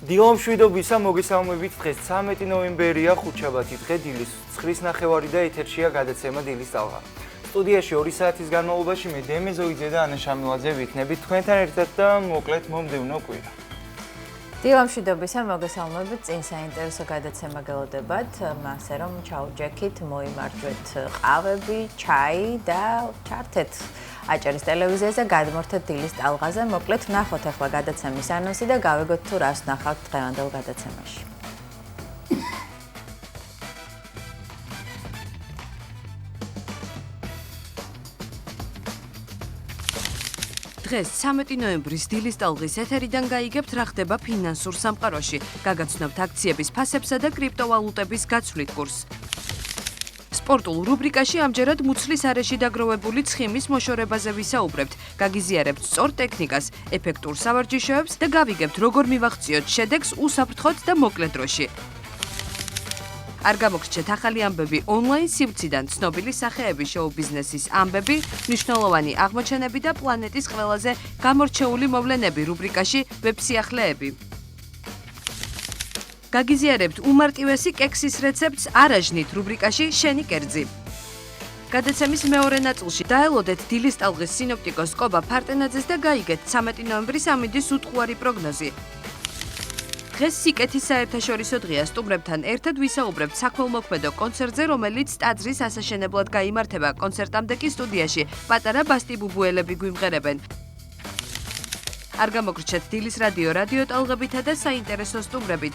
დილომშვიდობისა, მოგესალმებით. დღეს 13 ნოემბერია, ხუთშაბათი დღე, დილის 9:30 და ეთერშია გადაცემა დილის ტალღა. სტუდიაში 2 საათის განმავლობაში მე დემე ზოიძე და ანა შამილაძე ვიქნებით თქვენთან ერთად და მოკლედ მომდევნო კვირა. დილომშვიდობისა, მოგესალმებით. წინ საინტერესო გადაცემა გელოდებათ, მასე რომ ჩაუჯექით, მოიმარჯვეთ ყავები, ჩაი და ჩართეთ აჭარის ტელევიზიაზე გადმორთეთ დილის ტალღაზე. მოკლედ ვნახოთ ახლა გადაცემის ანონსი და გავიგოთ თუ რას ვნახავთ დღევანდელ გადაცემაში. დღეს 13 ნოემბრის დილის ტალღის ეთერიდან გაიგებთ რა ხდება ფინანსურ სამყაროში. გაგაცნობთ აქციების ფასებსა და კრიპტოვალუტების გაცვლით კურსს. სპორტულ რუბრიკაში ამჯერად მუცლის არეში დაგროვებული ცხიმის მოშორებაზე ვისაუბრებთ. გაგიზიარებთ სწორ ტექნიკას, ეფექტურ სავარჯიშოებს და გავიგებთ როგორ მივახციოთ შედეგს უსაფრთხოდ და მოკლე დროში. არ გამოგრჩეთ ახალი ამბები ონლაინ სივრციდან, ცნობილი სახეების შოუ-ბიზნესის ამბები, მნიშვნელოვანი აღმოჩენები და პლანეტის ყველაზე გამორჩეული მოვლენები რუბრიკაში ვებ-სიახლეები. გაგიზიარებთ უმარტივესი კექსის რეცეპტს არაჟნით რუბრიკაში შენი კერძი. გადაცემის მეორე ნაწილში დაელოდეთ დილის ტალღის სინოპტიკოს კობა ფარტენაძეს და გაიგეთ 13 ნოემბრის ამინდის უთუარი პროგნოზი. დღეს სიკეთის საერთაშორისო დღეა. სტუმრებთან ერთად ვისაუბრებთ საქველმოქმედო კონცერტზე, რომელიც ტაძრის ასაშენებლად გაიმართება. კონცერტამდე კი სტუდიაში პატარა ბასტი ბუბუელები გვიმღერებენ. არ გამოგრჩეთ დილის რადიო ტალღებითა და საინტერესო სტუმრებით.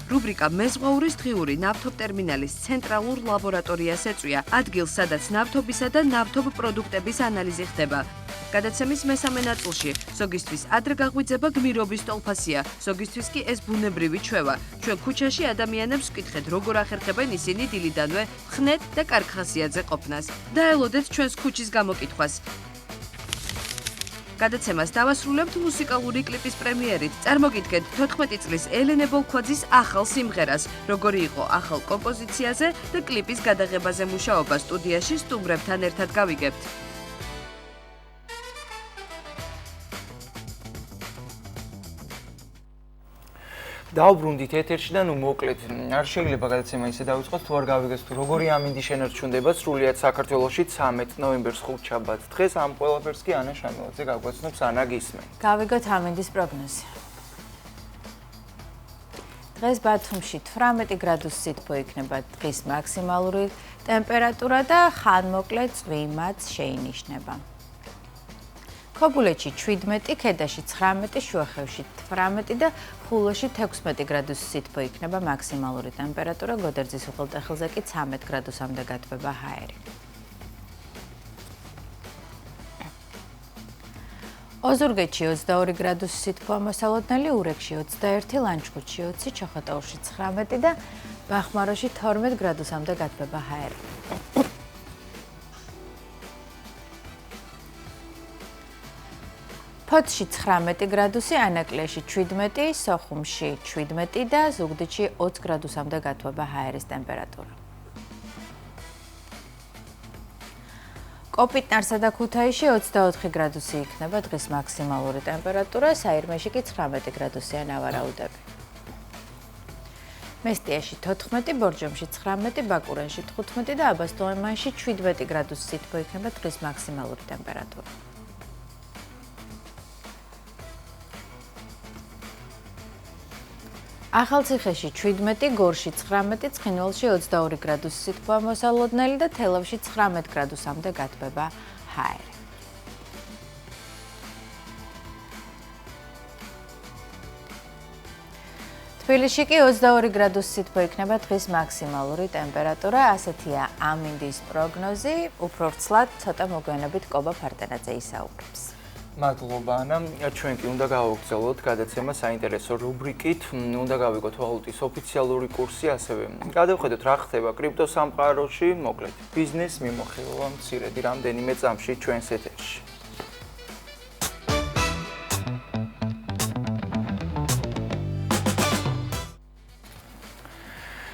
რუბრიკა მეზღვაურის დღიური ნავთობტერმინალის ცენტრალურ ლაბორატორიას ეწვია, ადგილს, სადაც ნავთობისა და ნავთობ პროდუქტების ანალიზი ხდება. გადაცემის მესამე ნაწილში ზოგისთვის ადრე გაღვიძება გმირობის ტოლფასია, ზოგისთვის კი ეს ბუნებრივი ჩვევა. ჩვენ ქუჩაში ადამიანებს ვკითხეთ, როგორ ახერხებენ ისინი დილიდანვე ხნეთ და კარგხასიათზე ყოფნას. დაელოდეთ ჩვენს ქუჩის გამოკითხვას. გადაცემას დავასრულებთ მუსიკალური კლიპის პრემიერით. წარმოგიდგენთ 14 წლის ელენე ბოლქვაძის ახალ სიმღერას, როგორი იყო ახალ კომპოზიციაზე და კლიპის გადაღებაზე მუშაობა. სტუდიაში სტუმრებთან ერთად გავიგებთ. დავბრუნდით ეთერში და მოკლედ არ შეიძლება გადაცემა ისე დავიწყოთ თუ არ გავიგეთ თუ როგორი ამინდი შენარჩუნდება სრულიად საქართველოში 13 ნოემბერს ხუთშაბათ დღეს ამ ყველაფერს კი ანა შამილაძე გაგვაცნობს. ანა, გისმენ. გავიგოთ ამინდის პროგნოზი. დღეს ბათუმში 18 გრადუს სითბო იქნება, დღის მაქსიმალური ტემპერატურა და ხანმოკლე წვიმაც შეინიშნება. ქობულეთში 17, ქედაში 19, შუახევში 18 და ხულოში 16 გრადუს სითბო იქნება მაქსიმალური ტემპერატურა, გოდერძის უღელტეხილზე კი 13 გრადუსამდე გათბება ჰაერი. ოზურგეთში 22 გრადუსი სითბოა მოსალოდნელი, ურეკში 21, ლანჩხუთში 20, ჩოხატაურში 19 და ბახმაროში 12 გრადუსამდე გათბება ჰაერი. ფოთში 19 გრადუსი, ანაკლიაში 17, სოხუმში 17 და ზუგდიდში 20 გრადუსამდე გათბება ჰაერის ტემპერატურა. კოპიტნარსა და ქუთაისში 24 გრადუსი იქნება დღის მაქსიმალური ტემპერატურა, საირმეში კი 19 გრადუსია ნავარაუდები. მესტიაში 14, ბორჯომში 19, ბაკურენში 15 და აბასთოემანში 17 გრადუსი სითბო იქნება დღის მაქსიმალური ტემპერატურა. ახალციხეში 17, გორში 19, ცხინვალში 22 გრადუსი სითბოა მოსალოდნელი და თელავში 19 გრადუსამდე გათბება ჰაერი. თბილისში კი 22 გრადუსი სითბო იქნება დღის მაქსიმალური ტემპერატურა. ასეთია ამინდის პროგნოზი. უფრო ვრცლად ცოტა მოგვიანებით კობა ფარტენაძე ისაუბრებს. მადლობა ანა, ჩვენ კი უნდა გავაგრძელოთ გადაცემა საინტერესო რუბრიკით, უნდა გავიგოთ ვალუტის ოფიციალური კურსი, ასევე გადავხედოთ რა ხდება კრიპტო სამყაროში, მოკლედ ბიზნეს მიმოხილვა მცირედი რამდენიმე წამში ჩვენს ეთერში.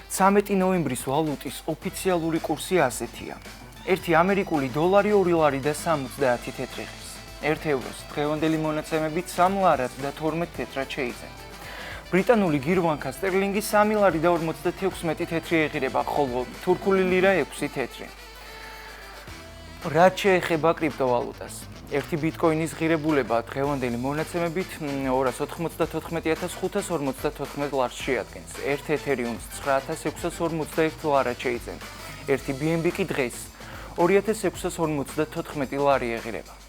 13 ნოემბრის ვალუტის ოფიციალური კურსი ასეთია. 1 ამერიკული დოლარი 2 ლარი და 70 თეთრი ღირს. 1 ევროს დღევანდელი მონაცემებით 3 ლარად და 12 თეთრად შეიძენთ. ბრიტანული გირვანქა სტერლინგი 3 ლარი და 56 თეთრი ეღირება, ხოლო თურქული ლირა 6 თეთრი. რაც შეეხება კრიპტოვალუტას. ერთი ბიტკოინის ღირებულება დღევანდელი მონაცემებით 294,544 ლარს შეადგენს. ერთ ეთერიუმს 9641 ლარად შეიძენს. ერთი BNB კი დღეს 2654 ლარი ეღირება.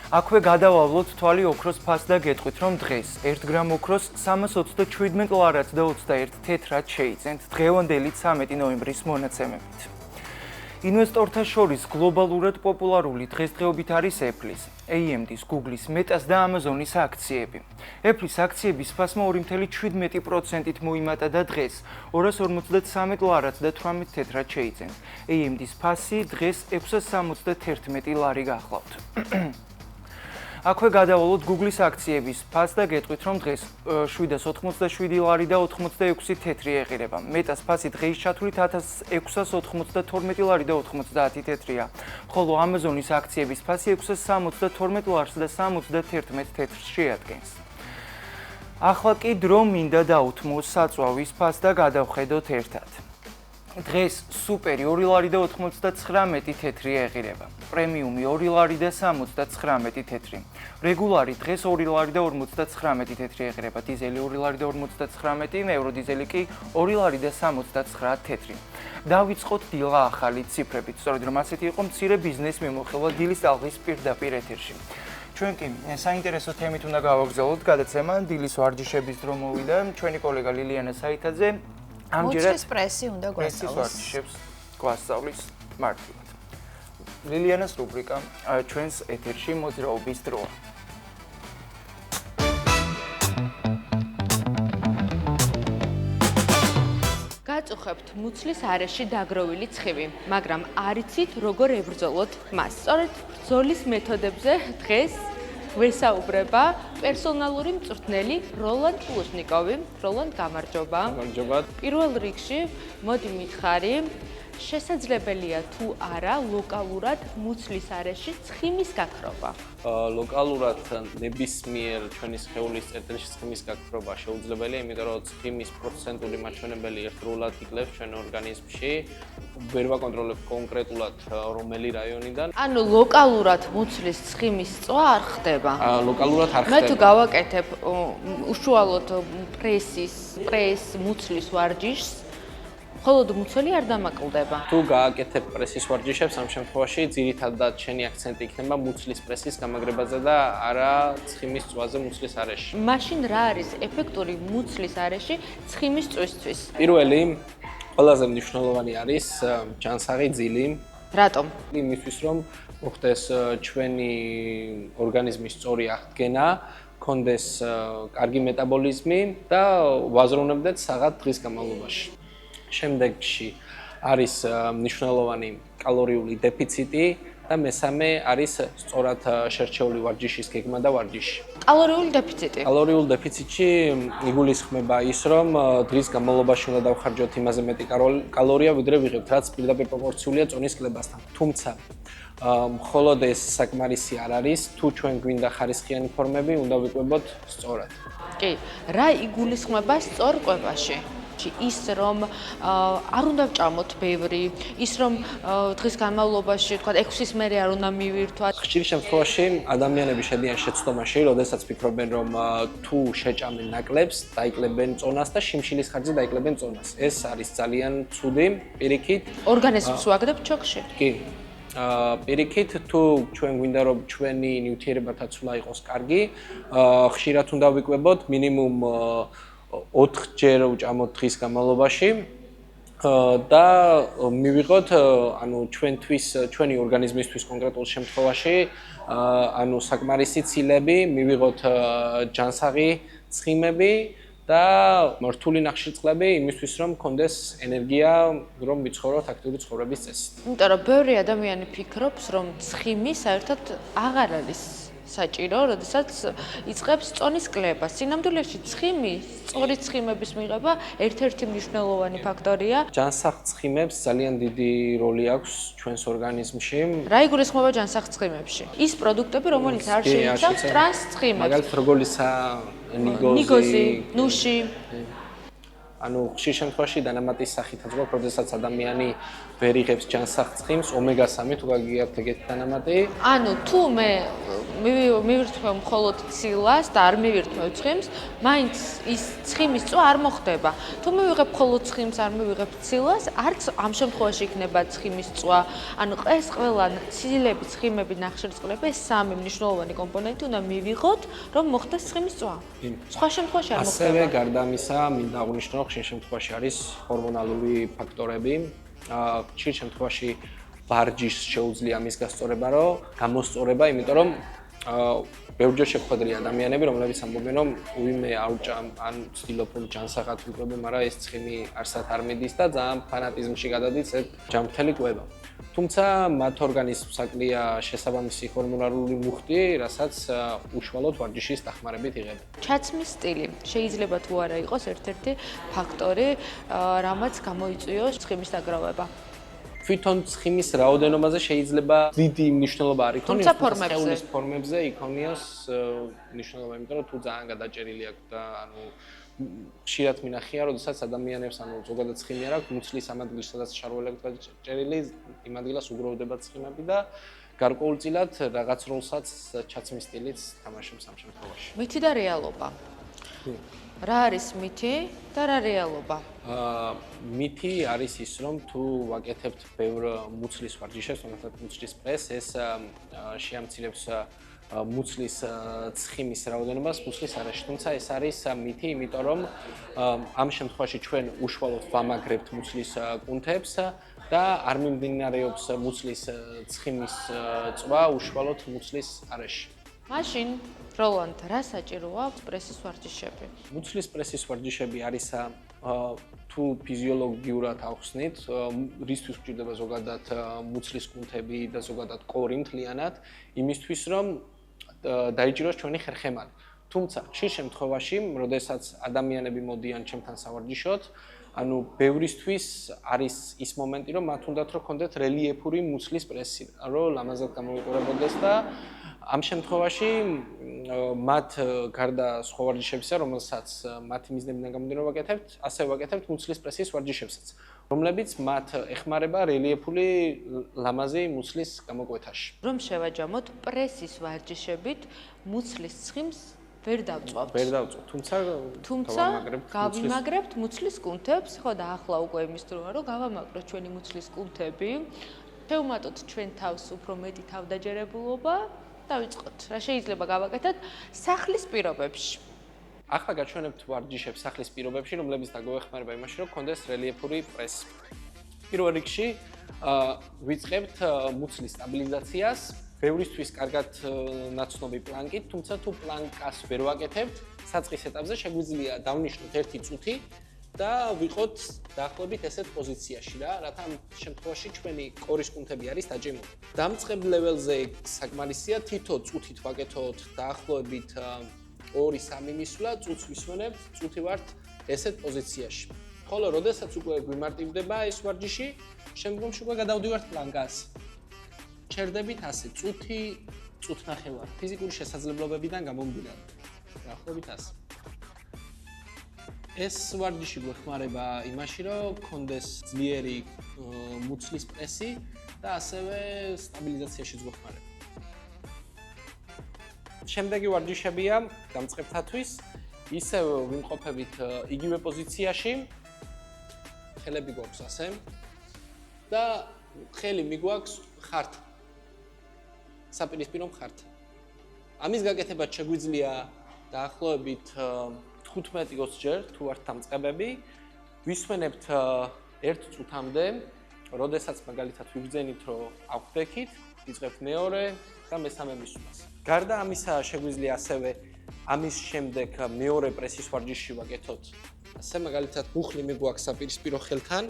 აქვე გადავალოთ თვალი ოქროს ფასს და გეტყვით, რომ დღეს 1 გრამ ოქროს 327 ლარად და 21 თეთრად შეიძენთ დღევანდელი 13 ნოემბრის მონაცემებით. ინვესტორთა შორის გლობალურად პოპულარული დღესდღეობით არის Apple-ის, AMD-ის, Google-ის, Meta-ს და Amazon-ის აქციები. Apple-ის აქციების ფასმა 2.17%-ით მოიმატა და დღეს 253 ლარად და 18 თეთრად შეიძენთ. AMD-ის ფასი დღეს 671 ლარი გახლავთ. აქვე გადავალოთ Google-ის აქციების ფასს და გეტყვით, რომ დღეს 787 ლარი და 86 თეთრი ეღირება. Meta-ს ფასი დღეის ჩათვლით 1692 ლარი და 90 თეთრია, ხოლო Amazon-ის აქციების ფასი 672 ლარს და 71 თეთრს შეადგენს. ახლა კი დრო მინდა დაუთმოს საწვავის ფასს და გადავხედოთ ერთად. დღეს სუპერი 2 ლარი და 99 თეთრი ეღირება. პრემიუმი 2 ლარი და 79 თეთრი. რეგულარი დღეს 2 ლარი და 59 თეთრი ეღირება. დიზელი 2 ლარი და 59, ევროდიზელი კი 2 ლარი და 79 თეთრი. დავიწყოთ დილა ახალი ციფრებით. სწორედ რომ ასეთი იყო მცირე ბიზნეს მიმოხილვა დილის ტალღის პირდაპირ ეთერში. ჩვენ კი საინტერესო თემით უნდა გავაგზავნოთ გადაცემა დილის ვარჯიშების დრო მოვიდა ჩვენი კოლეგა ლილიანა საითაძე. მუცლის პრესი უნდა გვასწავლის მართლად. ლილიანას რუბრიკა ჩვენს ეთერში მოძრაობის დროა. გაწუხებთ მუცლის არეში დაგროვილი ცხივი, მაგრამ არ იცით როგორ ებრძოლოთ მას. სწორედ ბრძოლის მეთოდებზე დღეს ვესაუბრება პერსონალური მწვრთნელი როლანდ ლუშნიკოვი. როლანდ, გამარჯობა. გამარჯობა. პირველ რიგში მოდი მითხარი, შესაძლებელია თუ არა ლოკალურად მუცლის არეში ცხიმის გაქრობა? ლოკალურად ნებისმიერ ჩვენი სხეულის წერტილში ცხიმის გაქრობა შეუძლებელია, იმიტომ რომ ცხიმის პროცენტული მაჩვენებელი ერთდროულად იკლებს ჩვენ ორგანიზმში. ვერ ვაკონტროლებ კონკრეტულად რომელი რაიონიდან. ანუ ლოკალურად მუცლის ცხიმის წვა არ ხდება? ლოკალურად არ ხდება. მე თუ გავაკეთებ უშუალოდ პრეს მუცლის ვარჯიშს, მხოლოდ მუცელი არ დამაკლდება. თუ გააკეთებ პრესის ვარჯიშებს, ამ შემთხვევაში ძირითადად შენი აქცენტი იქნება მუცლის პრესის გამაგრებაზე და არა ცხიმის წვაზე მუცლის არეში. მაშინ რა არის ეფექტური მუცლის არეში ცხიმის წვისთვის? პირველი, ყველაზე მნიშვნელოვანი არის ჯანსაღი ძილი. რატომ? იმისთვის რომ მოხდეს ჩვენი ორგანიზმის სწორი აღდგენა, გქონდეს კარგი მეტაბოლიზმი და ვაზროვნებდეთ საღად დღის განმავლობაში. შემდეგში არის მნიშვნელოვანი კალორიული დეფიციტი და მესამე არის სწორად შერჩეული ვარჯიშის გეგმა და ვარჯიში. კალორიული დეფიციტი. კალორიულ დეფიციტში იგულისხმება ის, რომ დღის განმავლობაში უნდა დავხარჯოთ იმაზე მეტი კალორია, ვიდრე ვიღებთ, რაც პირდაპირ პროპორციულია წონის კლებასთან. თუმცა მხოლოდ ეს საკმარისი არ არის, თუ ჩვენ გვინდა ხარისხიანი ფორმები, უნდა ვიკვებოთ სწორად. კი, რა იგულისხმება სწორ კვებაში? ის რომ არ უნდა ვჭამოთ ბევრი, ის რომ დღის განმავლობაში თქვა 6-ის მერე არ უნდა მივირთვათ. ხშირ შემთხვევაში ადამიანები შედიან შეცდომაში, როდესაც ფიქრობენ, რომ თუ შეჭამენ ნაკლებს, დაიკლებენ წონას და შიმშილის ხარჯზე დაიკლებენ წონას. ეს არის ძალიან ცუდი პირიქით. ორგანიზმს ვაგდებთ ჩოქში? კი. პირიქით, თუ ჩვენ გვინდა რომ ჩვენი ნიუტრიენტებათა ცვლა იყოს კარგი, ხშირად უნდა ვიკვებოთ მინიმუმ 4 ჯერ ვჭამოთ დღის განმავლობაში და მივიღოთ ანუ ჩვენი ორგანიზმისთვის კონკრეტულ შემთხვევაში ანუ საკმარისი ცილები, მივიღოთ ჯანსაღი ცხიმები და მართული ნახშირწყლები იმისთვის რომ გქონდეს ენერგია რომ ვიცხოვროთ აქტიური ცხოვრების წესით. იმიტომ რომ ბევრი ადამიანი ფიქრობს რომ ცხიმი საერთოდ აღარ არის საჭირო, როდესაც იწყებს წონის კლება. სინამდვილეში ცხიმი, სწორი ცხიმების მიღება ერთ-ერთი მნიშვნელოვანი ფაქტორია. ჯანსაღ-ცხიმებს ძალიან დიდი როლი აქვს ჩვენს ორგანიზმში. რა იგულისხმება ჯანსაღ-ცხიმებში? ის პროდუქტები, რომელიც არ შეიცავს ტრანს-ცხიმებს. მაგალითად, როგორიცაა ნიგოზი, ნუში. ანუ ხშირ შემთხვევაში დანამატის სახითაც გვაქვს, როდესაც ადამიანი ვერ იღებს ჯანსაღ-ცხიმს, ომეგა-3 თუ გაგიართ ეგეთი დანამატი. ანუ თუ მე მივირთმევ მხოლოდ ცილას და არ მივირთმევ ცხიმს, მაინც ის ცხიმის წვა არ მოხდება. თუ მივიღებ მხოლოდ ცხიმს, არ მივიღებ ცილას, არც ამ შემთხვევაში იქნება ცხიმის წვა. ანუ ეს ყველა ცილები, ცხიმები, ნახშირწყლები, ეს სამი მნიშვნელოვანი კომპონენტი უნდა მივიღოთ, რომ მოხდეს ცხიმის წვა. სხვა შემთხვევაში არ მოხდება. ასევე გარდა ამისა, მინდა აღვნიშნო, ხშირ შემთხვევაში არის ჰორმონალური ფაქტორები. ხშირ შემთხვევაში ვარჯიშს შეუძლია მის გასწორება, რომ გამოსწორება, იმიტომ რომ ბევრჯერ შეხვედრია ადამიანები, რომლებიც ამბობენ, რომ უიმე აუჭამ, ან ვცდილობ რომ ჯანსაღად ვიკვებე, მაგრამ ეს ცხიმი არსად არ მიდის და ძალიან ფანატიზმში გადადიც ეგ ჯანმრთელი კვება. თუმცა მათ ორგანიზმს აკლია შესაბამისი ჰორმონალური მუხტი, რასაც უშუალოდ ვარჯიშის დახმარებით იღებენ. ჩაცმის სტილი შეიძლება თუ არა იყოს ერთ-ერთი ფაქტორი, რამაც გამოიწვიოს ცხიმის დაგროვება. თვითონ ცხიმის რაოდენობაზე შეიძლება დიდი მნიშვნელობა არ იქონიოს, თუმცა ფორმებზე. სხეულის ფორმებზე იქონიოს მნიშვნელობა, იმიტომ რომ თუ ძალიან გადაჭერილი აქვს და ანუ ხშირად მინახია, როდესაც ადამიანებს ანუ ზოგადად ცხიმი არ აქვს, მუცლის ამ ადგილს, სადაც შარველი აქვს გადაჭერილი, იმ ადგილას უგროვდება ცხიმები და გარკვეულწილად რაღაც როლსაც ჩაცმის სტილიც თამაშობს ამ შემთხვევაში. მითი და რეალობა. რა არის მითი და რა რეალობა? მითი არის ის, რომ თუ ვაკეთებთ ბევრ მუცლის ვარჯიშებს, თუმცა მუცლის პრეს, ეს შეამცირებს მუცლის ცხიმის რაოდენობას მუცლის არეში. თუმცა ეს არის მითი, იმიტომ რომ ამ შემთხვევაში ჩვენ უშუალოდ ვამაგრებთ მუცლის კუნთებს და არ მიმდინარეობს მუცლის ცხიმის წვა უშუალოდ მუცლის არეში. მაშინ როლანდ, რა საჭიროა პრესის ვარჯიშები? მუცლის პრესის ვარჯიშები არის თუ ფიზიოლოგიურად ავხსნით, რისთვის გვჭირდება ზოგადად მუცლის კუნთები და ზოგადად კორი მთლიანად, იმისთვის რომ დაიჭიროს ჩვენი ხერხემალი. თუმცა ხშირ შემთხვევაში, როდესაც ადამიანები მოდიან ჩემთან სავარჯიშოდ, ანუ ბევრისთვის არის ის მომენტი, რომ მათ უნდათ რომ ქონდეთ რელიეფური მუცლის პრესი, რომ ლამაზად გამოიყურებოდეს და ამ შემთხვევაში მათ გარდა სხვა ვარჯიშებისა, რომელსაც მათი მიზნებიდან გამომდინარე ვაკეთებთ, ასევე ვაკეთებთ მუცლის პრესის ვარჯიშებსაც, რომლებიც მათ ეხმარება რელიეფული ლამაზი მუცლის გამოკვეთაში. რომ შევაჯამოთ პრესის ვარჯიშებით მუცლის ცხიმს ვერ დავწვავთ. ვერ დავწვავთ, თუმცა გავიმაგრებთ მუცლის კუნთებს, ხო და ახლა უკვე იმის დროა, რომ გავამაგროთ ჩვენი მუცლის კუნთები, შევმატოთ ჩვენ თავს უფრო მეტი თავდაჯერებულობა. დავიწყოთ. რა შეიძლება გავაკეთოთ სახლის პირობებში? ახლა გაჩვენებთ ვარჯიშებს სახლის პირობებში, რომლებიც დაგოეხმარება იმაში, რომ გქონდეს რელიეფური პრესი. პირველ რიგში ვიწყებთ მუცლის სტაბილიზაციას, ბევრისთვის კარგად ნაცნობი პლანკით, თუმცა თუ პლანკას ვერ ვაკეთებთ, საწყის ეტაპზე შეგვიძლია დავნიშნოთ ერთი წუთი და ვიყოთ დაახლოებით ესეთ პოზიციაში რა, რათა ამ შემთხვევაში ჩვენი კორის კუნთები არის დაჭიმული. დამწყებ ლეველზე საკმარისია თითო წუთით ვაკეთოთ დაახლოებით 2-3 მისვლა, წუთს ვისვენებთ, წუთი ვართ ესეთ პოზიციაში. ხოლო როდესაც უკვე გვიმარტივდება ეს ვარჯიში, შემდგომში უკვე გადავდივართ პლანკას. ჩერდებით ასე წუთი, წუთნახევარი ფიზიკური შესაძლებლობებიდან გამომდინარე. დაახლოებით ასე. ეს ვარჯიში გვეხმარება იმაში, რომ გქონდეს ძლიერი მუცლის პრესი და ასევე სტაბილიზაციაშიც გვეხმარება. შემდეგი ვარჯიშებია დამწყებთათვის, ისევ ვიმყოფებით იგივე პოზიციაში. ხელები გვაქვს ასე და ხელი მიგვაქვს ხართ. საპირისპირო ხართ. ამის გაკეთებაც შეგვიძლია დაახლოებით 15-20 ჯერ თუ ვართ დამწყებები, ვისვენებთ 1 წუთამდე, როდესაც მაგალითად ვიბრძენით, რომ აღვდექით, ვიწყებთ მეორე და მესამე მისვლას. გარდა ამისა, შეგვიძლია ასევე ამის შემდეგ მეორე პრესის ვარჯიში ვაკეთოთ. ასე მაგალითად მუხლი მიგვაქვს საპირისპირო ხელთან.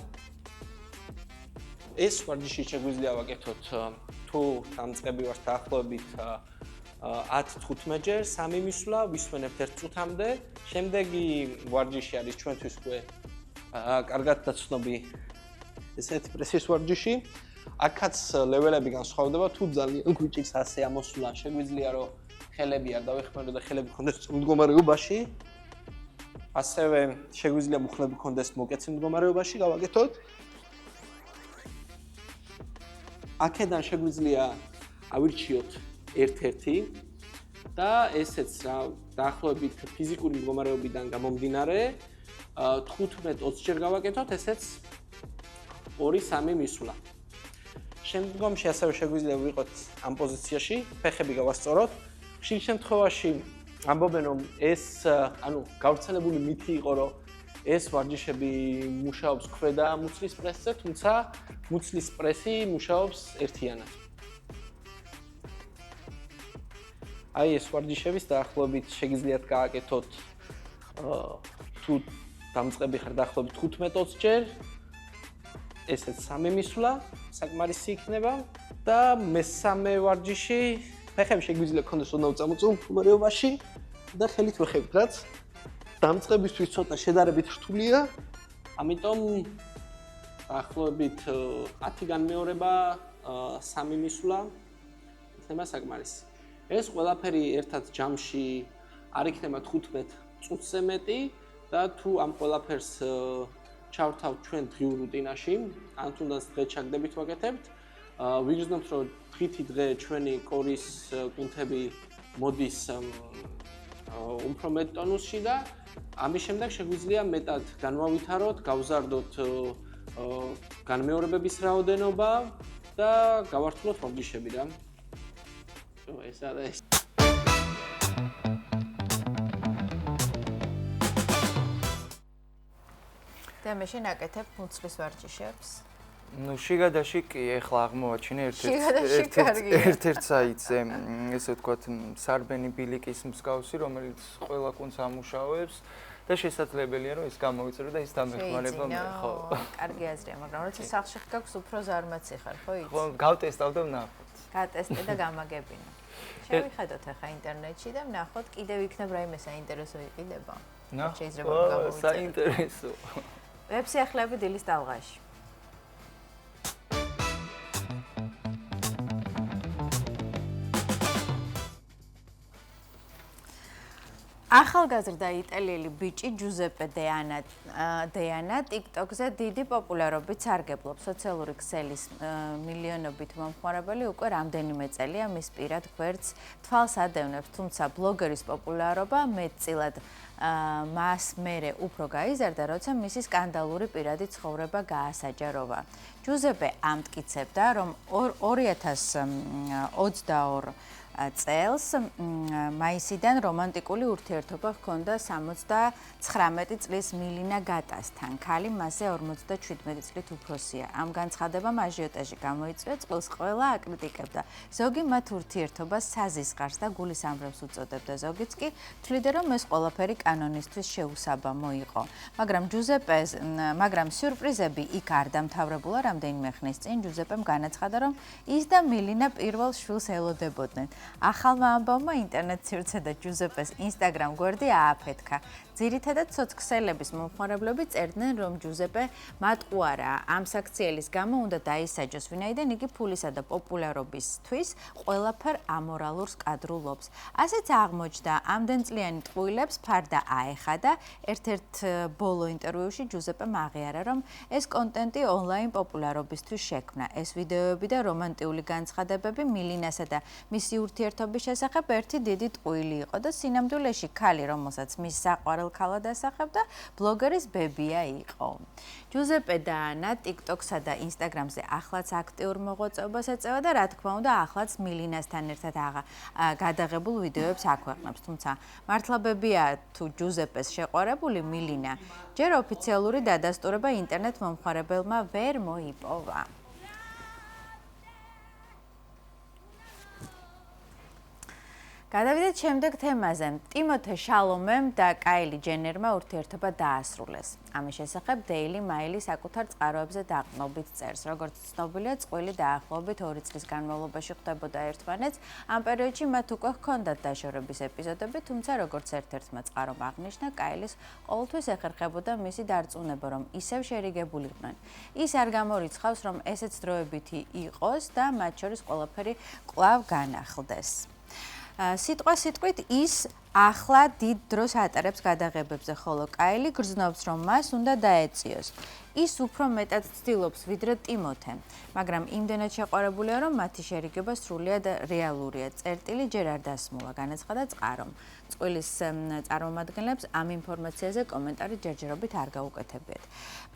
ეს ვარჯიში შეგვიძლია ვაკეთოთ თუ დამწყები ვართ დაახლოებით 10-15 ჯერ, 3 მისვლა ვისვენებთ 1 წუთამდე. შემდეგი ვარჯიში არის ჩვენთვის უკვე კარგად დაცნობი ესეთი პრესის ვარჯიში. აქაც ლეველები განსხვავდება, თუ ძალიან გვიჭირს ასე ამოსვლა, შეგვიძლია რომ ხელები არ დავეხმარო და ხელები გქონდეს სწორ მდგომარეობაში. ასევე შეგვიძლია მუხლები გქონდეს მოკეცი მდგომარეობაში, გავაკეთოთ. აქედან შეგვიძლია ავირჩიოთ ერთ-ერთი და ესეც რა დაახლოებით ფიზიკური მდგომარეობიდან გამომდინარე 15-20 ჯერ გავაკეთოთ, ესეც 2-3 მისვლა. შემდგომში ასევე შეგვიძლია ვიყოთ ამ პოზიციაში, ფეხები გავასწოროთ. ხშირ შემთხვევაში ამბობენ რომ ეს გავრცელებული მითი იყო რომ ეს ვარჯიშები მუშაობს ქვედა მუცლის პრესზე, თუმცა მუცლის პრესი მუშაობს ერთიანად. აი ეს ვარჯიშების დაახლოებით შეგიძლიათ გააკეთოთ თუ დამწყები ხარ დაახლოებით 15-20 ჯერ. ესეც 3 მისვლა საკმარისი იქნება და მესამე ვარჯიში ფეხები შეგვიძლია გქონდეს ოდნავ წამოწეულ მდგომარეობაში და ხელით ვეხებით, რაც დამწყებისთვის ცოტა შედარებით რთულია. ამიტომ დაახლოებით 10 განმეორება 3 მისვლა იქნება საკმარისი. ეს ყველაფერი ერთად ჯამში არ იქნება 15 წუთზე მეტი და თუ ამ ყველაფერს ჩავთავთ ჩვენ დღიურ რუტინაში, ან თუნდაც დღე ჩაგდებით ვაკეთებთ, ვიგრძნობთ რომ დღითი დღე ჩვენი კორის კუნთები მოდის უფრო მეტ ტონუსში და ამის შემდეგ შეგვიძლია მეტად განვავითაროთ, გავზარდოთ განმეორებების რაოდენობა და გავართულოთ ვარჯიშები რა. ეს არის და მე შენაკეთებ მუცლის ვარჯიშებს. ნუ შიგადაში კი ეხლა აღმოვაჩინე შიგადაში კარგია. ერთ-ერთ საიტზე ესე ვთქვათ სარბენი ბილიკის მსგავსი, რომელიც ყველა კუნძს ამუშავებს და შესაძლებელია რომ ის გამოვიწერო და ის დამეხმარება მე ხო. კარგი აზრია, მაგრამ როცა სახლში გაქვს უფრო ზარმაცი ხარ, ხო იცი? ხო, გავტესტავ და ვნახოთ. გატესტე და გამაგებინე. შევიხედოთ ახლა ინტერნეტში და ვნახოთ, კიდევ იქნებ რაიმე საინტერესო იყიდება. შეიძლება გამოვიწეროთ. საინტერესო. ვებსიახლეები დილის ტალღაში. ახალგაზრდა იტალიელი ბიჭი ჯუზეპე დეანა TikTok-ზე დიდი პოპულარობით სარგებლობს. სოციალური ქსელის მილიონობით მომხმარებელი უკვე რამდენიმე წელია მის პირად გვერდს თვალს ადევნებს, თუმცა ბლოგერის პოპულარობა მეტწილად მას მერე უფრო გაიზარდა, როცა მისი სკანდალური პირადი ცხოვრება გაასაჯაროვა. ჯუზეპე ამტკიცებდა, რომ 2022 წელს მაისიდან რომანტიკული ურთიერთობა ჰქონდა 79 წლის მილინა გატასთან. ქალი მასზე 57 წლით უფროსია. ამ განცხადებამ აჟიოტაჟი გამოიწვია, წყვილს ყველა აკრიტიკებდა. ზოგი მათ ურთიერთობას საზისხარს და გულის ამბრებს უწოდებდა. ზოგიც კი თვლიდა, რომ ეს ყველაფერი კანონისთვის შეუსაბამო იყო. მაგრამ სიურპრიზები იქ არ დამთავრებულა. რამდენიმე ხნის წინ ჯუზეპემ განაცხადა, რომ ის და მილინა პირველ შვილს ელოდებოდნენ. ახალმა ამბავმა ინტერნეტ სივრცე და ჯუზეპეს Instagram გვერდი ააფეთქა. ძირითადად სოცქსელების მომხმარებლები წერდნენ, რომ ჯუზეპე მატყუარა ამ საქციელის გამო უნდა დაისაჯოს, ვინაიდან იგი ფულისა და პოპულარობისთვის ყველაფერ ამორალურს კადრულობს. ასეც აღმოჩნდა, ამდენწლიანი ტყუილებს ფარდა აეხადა. ერთ-ერთ ბოლო ინტერვიუში ჯუზეპემ აღიარა, რომ ეს კონტენტი ონლაინ პოპულარობისთვის შექმნა. ეს ვიდეოები და რომანტიული განცხადებები მილინასა და მისი ურთიერთობის შესახებ ერთი დიდი ტყუილი იყო და სინამდვილეში ქალი, რომელსაც მის საყვარელ ქალად ასახებდა, ბლოგერის ბებია იყო. ჯუზეპე დაანა TikTok-სა და Instagram-ზე ახლაც აქტიურ მოღვაწეობას ეწევა და რა თქმა უნდა, ახლაც მილინასთან ერთად გადაღებულ ვიდეოებს აქვეყნებს. თუმცა მართლა ბებია თუ ჯუზეპეს შეყვარებული მილინა, ჯერ ოფიციალური დადასტურება ინტერნეტ მომხმარებელმა ვერ მოიპოვა. გადავიდეთ შემდეგ თემაზე. ტიმოთე შალომემ და კაილი ჯენერმა ურთიერთობა დაასრულეს. ამის შესახებ Daily Mail საკუთარ წყაროებზე დაყრდნობით წერს. როგორც ცნობილია, წყვილი დაახლოებით 2 წლის განმავლობაში ხვდებოდა ერთმანეთს. ამ პერიოდში მათ უკვე ჰქონდათ დაშორების ეპიზოდები, თუმცა როგორც ერთ-ერთმა წყარომ აღნიშნა, კაილის ყოველთვის ეხერხებოდა მისი დარწმუნება, რომ ისევ შერიგებულიყვნენ. ის არ გამორიცხავს, რომ ესეც დროებითი იყოს და მათ შორის ყველაფერი კვლავ განახლდეს. სიტყვა სიტყვით ის ახლა დიდ დროს ატარებს გადაღებებზე, ხოლო კაილი გრძნობს, რომ მას უნდა დაეციოს. ის უფრო მეტად ცდილობს, ვიდრე ტიმოთე, მაგრამ იმდენად შეყვარებულია, რომ მათი შერიგება სრულიად რეალურია. წერტილი ჯერ არ დასმულა, განაცხადა წყარომ. წყვილის წარმომადგენლებს ამ ინფორმაციაზე კომენტარი ჯერჯერობით არ გაუკეთებიათ.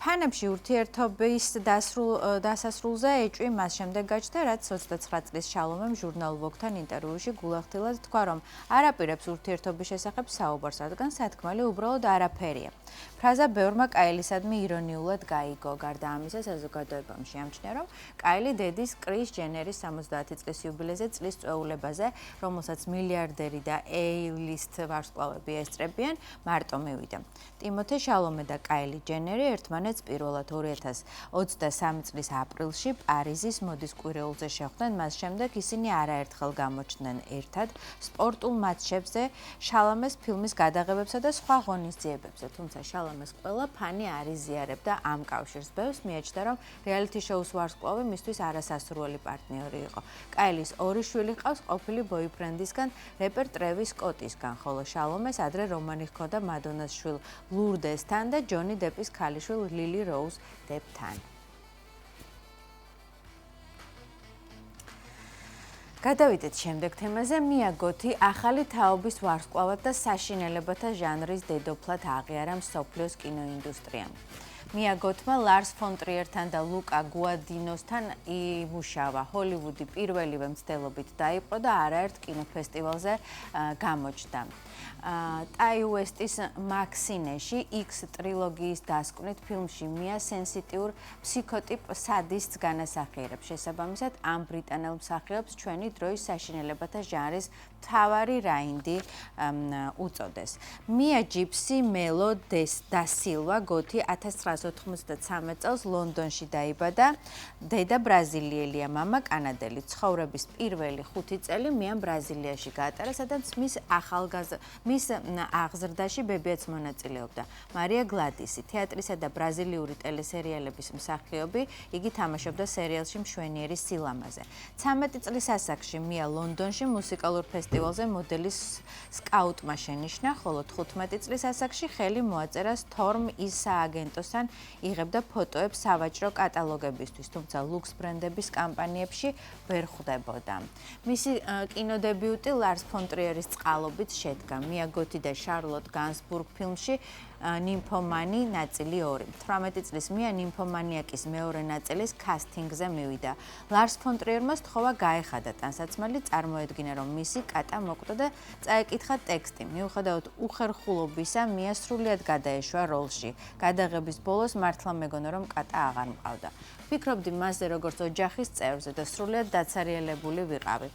ფანებში ურთიერთობის დასასრულზე ეჭვი მას შემდეგ გაჩნდა, რაც 29 წლის შალომემ ჟურნალ Vogue-თან ინტერვიუში გულახდილად თქვა, რომ არ აპირებს ურთიერთობის შესახებ საუბარს, რადგან სათქმელი უბრალოდ არაფერია. ფრაზა ბევრმა კაილისადმი ირონიულად გაიგო. გარდა ამისა, საზოგადოებამ შეამჩნია, რომ კაილი დედის კრის ჯენერის 70 წლის იუბილეზე წლის წვეულებაზე, რომელსაც მილიარდერი და A-list ვარსკვლავები ესწრებიან, მარტო მივიდა. ტიმოთე შალომე და კაილი ჯენერი ერთმანეთს პირველად 2023 წლის აპრილში პარიზის მოდის კვირეულზე შეხვდნენ, მას შემდეგ ისინი არაერთხელ გამოჩნდნენ ერთად სპორტულ მატჩებზე, შალომეს ფილმის გადაღებებსა და სხვა ღონისძიებებზე, თუმცა შალომეს ყველა ფანი არ იზიარებდა ამ კავშირს. ბევრს მიაჩნდა, რომ რეალიტი შოუს ვარსკვლავი მისთვის არასასურველი პარტნიორი იყო. კაილის 2 შვილი ჰყავს ყოფილი ბოიფრენდისგან, რეპერ ტრევის სკოტისგან, ხოლო შალომეს ადრე რომანი ჰქონდა მადონას შვილ ლურდესთან და ჯონი დეპის ქალიშვილ ლილი როუზ დებთან. გადავიდეთ შემდეგ თემაზე. მია გოთი ახალი თაობის ვარსკვლავად და საშინელებათა ჟანრის დედოფლად აღიარა მსოფლიოს კინოინდუსტრიამ. მია გოთმა ლარს ფონ ტრიერთან და ლუკა გუადინოსთან იმუშავა. ჰოლივუდი პირველივე მცდელობით დაიპყრო და არაერთ კინოფესტივალზე გამოჩნდა. ტაი უესტის მაქსინეში X ტრილოგიის დასკვნით ფილმში მია სენსიტიურ ფსიქოტიპ სადისტს განასახიერებს. შესაბამისად, ამ ბრიტანელ მსახიობს ჩვენი დროის საშინელებათა ჟანრის მთავარი რაინდი უწოდეს. მია ჯიპსი მელო და სილვა გოთი 1993 წელს ლონდონში დაიბადა. დედა ბრაზილიელია, მამა კანადელი. ცხოვრების პირველი 5 წელი მიამ ბრაზილიაში გაატარა, სადაც მის აღზრდაში ბებიაც მონაწილეობდა. მარია გლადისი, თეატრისა და ბრაზილიური ტელესერიალების მსახიობი, იგი თამაშობდა სერიალში მშვენიერი სილამაზე. 13 წლის ასაკში მია ლონდონში მუსიკალურ ფესტივალზე მოდელის სკაუტმა შენიშნა, ხოლო 15 წლის ასაკში ხელი მოაწერა Storm is სააგენტოსთან, იღებდა ფოტოებს სავაჭრო კატალოგებისთვის, თუმცა ლუქს ბრენდების კამპანიებში ვერ ხვდებოდა. მისი კინოდებიუტი ლარს ფონ ტრიერის წყალობით შედგა. მია გოთი და შარლოტ განსბურგ ფილმში ნიმფომანი ნაწილი 2. 18 წლის მია ნიმფომანიაკის მეორე ნაწილის კასტინგზე მივიდა. ლარს ფონ ტრიერმა სთხოვა გაეხადა ტანსაცმელი, წარმოედგინა, რომ მისი კატა მოკვდა და წაეკითხა ტექსტი. მიუხედავად უხერხულობისა, მია სრულიად გადაეშვა როლში. გადაღების ბოლოს მართლა მეგონა, რომ კატა აღარ მყავდა. ვფიქრობდი მასზე როგორც ოჯახის წევრზე და სრულიად დაცარიელებული ვიყავი.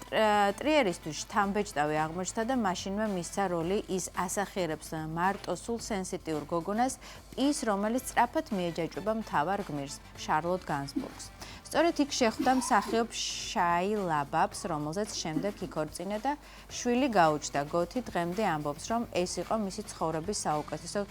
ტრიერისთვის შთამბეჭდავი აღმოჩნდა და მაშინვე მისცა როლი ის ასახიერებს მარტოსულ სენსიტიურ გოგონას, ის რომელიც სწრაფად მიეჯაჭვება მთავარ გმირს, შარლოტ განსბურგს. სწორედ იქ შეხვდა მსახიობ შაი ლაბაფს, რომელზეც შემდეგ იქორწინა და შვილი გაუჩნდა. გოთი დღემდე ამბობს, რომ ეს იყო მისი ცხოვრების საუკეთესო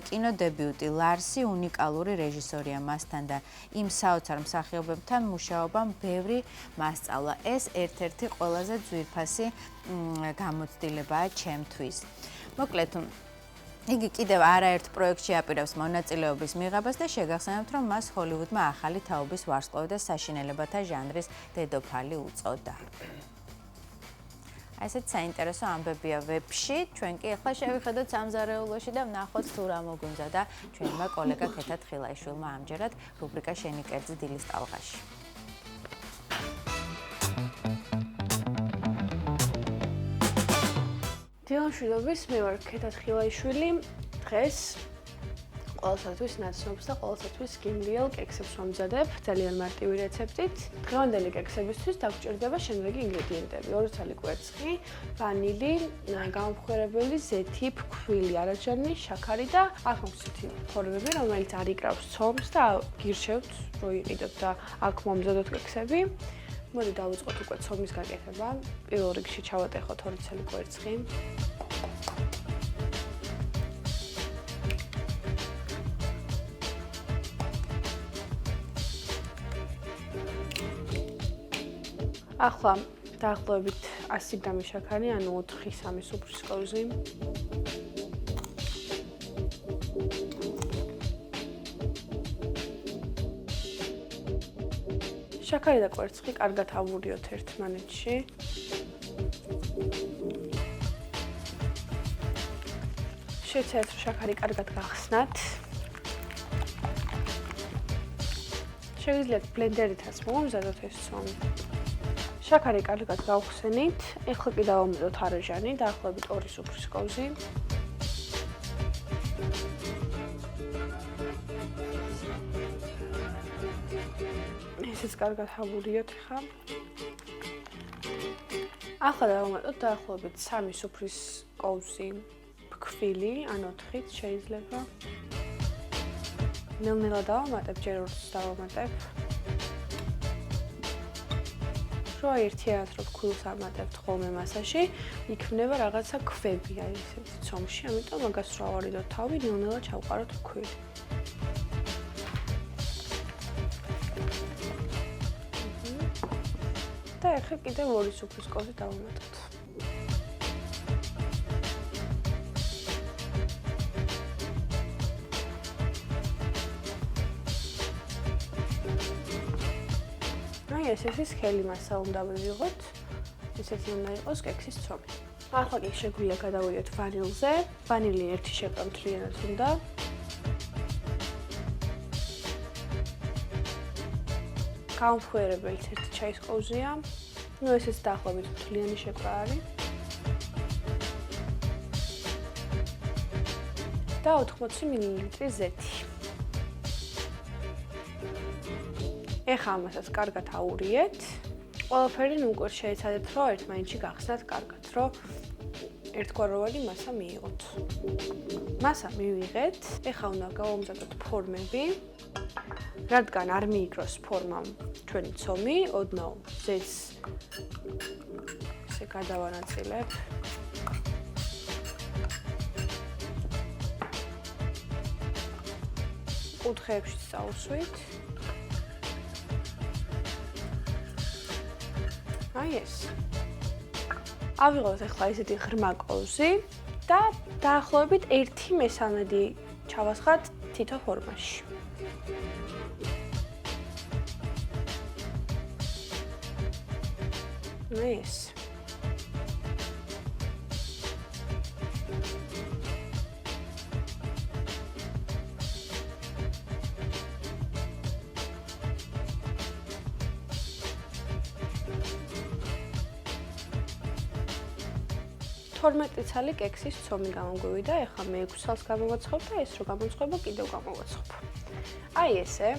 კინოდებიუტი. ლარსი უნიკალური რეჟისორია, მასთან და იმ საოცარ მსახიობებთან მუშაობამ ბევრი მასწავლა. ეს ერთ-ერთი ყველაზე ძვირფასი გამოცდილებაა ჩემთვის. მოკლედ, იგი კიდევ არაერთ პროექტში აპირებს მონაწილეობის მიღებას და შეგახსენებთ, რომ მას ჰოლივუდმა ახალი თაობის ვარსკვლავი და საშინელებათა ჟანრის დედოფალი უწოდა. ასეთ საინტერესო ამბებია ვებში. ჩვენ კი ახლა შევიხედოთ სამზარეულოში და ვნახოთ თუ რა მოგვიმზადა ჩვენმა კოლეგა ქეთა თხილაიშვილმა ამჯერად რუბრიკა შენი კერძი დილის ტალღაში. დილამშვიდობის, მე ვარ ქეთა თხილაიშვილი. დღეს ყველასათვის ნაცნობს და ყველასათვის გემრიელ კექსებს ვამზადებ, ძალიან მარტივი რეცეპტით. დღევანდელი კექსებისთვის დაგჭირდება შემდეგი ინგრედიენტები: 2 ცალი კვერცხი, ვანილი, გამომხმარებელი ზეთი, ფქვილი, არაჯანი, შაქარი და აქ მაქვს ცეთი ფორმები, რომელიც არ იკრავს ცომს და გირჩევთ, რომ იყიდოთ და აქ მომზადოთ კექსები. მოდი დავიწყოთ უკვე ცომის გაკეთება. პირველ რიგში ჩავატეხოთ 2 ცალი კვერცხი. ახლა დაახლოებით 100 გრამი შაქარი, ანუ 4-3 სუფრის კოვზი. შაქარი და კვერცხი კარგად ავურიოთ ერთმანეთში. შეცდეთ, რომ შაქარი კარგად გახსნათ. შეგიძლიათ ბლენდერითაც მომზადოთ ეს ცომი. შაქარი კარგად გავხსენით. ეხლა კი დავამატოთ არაჟანი, დაახლოებით 2 სუფრის კოვზი. ესეც კარგად ავურიოთ ხა. ახლა დავამატოთ დაახლოებით 3 სუფრის კოვზი ფქვილი, ან 4-ით შეიძლება. ნელ-ნელა დავამატებ, ჯერ 2-ს დავამატებ. რო ერთიანად რო ფქვილს ამატებთ ხოლმე მასაში, იქმნება რაღაცა ქვები, აი ესეთი ცომში, ამიტომ მაგას რო ავარიდოთ თავი, ნელ-ნელა ჩავყაროთ ფქვილი. და ახლა კიდევ 2 სუფრის კოვზი დავამატოთ. ესეთი სქელი მასა უნდა ვიღოთ. ესეთი უნდა იყოს კექსის ცომი. ახლა კი შეგვიძლია გადავიდეთ ვანილზე. ვანილი 1 შეპრა მთლიანად უნდა. გამომხმარებელიც 1 ჩაის კოვზია. ნუ ესეც დაახლოებით მთლიანი შეპრა არის. და 80 მილილიტრი ზეთი. ეხლა ამასაც კარგად აურიეთ. ყველაფერი ნუ უკვე შეეცადეთ, რომ ერთმანეთში გახსნათ კარგად, რომ ერთგვაროვანი მასა მიიღოთ. მასა მივიღეთ. ეხლა უნდა გავამზადოთ ფორმები. რადგან არ მიიგროს ფორმამ ჩვენი ცომი, ოდნავ ზეთს ესე გადავანაწილებ. კუთხეებში წავუსვით. აი ეს. ავიღოთ ახლა ესეთი ღრმა კოვზი და დაახლოებით 1/3 ჩავასხათ თითო ფორმაში. აი ეს. ცალი კექსის ცომი გამოგვივიდა, ეხლა მე 6 წელს გამოვაცხობ და ეს რო გამოცხობა კიდევ გამოვაცხობ. აი ესე.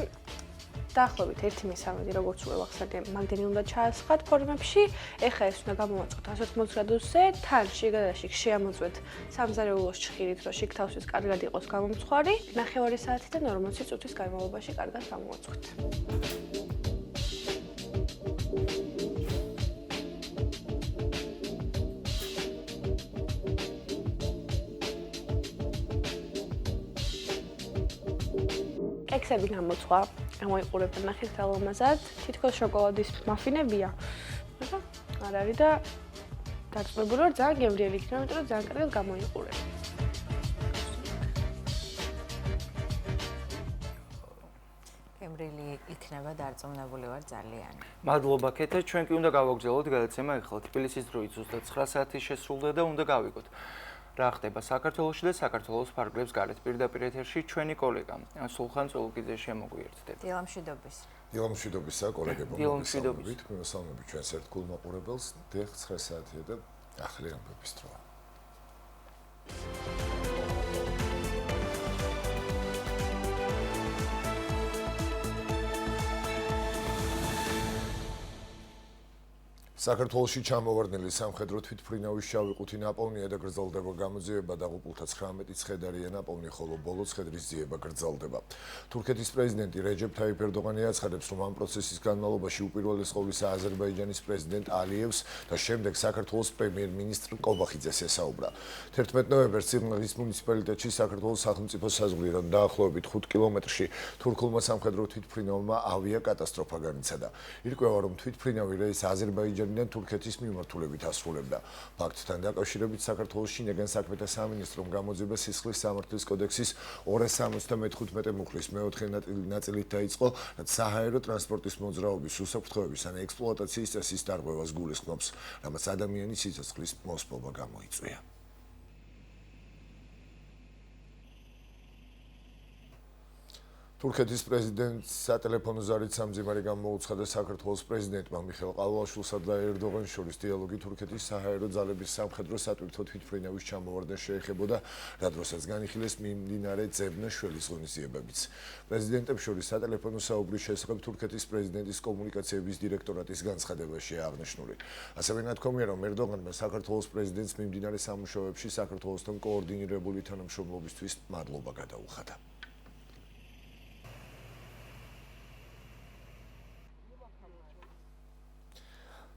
დაახლოებით 1/3 როგორც უკვე ვახსენე, მაგდენი უნდა ჩაასხათ ფორმებში. ეხლა ეს უნდა გამოვაწყოთ 180 გრადუსზე, თან შიგადაშიგ შეამოწმეთ სამზარეულოს ჩხირით, რომ შიგ თავსის კარგად იყოს გამომცხვარი. 9 საათიდან 40 წუთის განმავლობაში კარგად გამოვაწყოთ. კექსები გამოცხვა, გამოიყურებენ ნახეთ რა ლამაზად, თითქოს შოკოლადის მაფინებია. მაგრამ არ არის და დარწმუნებული ვარ ძალიან გემრიელი იქნება, იმიტომ რომ ძალიან კარგად გამოიყურება. გემრიელი იქნება, დარწმუნებული ვარ ძალიან. მადლობა ქეთა, ჩვენ კი უნდა გავაგრძელოთ გადაცემა ახლა. თბილისის დროით ზუსტად 9 საათი შესრულდა და უნდა გავიგოთ. რა ხდება საქართველოში და საქართველოს ფარგლებს გარეთ. პირდაპირ ეთერში ჩვენი კოლეგა სულხან წოლუკიძე შემოგვიერთდება. დილამშვიდობის. დილამშვიდობისა კოლეგებო. დილამშვიდობის. მოგესალმებით ჩვენს ერთგულ მაყურებელს. დღეს 9 საათია და ახალი ამბების დროა. საქართველოში ჩამოვარდნილი სამხედრო თვითმფრინავის შავი ყუთი ნაპოვნია და გრძელდება გამოძიება დაღუპულთა 19 ცხედარია ნაპოვნი, ხოლო ბოლო ცხედრის ძიება გრძელდება. თურქეთის პრეზიდენტი რეჯეფ თაიფ ერდოღანი აცხადებს, რომ ამ პროცესის განმავლობაში უპირველეს ყოვლისა აზერბაიჯანის პრეზიდენტ ალიევს და შემდეგ საქართველოს პრემიერ-მინისტრ კობახიძეს ესაუბრა. 11 ნოემბერს ცირნაღის მუნიციპალიტეტში საქართველოს სახელმწიფო საზღვრიდან დაახლოებით 5 კილომეტრში თურქულმა სამხედრო თვითმფრინავმა ავიაკატასტროფა განიცადა. ირკვევა, რომ თვითმფრინავი რეისს აზერბაიჯანიდან თურქეთის მიმართულებით ასრულებდა. ფაქტთან დაკავშირებით საქართველოს შინაგან საქმეთა სამინისტრომ გამოძიება სისხლის სამართლის კოდექსის 275 მუხლის მეოთხე ნაწილით დაიწყო, რაც საჰაერო ტრანსპორტის მოძრაობის უსაფრთხოების ან ექსპლუატაციის წესის დარღვევას გულისხმობს, რამაც ადამიანის სიცოცხლის მოსპობა გამოიწვია. თურქეთის პრეზიდენტს სატელეფონო ზარით სამძიმარი გამოუცხადა საქართველოს პრეზიდენტმა მიხეილ ყავლაშვილსა და ერდოღანს შორის დიალოგი თურქეთის საჰაერო ძალების სამხედრო სატვირთო თვითმფრინავის ჩამოვარდნას შეეხებოდა, რა დროსაც განიხილეს მიმდინარე ძებნა-შველის ღონისძიებებიც. პრეზიდენტებს შორის სატელეფონო საუბრის შესახებ თურქეთის პრეზიდენტის კომუნიკაციების დირექტორატის განცხადებაში აღნიშნული. ასევე ნათქვამია, რომ ერდოღანმა საქართველოს პრეზიდენტს მიმდინარე სამუშაოებში საქართველოსთან კოორდინირებული თანამშრომლობისთვის მადლობა გადაუხადა.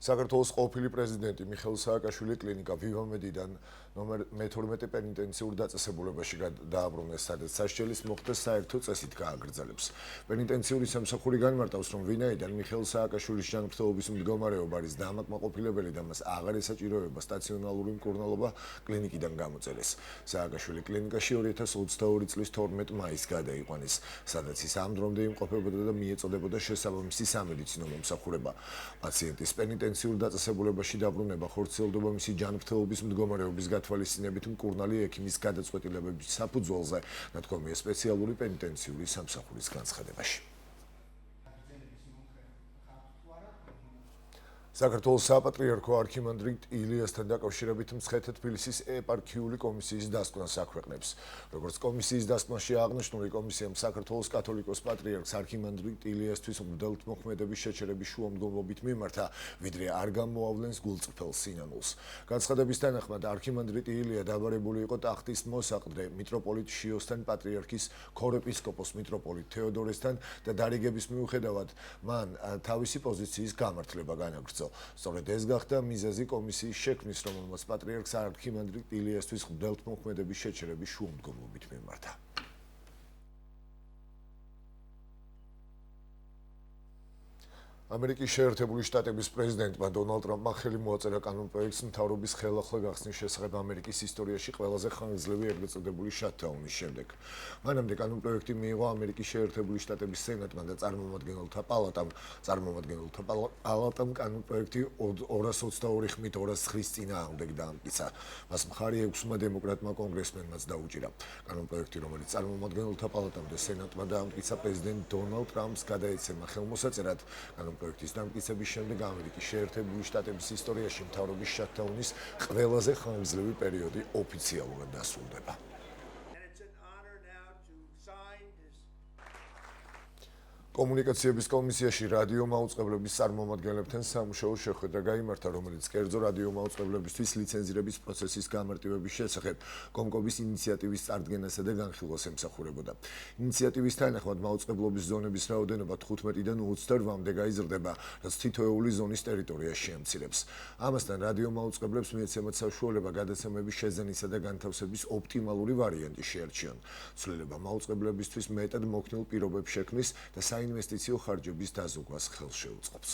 საქართველოს ყოფილი პრეზიდენტი მიხეილ სააკაშვილი კლინიკა ვივამედიდან ნომერ მე-12 პენიტენციურ დაწესებულებაში დააბრუნეს, სადაც სასჯელის მოხდა საერთო წესით გააგრძელებს. პენიტენციური სამსახური განმარტავს, რომ ვინაიდან მიხეილ სააკაშვილის ჯანმრთელობის მდგომარეობა არის დამაკმაყოფილებელი და მას აღარ ესაჭიროება სტაციონალური მკურნალობა, კლინიკიდან გამოწერეს. სააკაშვილი კლინიკაში 2022 წლის 12 მაისს გადაიყვანეს, სადაც ის ამ დრომდე იმყოფებოდა და მიეწოდებოდა შესაბამისი სამედიცინო მომსახურება. პაციენტის პენიტენციურ დაწესებულებაში დაბრუნება ხორციელდება მისი ჯანმრთელობის მდგომარეობის გათვალისწინებით მკურნალი ექიმის გადაწყვეტილებების საფუძველზე, ნათქვამია სპეციალური პენიტენციური სამსახურის განცხადებაში. საქართველოს საპატრიარქო არქიმანდრიტ ილიასთან დაკავშირებით მცხეთა თბილისის ეპარქიული კომისიის დასკვნას აქვეყნებს. როგორც კომისიის დასკვნაში აღნიშნული, კომისიამ საქართველოს კათოლიკოს პატრიარქს არქიმანდრიტ ილიასთვის მღვდელთმოქმედების შეჩერების შუამდგომლობით მიმართა, ვიდრე არ გამოავლენს გულწრფელ სინანულს. განცხადების თანახმად არქიმანდრიტ ილია დაბარებული იყო ტახტის მოსაყდრე მიტროპოლიტ შიოსთან პატრიარქის ქორეპისკოპოს მიტროპოლიტ თეოდორესთან და დარიგების მიუხედავად მან თავისი პოზიციის გამართლება განაგრძო. სწორედ ეს გახდა მიზეზი კომისიის შექმნის, რომელმაც პატრიარქს არქიმანდრიტ ილიასთვის მღვდელთმოქმედების შეჩერების შუამდგომლობით მიმართა. ამერიკის შეერთებული შტატების პრეზიდენტმა დონალდ ტრამპმა ხელი მოაწერა კანონპროექტს მთავრობის ხელახლა გახსნის შესახებ ამერიკის ისტორიაში ყველაზე ხანგრძლივი ეგრეთ წოდებული შატდაუნის შემდეგ. მანამდე კანონპროექტი მიიღო ამერიკის შეერთებული შტატების სენატმა და წარმომადგენელთა პალატამ კანონპროექტი 222 ხმით 209-ის წინააღმდეგ დაამტკიცა. მას მხარი 6-მა დემოკრატმა კონგრესმენმაც დაუჭირა. კანონპროექტი, რომელიც წარმომადგენელთა პალატამ და სენატმა დაამტკიცა, პრეზიდენტ დონალდ ტრამპს გადაეცემა ხელმოსაწერად. პროექტის დამტკიცების შემდეგ ამერიკის შეერთებული შტატების ისტორიაში მთავრობის შატდაუნის ყველაზე ხანგრძლივი პერიოდი ოფიციალურად დასრულდება. კომუნიკაციების კომისიაში რადიო მაუწყებლების წარმომადგენლებთან სამუშაო შეხვედრა გაიმართა, რომელიც კერძო რადიო მაუწყებლებისთვის ლიცენზირების პროცესის გამარტივების შესახებ კომკომის ინიციატივის წარდგენასა და განხილვას ემსახურებოდა. ინიციატივის თანახმად მაუწყებლობის ზონების რაოდენობა 15-დან 28-მდე გაიზრდება, რაც თითოეული ზონის ტერიტორიას შეამცირებს. ამასთან რადიო მაუწყებლებს მიეცემათ საშუალება გადაცემების შეძენისა და განთავსების ოპტიმალური ვარიანტი შეარჩიონ. ცვლილება მაუწყებლებისთვის მეტად მოქნილ პირობებს შექმნის და საინვესტიციო ხარჯების დაზოგვას ხელს შეუწყობს.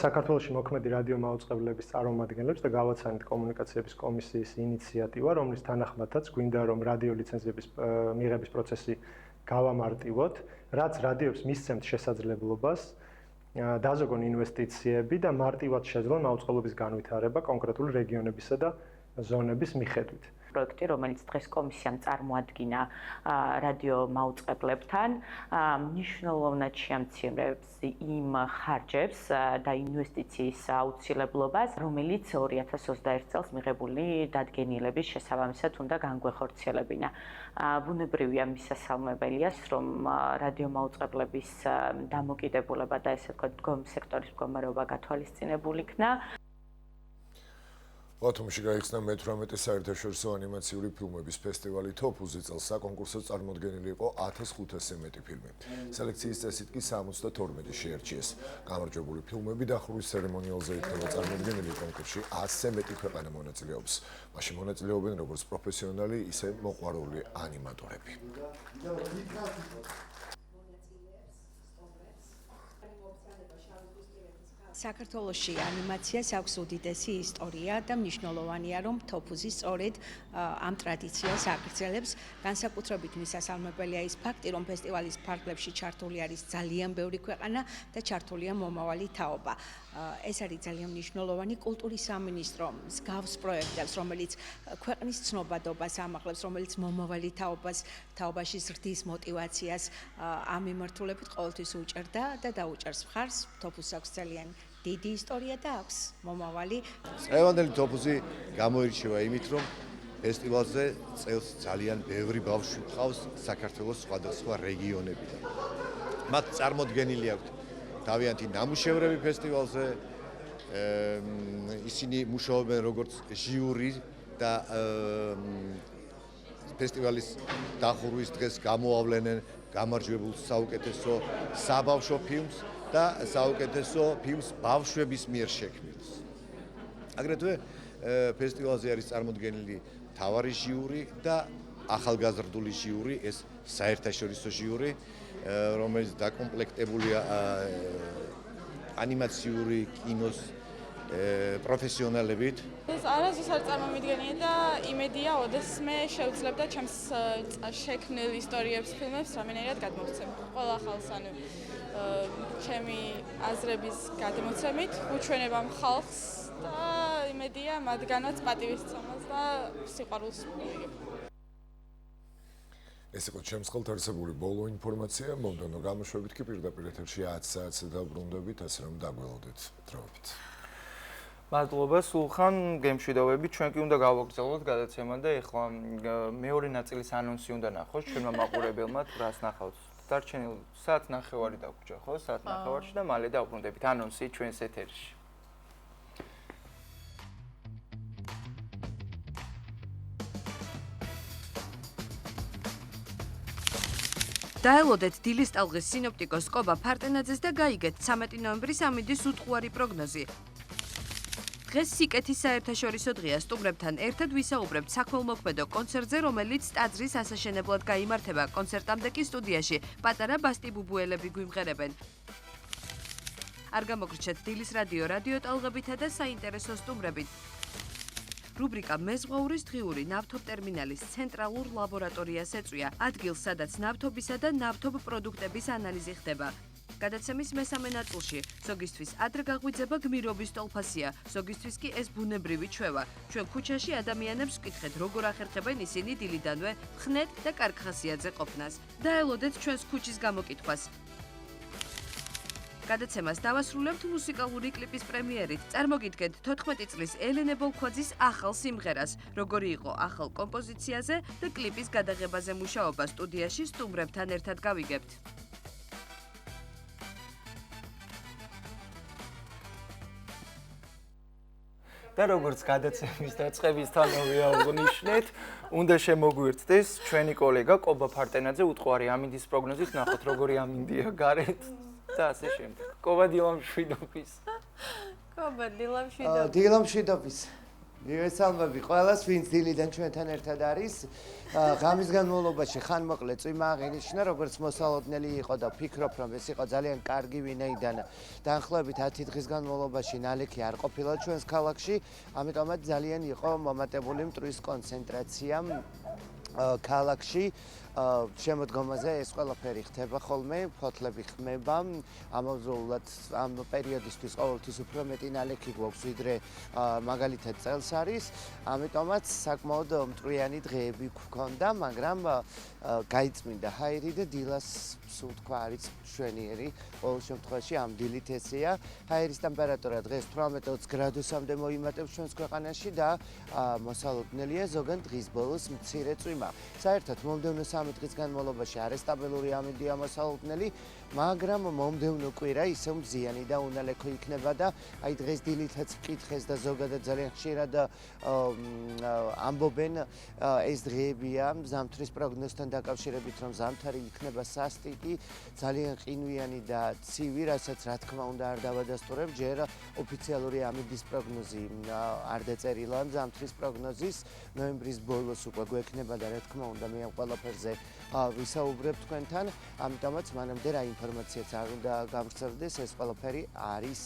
საქართველოში მოქმედი რადიო მაუწყებლების წარმომადგენლებს და გავაცანით კომუნიკაციების კომისიის ინიციატივა, რომლის თანახმადაც გვინდა რომ რადიო ლიცენზიების მიღების პროცესი გავამარტივოთ, რაც რადიოებს მისცემთ შესაძლებლობას დაზოგონ ინვესტიციები და მარტივად შეძლონ მაუწყებლობის განვითარება კონკრეტული რეგიონებისა და ზონების მიხედვით. პროექტი, რომელიც დღეს კომისიამ წარმოადგინა რადიო მაუწყებლებთან, მნიშვნელოვნად შეამცირებს იმ ხარჯებს და ინვესტიციის აუცილებლობას, რომელიც 2021 წელს მიღებული დადგენილების შესაბამისად უნდა განგვეხორციელებინა. ბუნებრივია მისასალმებელია, რომ რადიო მაუწყებლების დამოკიდებულება და ესე ვთქვათ, სექტორის მდგომარეობა გათვალისწინებული იქნა. ბათუმში გაიხსნა მე-18 საერთაშორისო ანიმაციური ფილმების ფესტივალი თოფუზი წელს საკონკურსო წარმოდგენილი იყო 1500-ზე მეტი ფილმი. სელექციის წესით კი 72 შეერჩიეს. გამარჯვებული ფილმები დახურვის ცერემონიალზე იქნება წარმოდგენილი კონკურსში 100-ზე მეტი ქვეყანა მონაწილეობს. მაშინ მონაწილეობენ როგორც პროფესიონალი, ისე მოყვარული ანიმატორები. საქართველოში ანიმაციას აქვს უდიდესი ისტორია და მნიშვნელოვანია, რომ თოფუზი სწორედ ამ ტრადიციას აგრძელებს. განსაკუთრებით მისასალმებელია ის ფაქტი, რომ ფესტივალის ფარგლებში ჩართული არის ძალიან ბევრი ქვეყანა და ჩართულია მომავალი თაობა. ეს არის ძალიან მნიშვნელოვანი. კულტურის სამინისტრო მსგავს პროექტებს, რომელიც ქვეყნის ცნობადობას ამაღლებს, რომელიც მომავალი თაობაში ზრდის მოტივაციას ამ მიმართულებით ყოველთვის უჭერდა და დაუჭერს მხარს. თოფუზს აქვს ძალიან დიდი ისტორია და აქვს მომავალი. წლევანდელი თოფუზი გამოირჩევა იმით, რომ ფესტივალზე წელს ძალიან ბევრი ბავშვი ყავს საქართველოს სხვადასხვა რეგიონებიდან. მათ წარმოდგენილი აქვთ თავიანთი ნამუშევრები ფესტივალზე. ისინი მუშაობენ როგორც ჟიური და ფესტივალის დახურვის დღეს გამოავლენენ გამარჯვებულ საუკეთესო საბავშვო ფილმს და საუკეთესო ფილმს ბავშვების მიერ შექმნილს. აგრეთვე ფესტივალზე არის წარმოდგენილი მთავარი ჟიური და ახალგაზრდული ჟიური, ეს საერთაშორისო ჟიური, რომელიც დაკომპლექტებულია ანიმაციური კინოს პროფესიონალებით. ეს არასდროს არ წარმომიდგენია და იმედია, ოდესმე შევძლებდა ჩემს შექმნილ ისტორიებს, ფილმებს რამენერად გადმოვცემ. ყველა ხალხს ჩემი აზრების გადმოცემით უჩვენებამ ხალხს და იმედია მათგანაც პატივისცემას და სიყვარულს მივიღებ. ეს იყო ჩემს ხელთ არსებული ბოლო ინფორმაცია. მომდევნო გამოშვებით კი პირდაპირ ეთერში 10 საათზე დავბრუნდებით, ასე რომ დაგველოდეთ. დროებით. მადლობა სულხან, გემშვიდობებით. ჩვენ კი უნდა გავაგრძელოთ გადაცემა და ეხლა მეორე ნაწილის ანონსი უნდა ნახოს ჩვენმა მაყურებელმა, თუ რას ნახავთ. დარჩენილ საათ ნახევარი დაგვრჩა, ხო? საათ ნახევარში და მალე დავბრუნდებით ანონსი ჩვენს ეთერში. დაელოდეთ დილის ტალღის სინოპტიკოს კობა ფარტენაძეს და გაიგეთ 13 ნოემბრის ამინდის უთღვარი პროგნოზი. დღეს სიკეთის საერთაშორისო დღეა. სტუმრებთან ერთად ვისაუბრებთ საქველმოქმედო კონცერტზე, რომელიც ტაძრის ასაშენებლად გაიმართება. კონცერტამდე კი სტუდიაში პატარა ბასტი ბუბუელები გვიმღერებენ. არ გამოგრჩეთ დილის რადიო ტალღებითა და საინტერესო სტუმრებით. რუბრიკა მეზღვაურის დღიური ნავთობ ტერმინალის ცენტრალურ ლაბორატორიას ეწვია. ადგილს, სადაც ნავთობისა და ნავთობ პროდუქტების ანალიზი ხდება. გადაცემის მესამე ნაწილში ზოგისთვის ადრე გაღვიძება გმირობის ტოლფასია, ზოგისთვის კი ეს ბუნებრივი ჩვევა. ჩვენ ქუჩაში ადამიანებს ვკითხეთ, როგორ ახერხებენ ისინი დილიდანვე ხნეთ და კარგ ხასიათზე ყოფნას. დაელოდეთ ჩვენს ქუჩის გამოკითხვას. გადაცემას დავასრულებთ მუსიკალური კლიპის პრემიერით. წარმოგიდგენთ 14 წლის ელენე ბოლქვაძის ახალ სიმღერას, როგორი იყო ახალ კომპოზიციაზე და კლიპის გადაღებაზე მუშაობა სტუდიაში სტუმრებთან ერთად გავიგებთ. და როგორც გადაცემის დაწყებისთანავე აღნიშნეთ, უნდა შემოგვიერთდეს ჩვენი კოლეგა კობა ფარტენაძე უთღვარი ამინდის პროგნოზით, ნახოთ როგორი ამინდია გარეთ და ასე შემდეგ. კობა დილამშვიდობის. კობა დილამშვიდობის. დილამშვიდობის. მივესალმები ყველას, ვინც დილიდან ჩვენთან ერთად არის. ღამის განმავლობაში ხან მოკლე წვიმა აღინიშნა, როგორც მოსალოდნელი იყო და ვფიქრობ, რომ ეს იყო ძალიან კარგი ვინაიდან დაახლოებით 10 დღის განმავლობაში ნალექი არ ყოფილა ჩვენს ქალაქში, ამიტომაც ძალიან იყო მომატებული მტვრის კონცენტრაცია ქალაქში შემოდგომაზე ეს ყველაფერი ხდება ხოლმე, ფოთლები ხმება, ამავდროულად ამ პერიოდისთვის ყოველთვის უფრო მეტი ნალექი გვაქვს, ვიდრე მაგალითად წელს არის, ამიტომაც საკმაოდ მტვრიანი დღეები გვქონდა, მაგრამ გაიწმინდა ჰაერი და დილას სულ თქვა არის მშვენიერი, ყოველ შემთხვევაში ამ დილით ესეა. ჰაერის ტემპერატურა დღეს 18-20 გრადუსამდე მოიმატებს ჩვენს ქვეყანაში და მოსალოდნელია ზოგან დღის ბოლოს მცირე წვიმა. საერთოდ მომდევნო 3 დღის განმავლობაში არასტაბილური ამინდია მოსალოდნელი, მაგრამ მომდევნო კვირა ისევ მზიანი და უნალექო იქნება და აი დღეს დილითაც ვკითხეს და ზოგადად ძალიან ხშირად ამბობენ ეს დღეებია ზამთრის პროგნოზთან დაკავშირებით, რომ ზამთარი იქნება სასტიკი, ძალიან ყინვიანი და ცივი, რასაც რა თქმა უნდა არ დავადასტურებ, ჯერ ოფიციალური ამინდის პროგნოზი არ დაწერილა ზამთრის პროგნოზის, ნოემბრის ბოლოს უკვე გვექნება და რა თქმა უნდა მე ამ ყველაფერზე ვისაუბრებ თქვენთან, ამიტომაც მანამდე რა ინფორმაციაც არ უნდა გავრცელდეს, ეს ყველაფერი არის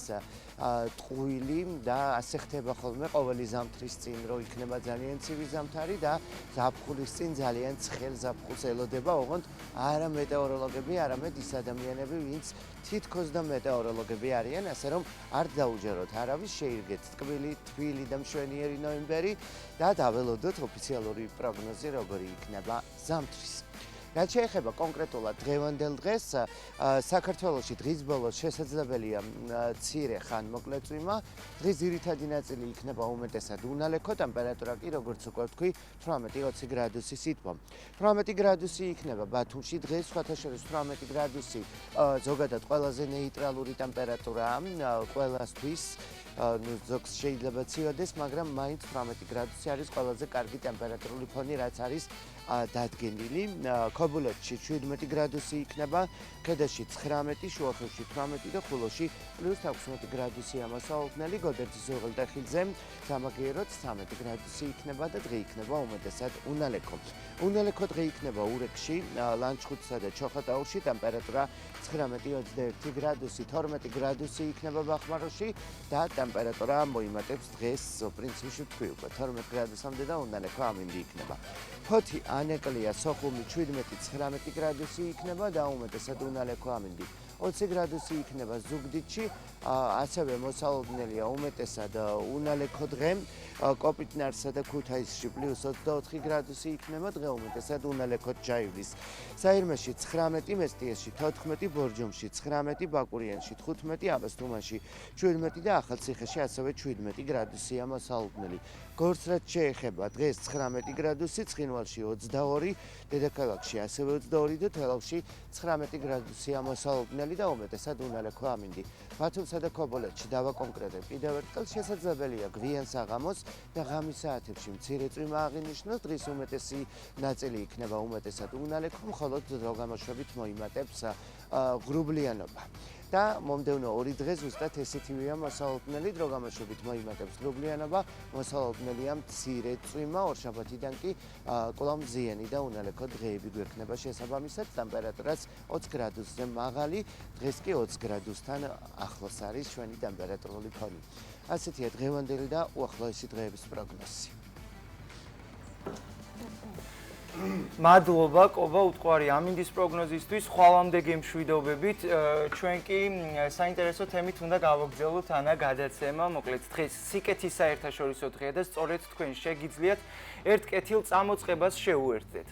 ტყუილი და ასე ხდება ხოლმე ყოველი ზამთრის წინ, რომ იქნება ძალიან ცივი ზამთარი და ზაფხულის წინ ძალიან ცხელ ზაფხულს ელოდება, ოღონდ არა მეტეოროლოგები, არამედ ის ადამიანები, ვინც თითქოს და მეტეოროლოგები არიან, ასე რომ არ დაუჯეროთ არავის, შეირგეთ ტკბილი, თბილი და მშვენიერი ნოემბერი და დაველოდოთ ოფიციალური პროგნოზი, როგორი იქნება ზამთრის. რაც შეეხება კონკრეტულად დღევანდელ დღეს, საქართველოში დღის ბოლოს შესაძლებელია მცირე ხანმოკლე წვიმა, დღის ძირითადი ნაწილი იქნება უმეტესად უნალექო, ტემპერატურა კი როგორც უკვე ვთქვი, 18-20 გრადუსი სითბო. 18 გრადუსი იქნება ბათუმში დღეს, სხვათა შორის 18 გრადუსი ზოგადად ყველაზე ნეიტრალური ტემპერატურაა ყველასთვის. ზოგს შეიძლება ცივადეს, მაგრამ მაინც 18 გრადუსი არის ყველაზე კარგი ტემპერატურული ფონი, რაც არის დადგენილი. ქობულეთში 17 გრადუსი იქნება, ქედაში 19, შუახევში 18 და ხულოში +16 გრადუსია მოსალოდნელი, გოდერძის უღელტეხილზე სამაგიეროდ 13 გრადუსი იქნება და დღე იქნება უმეტესად უნალექო. უნალექო დღე იქნება ურეკში, ლანჩხუთსა და ჩოხატაურში, ტემპერატურა 19-21 გრადუსი, 12 გრადუსი იქნება ბახმაროში და ტემპერატურა მოიმატებს დღეს პრინციპში თქვი უკვე 12 გრადუსამდე და უნალექო ამინდი იქნება. ფოთი ანეკლია, სოხუმი 17-19 გრადუსი იქნება და უმეტესად უნალექო ამინდი. 20 გრადუსი იქნება ზუგდიდში, ასევე მოსალოდნელია უმეტესად უნალექო დღე, კოპიტნარსა და ქუთაისში +24 გრადუსი იქნება, დღე უმეტესად უნალექოდ ჩაივლის. საირმეში 19, მესტიესში 14, ბორჯომში 19, ბაკურიანში 15, აბასთუმანში 17 და ახალციხეში ასევე 17 გრადუსია მოსალოდნელი. გორს რაც შეეხება დღეს 19 გრადუსი, ცხინვალში 22, დედაქალაქში ასევე 22 და თელავში 19 გრადუსია მოსალოდნელი და უმეტესად უნალექო ამინდი. ბათუმსა და ქობულეთში დავაკონკრეტებ კიდევ ერთხელ, შესაძლებელია გვიან საღამოს და ღამის საათებში მცირე წვიმა აღინიშნოს, დღის უმეტესი ნაწილი იქნება უმეტესად უნალექო, მხოლოდ დროგამოშვებით მოიმატებს ღრუბლიანობა. და მომდევნო 2 დღე ზუსტად ესეთივეა მოსალოდნელი, დროგამოშვებით მოიმატებს ღრუბლიანობა, მოსალოდნელია მცირე წვიმა, ორშაბათიდან კი კვლავ მზიანი და უნალექო დღეები გვექნება შესაბამისად, ტემპერატურაც 20 გრადუსზე მაღალი, დღეს კი 20 გრადუსთან ახლოს არის ჩვენი ტემპერატურული ფონი. ასეთია დღევანდელი და უახლოესი დღეების პროგნოზი. მადლობა კობა უტყვარი ამინდის პროგნოზისთვის, ხვალამდე გემშვიდობებით. ჩვენ კი საინტერესო თემით უნდა გავაგრძელოთ ანა გადაცემა, მოკლედ დღეს სიკეთის საერთაშორისო დღეა და სწორედ თქვენ შეგიძლიათ ერთ კეთილ წამოწყებას შეუერთდეთ.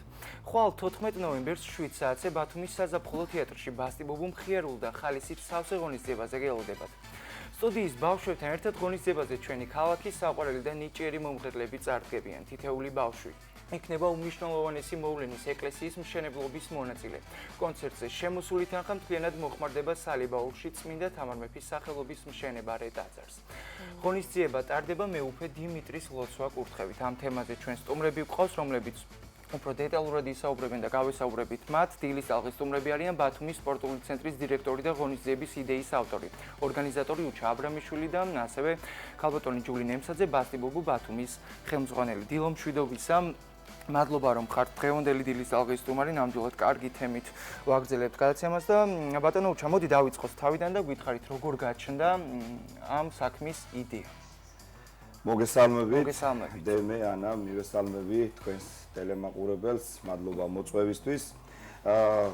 ხვალ 14 ნოემბერს 7 საათზე ბათუმის საზაფხულო თეატრში ბასტი-ბობუ მხიარულ და ხალისით სავსე ღონისძიებაზე გელოდებათ. სტუდიის ბავშვებთან ერთად ღონისძიებაზე ჩვენი ქალაქის საყვარელი და ნიჭიერი მომღერლები წარდგებიან. თითეული ბავშვი იქნება უმნიშვნელოვანესი მოვლენის ეკლესიის მშენებლობის მონაწილე. კონცერტზე შემოსული თანხა მთლიანად მოხმარდება სალიބაურში წმინდა თამარ მეფის სახელობის მშენებარე ტაძარს. ღონისძიება ტარდება მეუფე დიმიტრის ლოცვა-კურთხევით. ამ თემაზე ჩვენ სტუმრები გვყავს, რომლებიც უფრო დეტალურად ისაუბრებენ და გავესაუბრებით მათ. დილის ტალღის სტუმრები არიან ბათუმის სპორტული ცენტრის დირექტორი და ღონისძიების იდეის ავტორი, ორგანიზატორი უჩა აბრამიშვილი და ასევე ქალბატონი ჯული ნემსაძე, ბასტი-ბობუ ბათუმის ხელმძღვანელი. დილო მშვიდობისა. მადლობა რომ ხართ დღევანდელი დილის ტალღის სტუმარი, ნამდვილად კარგი თემით ვაგრძელებთ გადაცემას და ბატონო უჩა, მოდი დავიწყოთ თავიდან და გითხარით როგორ გაჩნდა ამ საქმის იდეა. მოგესალმებით. დემე ანა, მივესალმები თქვენს ტელემაყურებელს, მადლობა მოწვევისთვის.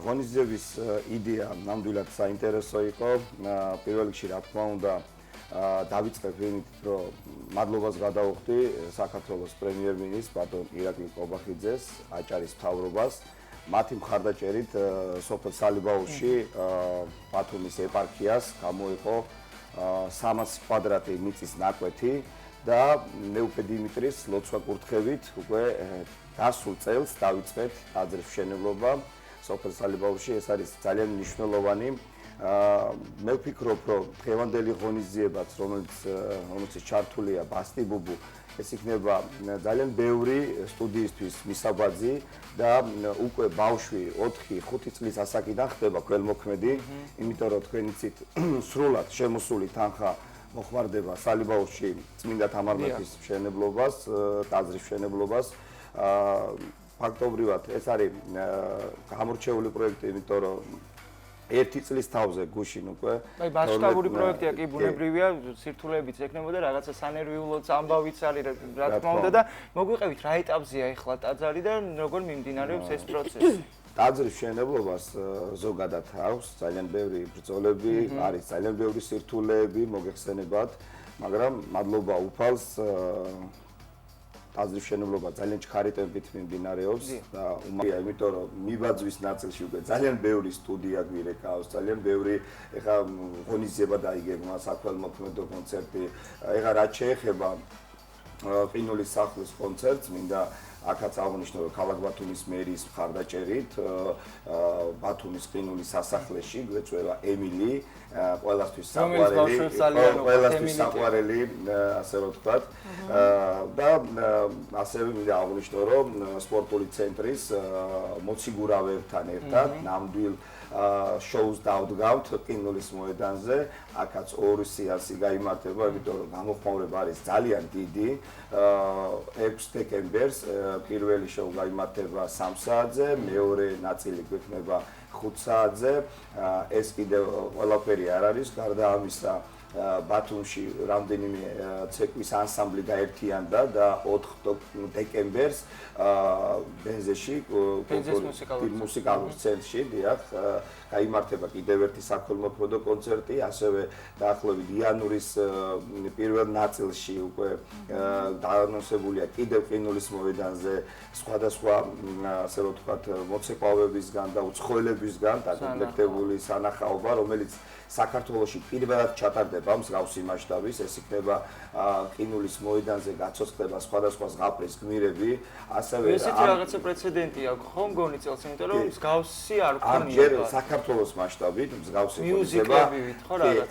ღონისძიების იდეა ნამდვილად საინტერესო იყო. პირველ რიგში რა თქმა უნდა დავიწყებ იმით, რომ მადლობას გადავუხდი საქართველოს პრემიერ-მინისტრს ბატონ ირაკლი ყობახიძეს, აჭარის მთავრობას. მათი მხარდაჭერით სოფელ სალიბაურში ბათუმის ეპარქიას გამოიყო 300 კვადრატი მიწის ნაკვეთი და მეუფე დიმიტრის ლოცვა კურთხევით უკვე გასულ წელს დავიწყეთ ტაძრის მშენებლობა სოფელ სალიბაურში. ეს არის ძალიან მნიშვნელოვანი. მე ვფიქრობ, რომ დღევანდელი ღონისძიებაც, რომელიც ჩართულია ბასტი ბუბუ, ეს იქნება ძალიან ბევრი სტუდიისთვის მისაბაძი და უკვე ბავშვი 4-5 წლის ასაკიდან ხდება ქველმოქმედი, იმიტომ რომ თქვენ იცით, სრულად შემოსული თანხა მოხმარდება სალიბაურში წმინდა თამარ მეფის მშენებლობას, ტაძრის მშენებლობას. ფაქტობრივად ეს არის გამორჩეული პროექტი, იმიტომ რომ 1 წლის თავზე გუშინ უკვე აი მასშტაბური პროექტია კი ბუნებრივია, სირთულეებიც ექნებოდა, რაღაცა სანერვიულოც ამბავიც არის რა თქმა უნდა და მოგვიყევით რა ეტაპზეა ახლა ტაძარი და როგორ მიმდინარეობს ეს პროცესი. ტაძრის მშენებლობას ზოგადად აქვს ძალიან ბევრი ბრძოლები, არის ძალიან ბევრი სირთულეები მოგეხსენებათ, მაგრამ მადლობა უფალს ტაძრის მშენებლობა ძალიან ჩქარი ტემპით მიმდინარეობს და უმალია, იმიტომ რომ მიბაძვის ნაწილში უკვე ძალიან ბევრი სტუდია გვირეკავს, ძალიან ბევრი ეხა ღონისძიება დაიგებმა, საქველმოქმედო კონცერტი. ეხა რაც შეეხება ყინულის სახლის კონცერტს, მინდა აქაც აღნიშნო, რომ ქალაქ ბათუმის მერიის მხარდაჭერით ბათუმის ყინულის სასახლეში გვეწევა ემილი, ყველასთვის საყვარელი, ასე რომ ვთქვათ. და ასევე მინდა აღნიშნო, რომ სპორტული ცენტრის მოციგურავებთან ერთად ნამდვილ შოუს დავდგავთ ყინულის მოედანზე. აქაც 2 სეანსი გაიმართება, იმიტომ რომ გამოხმაურება არის ძალიან დიდი. 6 დეკემბერს პირველი შოუ გაიმართება 3 საათზე, მეორე ნაწილი გვექნება 5 საათზე. ეს კიდევ ყველაფერი არ არის, გარდა ამისა ბათუმში რამდენიმე ცეკვის ანსამბლი გაერთიანდა და 4 დეკემბერს ბენზეში მუსიკალურ ცენტრში დიახ გაიმართება კიდევ ერთი საქველმოქმედო კონცერტი, ასევე დაახლოებით იანვრის პირველ ნაწილში უკვე დაანონსებულია კიდევ ყინულის მოედანზე სხვადასხვა ასე რომ ვთქვათ მოცეკვავებისგან და უცხოელებისგან დაკომპლექტებული სანახაობა, რომელიც საქართველოში პირველად ჩატარდება მსგავსი მასშტაბის, ეს იქნება ყინულის მოედანზე გაცოცხლება სხვადასხვა ზღაპრის გმირები, ასევე ესეთი რაღაცა პრეცედენტი აქვს ხო მგონი წელს, იმიტომ რომ მსგავსი არ ქონია. ჯერ საქართველოს მასშტაბით მსგავსი ხდება.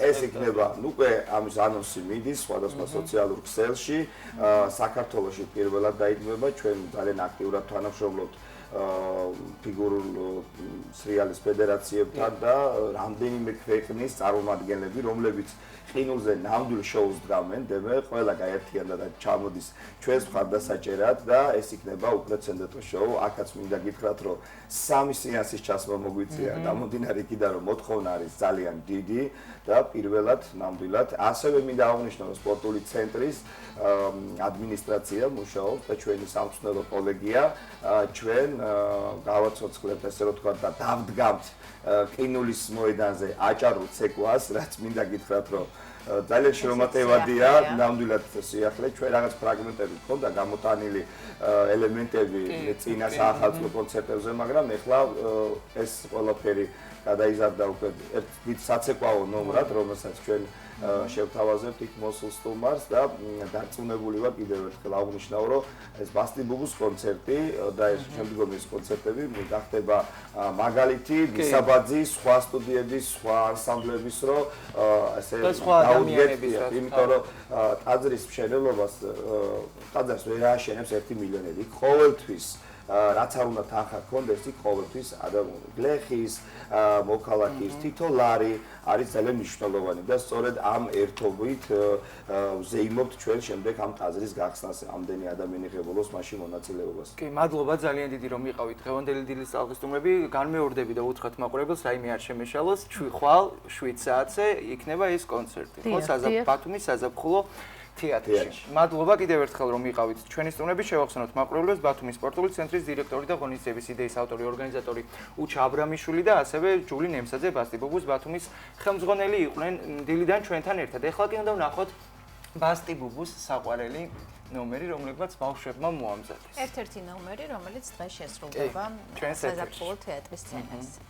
ეს იქნება, უკვე ამის ანონსი მიდის სხვადასხვა სოციალურ ქსელში, საქართველოში პირველად დაიდგმება, ჩვენ ძალიან აქტიურად თანამშრომლობთ ფიგურულ სრიალის ფედერაციებთან და რამდენიმე ქვეყნის წარმომადგენლები, რომლებიც ყინულზე ნამდვილ შოუს დგამენ, დემე ყველა გაერთიანდა და ჩამოდის ჩვენს მხარდასაჭერად და ეს იქნება უპრეცედენტო შოუ. აქაც მინდა გითხრათ, რომ 3 სეანსის ჩასმა მოგვიწია, გამომდინარე იქიდან, რომ მოთხოვნა არის ძალიან დიდი და პირველად ნამდვილად. ასევე მინდა აღნიშნო, რომ სპორტული ცენტრის ადმინისტრაცია მუშაობს და ჩვენი სამწვრთნელო კოლეგია ჩვენ გავაცოცხლებთ, ასე რომ ვთქვათ და დავდგამთ ყინულის მოედანზე აჭარულ ცეკვას, რაც მინდა გითხრათ, რომ ძალიან შრომატევადია, ნამდვილად სიახლე, ჩვენ რაღაც ფრაგმენტები გქონდა გამოტანილი ელემენტები წინა საახალწლო კონცერტებზე, მაგრამ ეხლა ეს ყველაფერი გადაიზარდა უკვე ერთ საცეკვაო ნომრად, რომელსაც ჩვენ შევთავაზებთ იქ მოსულ სტუმარს და დარწმუნებული ვარ კიდევ ერთხელ აღნიშნავ, რომ ეს ბასტი ბუბუს კონცერტი და ეს შემდგომი კონცერტები გახდება მაგალითი მისაბაძი სხვა სტუდიების, სხვა ანსამბლების, რომ ესე დაუდგეთ, იმიტომ რომ ტაძრის მშენებლობას ტაძარს ვერ ააშენებს 1 მილიონელი, ყოველთვის რაც არ უნდა თანხა გქონდეს, იქ ყოველთვის გლეხის, მოქალაქის თითო ლარი არის ძალიან მნიშვნელოვანი და სწორედ ამ ერთობით ვზეიმობთ ჩვენ შემდეგ ამ ტაძრის გახსნას, ამდენი ადამიანი ღებულობს მაშინ მონაწილეობას. კი, მადლობა ძალიან დიდი რომ იყავით დღევანდელი დილის წალღისტუმრები. განმეორდები და უთხრათ მაყურებელს, რაიმე არ შემეშალოს, ხვალ 7 საათზე იქნება ეს კონცერტი. ხო, ბათუმის საზაფხულო თეატრში. მადლობა კიდევ ერთხელ რომ იყავით ჩვენი სტუმრები. შევახსენოთ მაყურებლებს ბათუმის სპორტული ცენტრის დირექტორი და ღონისძიების იდეის ავტორი, ორგანიზატორი უჩა აბრამიშვილი და ასევე ჯული ნემსაძე, ბასტი ბუბუს ბათუმის ხელმძღვანელი იყვნენ დილიდან ჩვენთან ერთად. ეხლა კი უნდა ვნახოთ ბასტი ბუბუს საყვარელი ნომერი, რომლებმაც ბავშვებმა მოამზადეს. ერთ-ერთი ნომერი, რომელიც დღეს შესრულდება საზაფხულო თეატრის სცენაზე.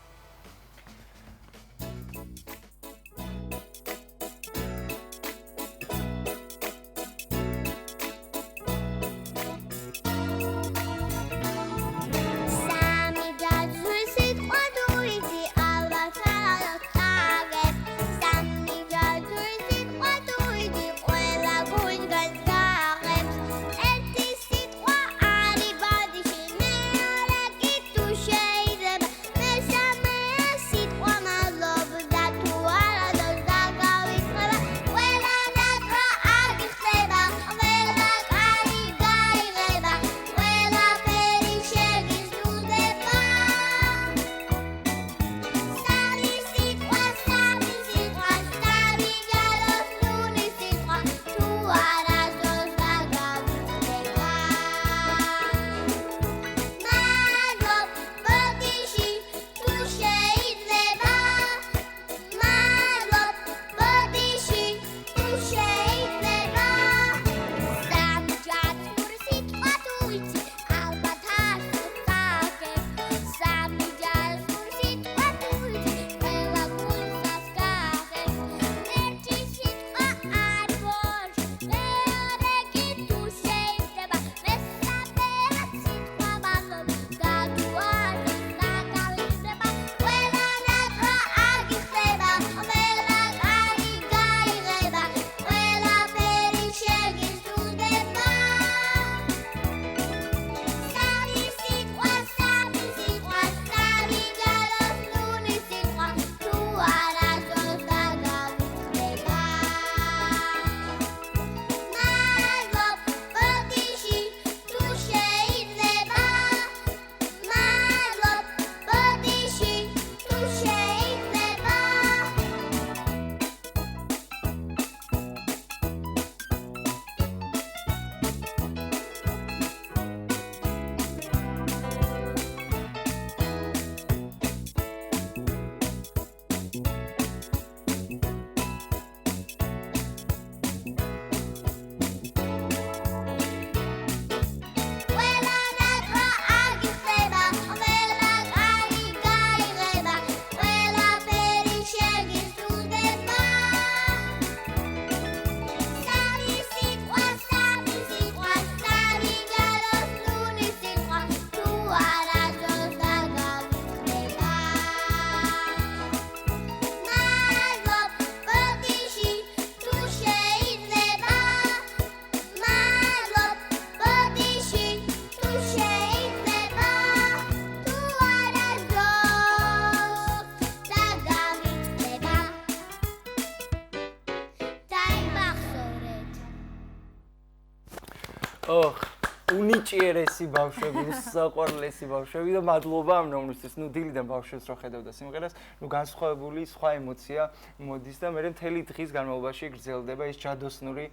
უნიჭიერესი ბავშვები, საყვარლესი ბავშვები და მადლობა ამ ნომრისთვის. ნუ დილიდან ბავშვებს რო ხედავდა სიმღერას, ნუ განსხვავებული სხვა ემოცია მოდის და მე მთელი დღის განმავლობაში გრძელდება ის ჯადოსნური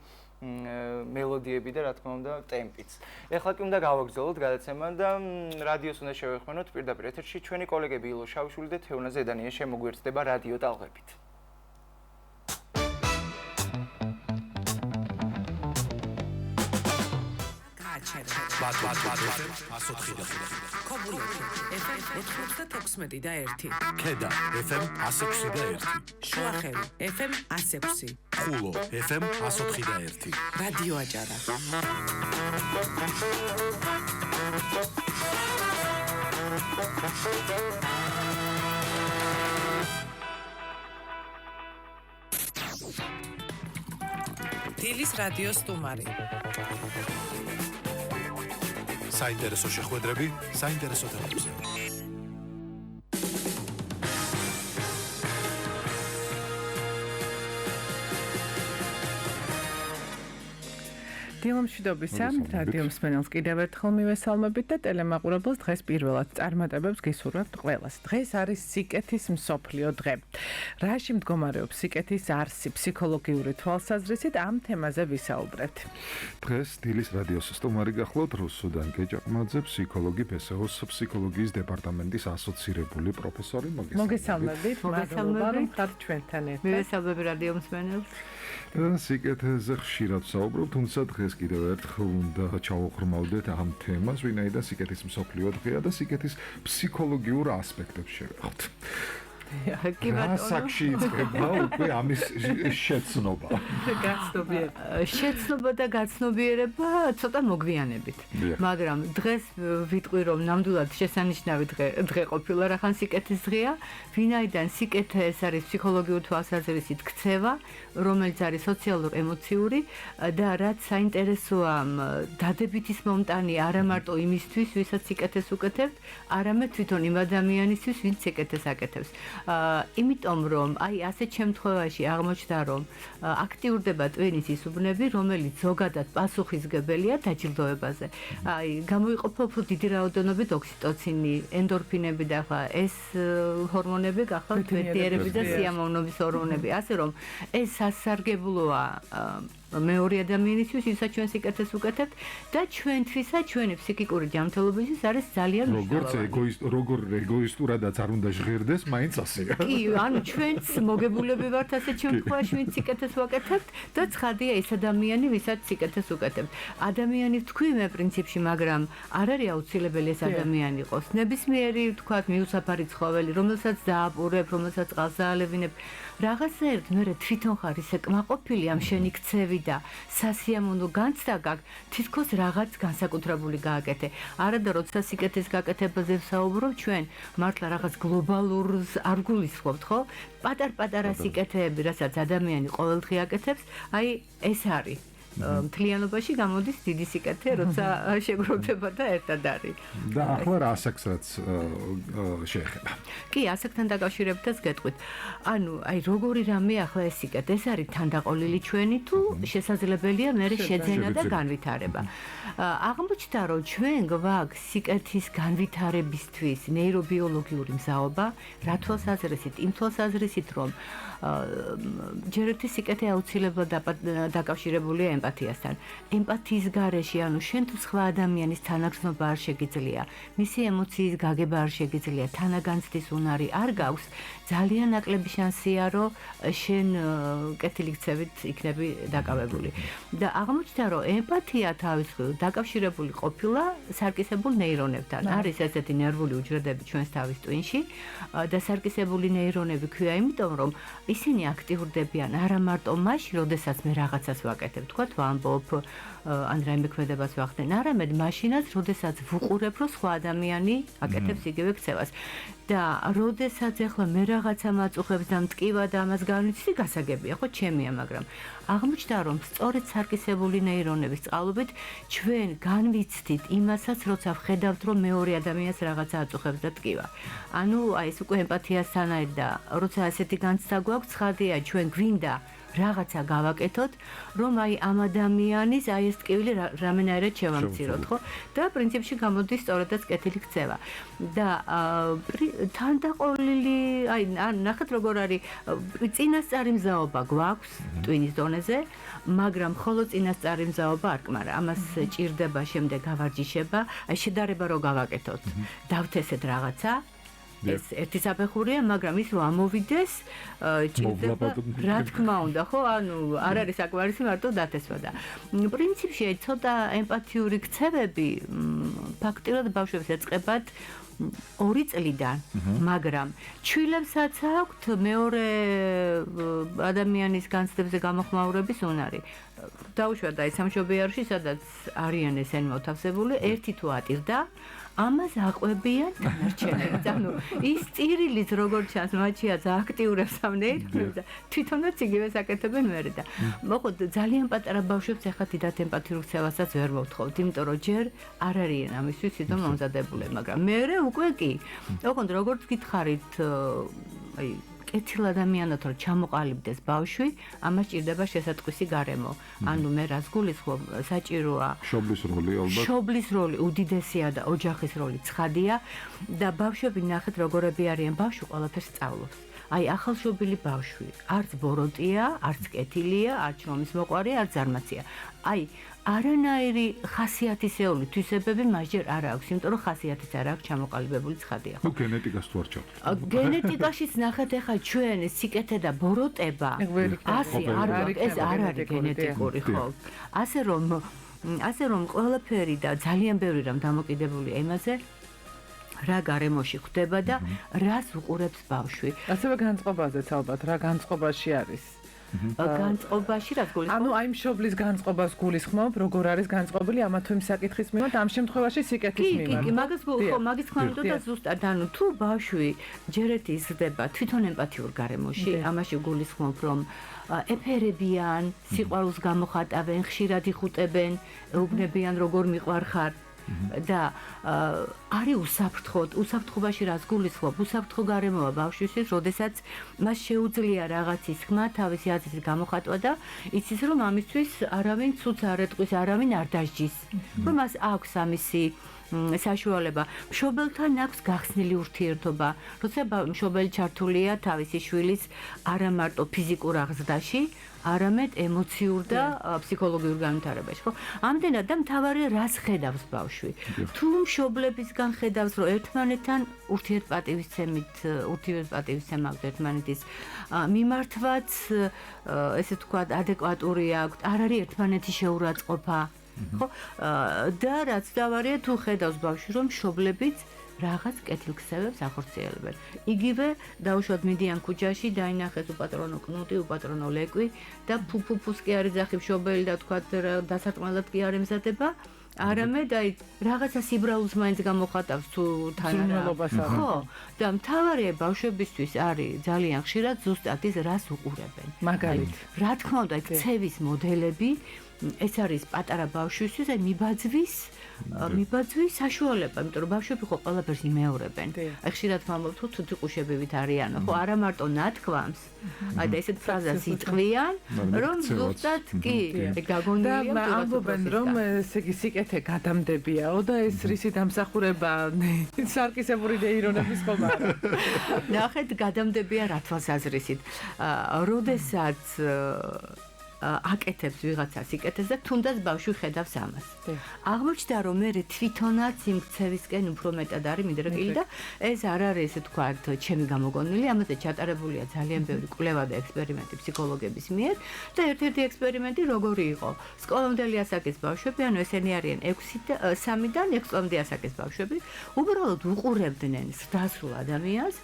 მელოდიები და რა თქმა უნდა ტემპიც. ეხლა კი უნდა გავაგრძელოთ გადაცემა და რადიოს უნდა შევეხმაროთ პირდაპირ ეთერში ჩვენი კოლეგები ილო შავშვილი და თეონა ზედანია შემოგვიერთდება რადიო ტალღებით. FM 96.1. ქედა FM 106.1. შუახევი FM 106. ხულო FM 104.1. რადიო აჭარა. დილის რადიო სტუმარი. საინტერესო შეხვედრები, საინტერესო თემებზე. დილომშვიდობისა, რადიო მსმენელს კიდევ ერთხელ მივესალმებით და ტელემაყურებელს დღეს პირველად წარმატებებს გისურვებთ ყველას. დღეს არის სიკეთის მსოფლიო დღე. რაში მდგომარეობს სიკეთის არსი ფსიქოლოგიური თვალსაზრისით ამ თემაზე ვისაუბრებთ. დღეს დილის რადიოს სტუმარი გახლავთ რუსუდან გეჭაყმაძე, ფსიქოლოგი ბესეოს ფსიქოლოგიის დეპარტამენტის ასოცირებული პროფესორი. მოგესალმებით. მადლობა რომ ხართ ჩვენთან ერთად. მივესალმები რადიო მსმენელს. სიკეთეზე ხშირად ვსაუბრობ, თუმცა დღეს კიდევ ერთხელ უნდა ჩავუღრმავდეთ ამ თემას, ვინაიდან სიკეთის მსოფლიო დღეა და სიკეთის ფსიქოლოგიურ ასპექტებს შევეხოთ. გასაკში იწყება უკვე ამის შეცნობა. შეცნობა და გაცნობიერება ცოტა მოგვიანებით. მაგრამ დღეს ვიტყვი რომ ნამდვილად შესანიშნავი დღე ყოფილა რახან სიკეთის დღეა, ვინაიდან სიკეთე ეს არის ფსიქოლოგიური თვალსაზრისით ქცევა, რომელიც არის სოციალურ-ემოციური და რაც საინტერესოა დადებითის მომტანი არა მარტო იმისთვის, ვისაც სიკეთეს უკეთებთ, არამედ თვითონ იმ ადამიანისთვის, ვინც სიკეთეს აკეთებს. იმიტომ რომ აი ასეთ შემთხვევაში აღმოჩნდა რომ აქტიურდება ტვინის ის უბნები, რომელიც ზოგადად პასუხისმგებელია დაჯილდოებაზე. აი გამოიყოფა უფრო დიდი რაოდენობით ოქსიტოცინი, ენდორფინები და ახლა ეს ჰორმონები გახლავთ ბედნიერების და სიამოვნების ჰორმონები, ასე რომ ეს სასარგებლოა მეორე ადამიანისთვის, ვისაც ჩვენ სიკეთეს უკეთებთ და ჩვენთვისაც, ჩვენი ფსიქიკური ჯანმრთელობისთვის არის ძალიან მნიშვნელოვანი. როგორ ეგოისტურადაც არ უნდა ჟღერდეს, მაინც ასეა. კი, ანუ ჩვენც მოგებულები ვართ ასეთ შემთხვევაში, ვინც სიკეთეს ვაკეთებთ და ცხადია ის ადამიანი, ვისაც სიკეთეს უკეთებთ. ადამიანი ვთქვი მე პრინციპში, მაგრამ არ არის აუცილებელი ეს ადამიანი იყოს. ნებისმიერი ვთქვათ მიუსაფარი ცხოველი, რომელსაც დააპურებ, რომელსაც წყალს დაალევინებ, რაღაცაერთ მე თვითონ ხარ ისე კმაყოფილი ამ შენი ქცევი და სასიამოვნო განცდა გაქვს, თითქოს რაღაც განსაკუთრებული გააკეთე. არადა როცა სიკეთის გაკეთებაზე ვსაუბრობ, ჩვენ მართლა რაღაც გლობალურს არ გულისხმობთ, ხო? პატარ-პატარა სიკეთეები, რასაც ადამიანი ყოველდღე აკეთებს, აი ეს არის. მთლიანობაში გამოდის დიდი სიკეთე, როცა შეგროვდება და ერთად არის. და ახლა რა ასაკსაც შეეხება? კი, ასაკთან დაკავშირებითაც გეტყვით. ანუ, აი როგორი რამე ახლა ეს სიკეთე, ეს არის თანდაყოლილი ჩვენი თუ შესაძლებელია მე შეძენა და განვითარება. აღმოჩნდა რომ ჩვენ გვაქვს სიკეთის განვითარებისთვის ნეირობიოლოგიური მზაობა, რა თვალსაზრისით, იმ თვალსაზრისით რომ ჯერ ერთი სიკეთე აუცილებლად დაკავშირებულია ემპათიასთან. ემპათიის გარეშე, ანუ შენ თუ სხვა ადამიანის თანაგრძნობა არ შეგიძლია, მისი ემოციის გაგება არ შეგიძლია, თანაგანცდის უნარი არ გაქვს, ძალიან ნაკლები შანსია, რომ შენ კეთილი ქცევით იქნები დაკავებული. და აღმოჩნდა, რომ ემპათია თავის მხრივ დაკავშირებული ყოფილა სარკისებულ ნეირონებთან. არის ესეთი ნერვული უჯრედები ჩვენს თავის ტვინში და სარკისებული ნეირონები ქვია, იმიტომ რომ ისინი აქტიურდებიან არა მარტო მაშინ, როდესაც მე რაღაცას ვაკეთებ, თქვათ ვამბობ, ან რაიმე ქმედებას ვახდენ, არამედ მაშინაც, როდესაც ვუყურებ, რომ სხვა ადამიანი აკეთებს იგივე ქცევას. და როდესაც ახლა მე რაღაცა მაწუხებს და მტკივა და ამას განვიცდი, გასაგებია, ხო, ჩემია, მაგრამ აღმოჩნდა, რომ სწორედ სარკისებული ნეირონების წყალობით ჩვენ განვიცდით იმასაც, როცა ვხედავთ, რომ მეორე ადამიანს რაღაცა აწუხებს და ტკივა. ანუ აი ეს უკვე ემპათიასთანაა და როცა ასეთი განცდა გვაქვს, ცხადია, ჩვენ გვინდა რაღაცა გავაკეთოთ, რომ აი ამ ადამიანის აი ეს ტკივილი რამენაირად შევამციროთ, ხო? და პრინციპში გამოდის სწორედაც კეთილი ქცევა. და თანდაყოლილი, აი ნახეთ როგორ არის წინასწარი მზაობა გვაქვს ტვინის დონეზე, მაგრამ ხოლო წინასწარი მზაობა არ კმარა. ამას ჭირდება შემდეგ გავარჯიშება, აი შედარება რო გავაკეთოთ. დავთესეთ რაღაცა ეს ერთი საფეხურია, მაგრამ ის რომ ამოვიდეს, ჭირდება, რა თქმა უნდა, ხო? ანუ არ არის საკმარისი მარტო დათესვა და პრინციპში ცოტა ემპათიური ქცევები ფაქტიურად ბავშვებს ეწყებათ 2 წლიდან, მაგრამ ჩვილებსაც აქვთ მეორე ადამიანის განცდებზე გამოხმაურების უნარი. დაუშვათ აი სამშობიაროში, სადაც არიან ესენი მოთავსებული, ერთი თუ ატირდა, ამას აყვებიან დანარჩენებს. ანუ ის წირილიც როგორც ჩანს, მაჩიაც აქტიურებს ამ ნეირონებს და თვითონაც იგივე საკეთებენ მერე და მოხოთ ძალიან პატარა ბავშვებს ახლა დიდად ემპათიურ ქცევასაც ვერ მოვთხოვთ, იმიტომ რომ ჯერ არ არიან ამისთვის თვითონ მომზადებულები, მაგრამ მერე უკვე კი. ოღონდ როგორც გითხარით, აი კეთილ ადამიანად რომ ჩამოყალიბდეს ბავშვი, ამას ჭირდება შესატყვისი გარემო. ანუ მე რას გულისხმობ, საჭიროა შობლის როლი ალბათ. შობლის როლი უდიდესია და ოჯახის როლი ცხადია და ბავშვები ნახეთ როგორები არიან, ბავშვი ყველაფერს სწავლობს. აი ახალშობილი ბავშვი, არც ბოროტია, არც კეთილია, არც შრომის მოყვარია, არც ზარმაცია. აი არანაირი ხასიათისეული თვისებები მასჯერ არ აქვს, იმიტომ რომ ხასიათიც არ აქვს ჩამოყალიბებული ცხადია. ნუ გენეტიკას თუ არ ჩავთვლით. გენეტიკაშიც ნახეთ ახლა ჩვენ სიკეთე და ბოროტება ასე არ აქვს, ეს არ არის გენეტიკური ხო? ასე რომ ყველაფერი და ძალიან ბევრი რამ დამოკიდებულია იმაზე რა გარემოში ხდება და რას უყურებს ბავშვი. ასევე განწყობაზეც ალბათ, რა განწყობაში არის. განწყობაში რაც გულისხმობ? ანუ აი მშობლის განწყობას გულისხმობ, როგორ არის განწყობილი ამა თუ იმ საკითხის მიმართ, ამ შემთხვევაში სიკეთის მიმართ. კი, მაგის ხმამდე და ზუსტად, ანუ თუ ბავშვი ჯერეთი იზრდება თვითონ ემპათიურ გარემოში, ამაში გულისხმობ, რომ ეფერებიან, სიყვარულს გამოხატავენ, ხშირად იხუტებენ, ეუბნებიან როგორ მიყვარხარ. და არის უსაფრთხობაში რას გულისხმობ, უსაფრთხო გარემოა ბავშვისთვის, როდესაც მას შეუძლია რაღაცის ხმა, თავისი აზრის გამოხატვა და იცის რომ ამისთვის არავინ ცუც არ ეტყვის, არავინ არ დასჯის. რომ მას აქვს ამისი საშუალება. მშობელთან აქვს გახსნილი ურთიერთობა, როცა მშობელი ჩართულია თავისი შვილის არა მარტო ფიზიკურ აღზრდაში, არამედ ემოციურ და ფსიქოლოგიურ განვითარებაში, ხო? ამდენად და მთავარია რას ხედავს ბავშვი. თუ მშობლებისგან ხედავს, რომ ერთმანეთთან ურთიერთპატივისცემა აქვს ერთმანეთის მიმართვაც, ესე ვთქვათ, ადეკვატური აქვს, არ არის ერთმანეთის შეურაცხყოფა. ხო? და რაც დავარია თუ ხედავს ბავშვი, რომ მშობლებიც რაღაც კეთილქცევებს ახორციელებენ. იგივე დაუშვათ მიდიან ქუჩაში, დაინახეს უპატრონო კნუტი, უპატრონო ლეკვი და ფუფუფუს კი არ იძახი მშობელი და თქვათ დასარტყმელად კი არ ემზადება. არამედ აი რაღაცა სიბრაულს მაინც გამოხატავს თუ თან არა. ხო, და მთავარია ბავშვებისთვის არის ძალიან ხშირად ზუსტად ის რას უყურებენ. მაგალითად, რა თქმა უნდა, ქცევის მოდელები ეს არის პატარა ბავშვისთვის, აი მიბაძვის საშუალება, იმიტომ რომ ბავშვები ხო ყველაფერს იმეორებენ. აი ხშირად ვამბობ თუ თუთიყუშებივით არიანო, ხო არა მარტო ნათქვამს, აი და ესეთ ფრაზას იტყვიან, რომ ზუსტად კი, გაგონილია და ამბობენ რომ ესე იგი სიკეთე გადამდებიაო და ეს რისი დამსახურება სარკისებური ნეირონების ხომ არა. ნახეთ გადამდებია რა თვალსაზრისით. როდესაც აკეთებს ვიღაცა სიკეთეს და თუნდაც ბავშვი ხედავს ამას. აღმოჩნდა რომ მე თვითონაც იმ ქცევისკენ უფრო მეტად არის მიდრეკილი და ეს არ არის ესე ვთქვათ ჩემი გამოგონილი, ამაზე ჩატარებულია ძალიან ბევრი კვლევა და ექსპერიმენტი ფსიქოლოგების მიერ და ერთ-ერთი ექსპერიმენტი როგორი იყო. სკოლამდელი ასაკის ბავშვები, ანუ ესენი არიან 3-დან 6 წლამდე ასაკის ბავშვები, უბრალოდ უყურებდნენ ზრდასრულ ადამიანს,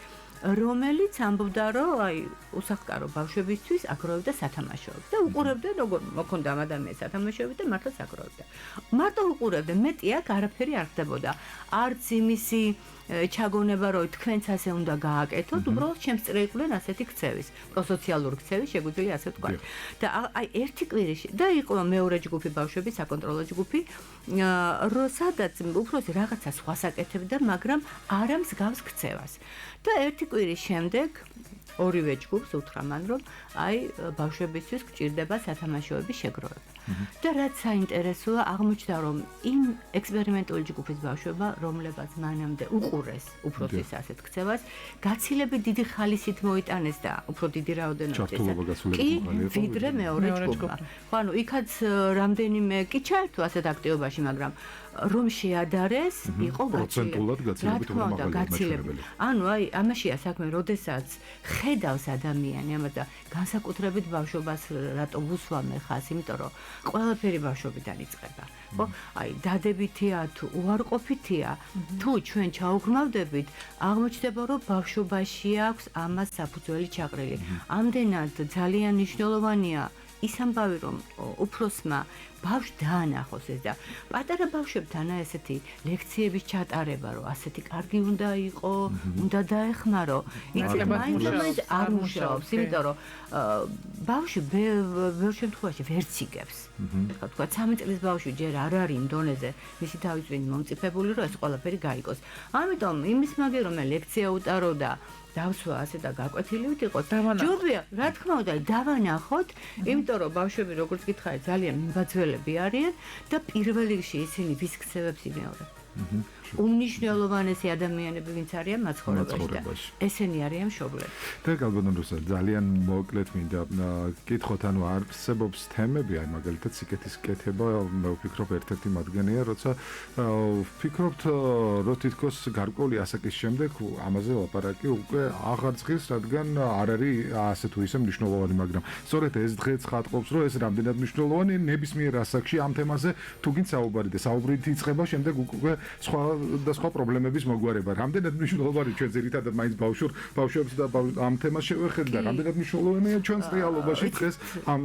რომელიც ამბობდა, რომ აი უსახკარო ბავშვებისთვის აგროვებდა სათამაშოებს და უყურებდა როგორ მოქონდა ამ ადამიანს სათამაშოები და მართლაც აგროვებდა. მარტო უყურებდა, მეტი აქ არაფერი არ ხდებოდა. არც იმისი ჩაგონება, რომ თქვენც ასე უნდა გააკეთოთ, უბრალოდ შემსწრეიყვნენ ასეთი ქცევის, პროსოციალური ქცევის, შეგვიძლია ასე ვთქვათ. და აი ერთი კვირაში და იყო მეორე ჯგუფი ბავშვები, საკონტროლო ჯგუფი, სადაც უბრალოდ რაღაცა სხვას აკეთებდა, მაგრამ არა მსგავს ქცევას. და ერთი კვირის შემდეგ ორივე ჯგუფს უთხრა მან, რომ აი ბავშვებისთვის გჭირდება სათამაშოების შეგროვება. და რაც საინტერესოა, აღმოჩნდა, რომ იმ ექსპერიმენტული ჯგუფის ბავშვებმა, რომლებაც მანამდე უყურეს უფროსის ასეთ ქცევას, გაცილებით დიდი ხალისით მოიტანეს და უფრო დიდი რაოდენობით კი, ვიდრე მეორე ჯგუფმა. ხო, ანუ იქაც რამდენიმე კი ჩაერთო ასეთ აქტივობაში, მაგრამ რომ შეადარეს, იყო გაცილებით. ანუ აი ამაშია საქმე, როდესაც ხედავს ადამიანი ამას და განსაკუთრებით ბავშვობას რატო ვუსვამე ხას, იმიტომ რომ ყველაფერი ბავშვობიდან იწყება. ხო? აი დადებითია თუ უარყოფითია, თუ ჩვენ ჩაუღრმავდებით, აღმოჩნდება, რომ ბავშვობაში აქვს ამას საფუძველი ჩაყრილი. ამდენად ძალიან მნიშვნელოვანია ის ამბავი, რომ უფროსმა ბავშვს დაანახოს ეს და პატარა ბავშვებთან ესეთი ლექციების ჩატარება, რომ ასეთი კარგი უნდა იყო, უნდა დაეხმარო. იცით, მაინც არ მუშაობს, იმიტომ რომ ბავშვი ბევრ შემთხვევაში ვერ ციგებს. ხო, თქვა 13 წლის ბავშვი ჯერ არ არის იმ დონეზე, მისი თავის წინ მომწიფებული, რომ ეს ყველაფერი გაიგოს. ამიტომ იმის მაგე რომ ლექცია უტარო და დავსვა ასე და გაკვეთილივით იყოს. ჯობია, რა თქმა უნდა, დავანახოთ, იმიტომ რომ ბავშვები როგორც გითხარით, ძალიან მიმბაძველები არიან და პირველ რიგში ისინი ვის ქცევებს იმეორებენ. უმნიშვნელოვანესი ადამიანები ვინც არიან მაცხოვრებაში. ესენი არიან მშობლები. და გალბანონ რუსა ძალიან მოკლედ მინდა გითხოთ, ანუ არსებობს თემები, აი მაგალითად სიკეთის კეთება, მე ვფიქრობ ერთ-ერთი მათგანია, როცა ვფიქრობთ, რომ თითქოს გარკვეული ასაკის შემდეგ ამაზე ლაპარაკი უკვე აღარ ცხის, რადგან არ არის ასე თუ ისე მნიშვნელოვანი, მაგრამ სწორედ ეს დღე ცხადყოფს, რომ ეს რამდენად მნიშვნელოვანი ნებისმიერ ასაკში ამ თემაზე თუ გინც საუბარი და საუბრით იწყება, შემდეგ უკვე სხვა პრობლემების მოგვარება. რამდენად მნიშვნელოვანი ჩვენ ძირითადად მაინც ბავშვებს და ამ თემას შევეხეთ და რამდენად მნიშვნელოვანია ჩვენს რეალობაში დღეს ამ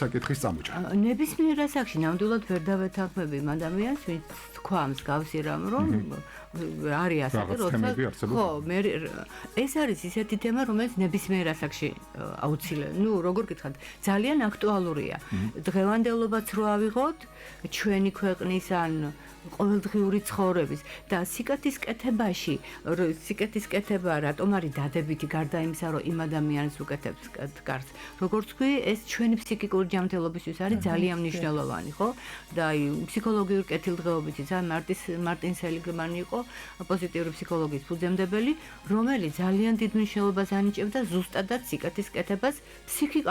საკითხის წამოჭრა. ნებისმიერ ასაკში ნამდვილად ვერ დავეთანხმები იმ ადამიანს, ვინც თქვა მსგავსი რამ, რომ არის ასაკი, როცა ხო, მე ეს არის ისეთი თემა, რომელიც ნებისმიერ ასაკში აუცილებელი. ნუ როგორ გითხრათ, ძალიან აქტუალურია. დღევანდელობაც რო ავიღოთ, ჩვენი ქვეყნის ან ყოველდღიური ცხოვრების და სიკეთის კეთებაში, სიკეთის კეთება რატომ არის დადებითი გარდა იმისა, რომ იმ ადამიანს უკეთებს კარს. როგორც ვთქვი, ეს ჩვენი ფსიქიკური ჯანმრთელობისთვის არის ძალიან მნიშვნელოვანი, ხო? და აი ფსიქოლოგიური კეთილდღეობით ისა მარტინ სელიგმანი იყო პოზიტიური ფსიქოლოგიის ფუძემდებელი, რომელიც ძალიან დიდ მნიშვნელობას ანიჭებდა ზუსტადად სიკეთის კეთებას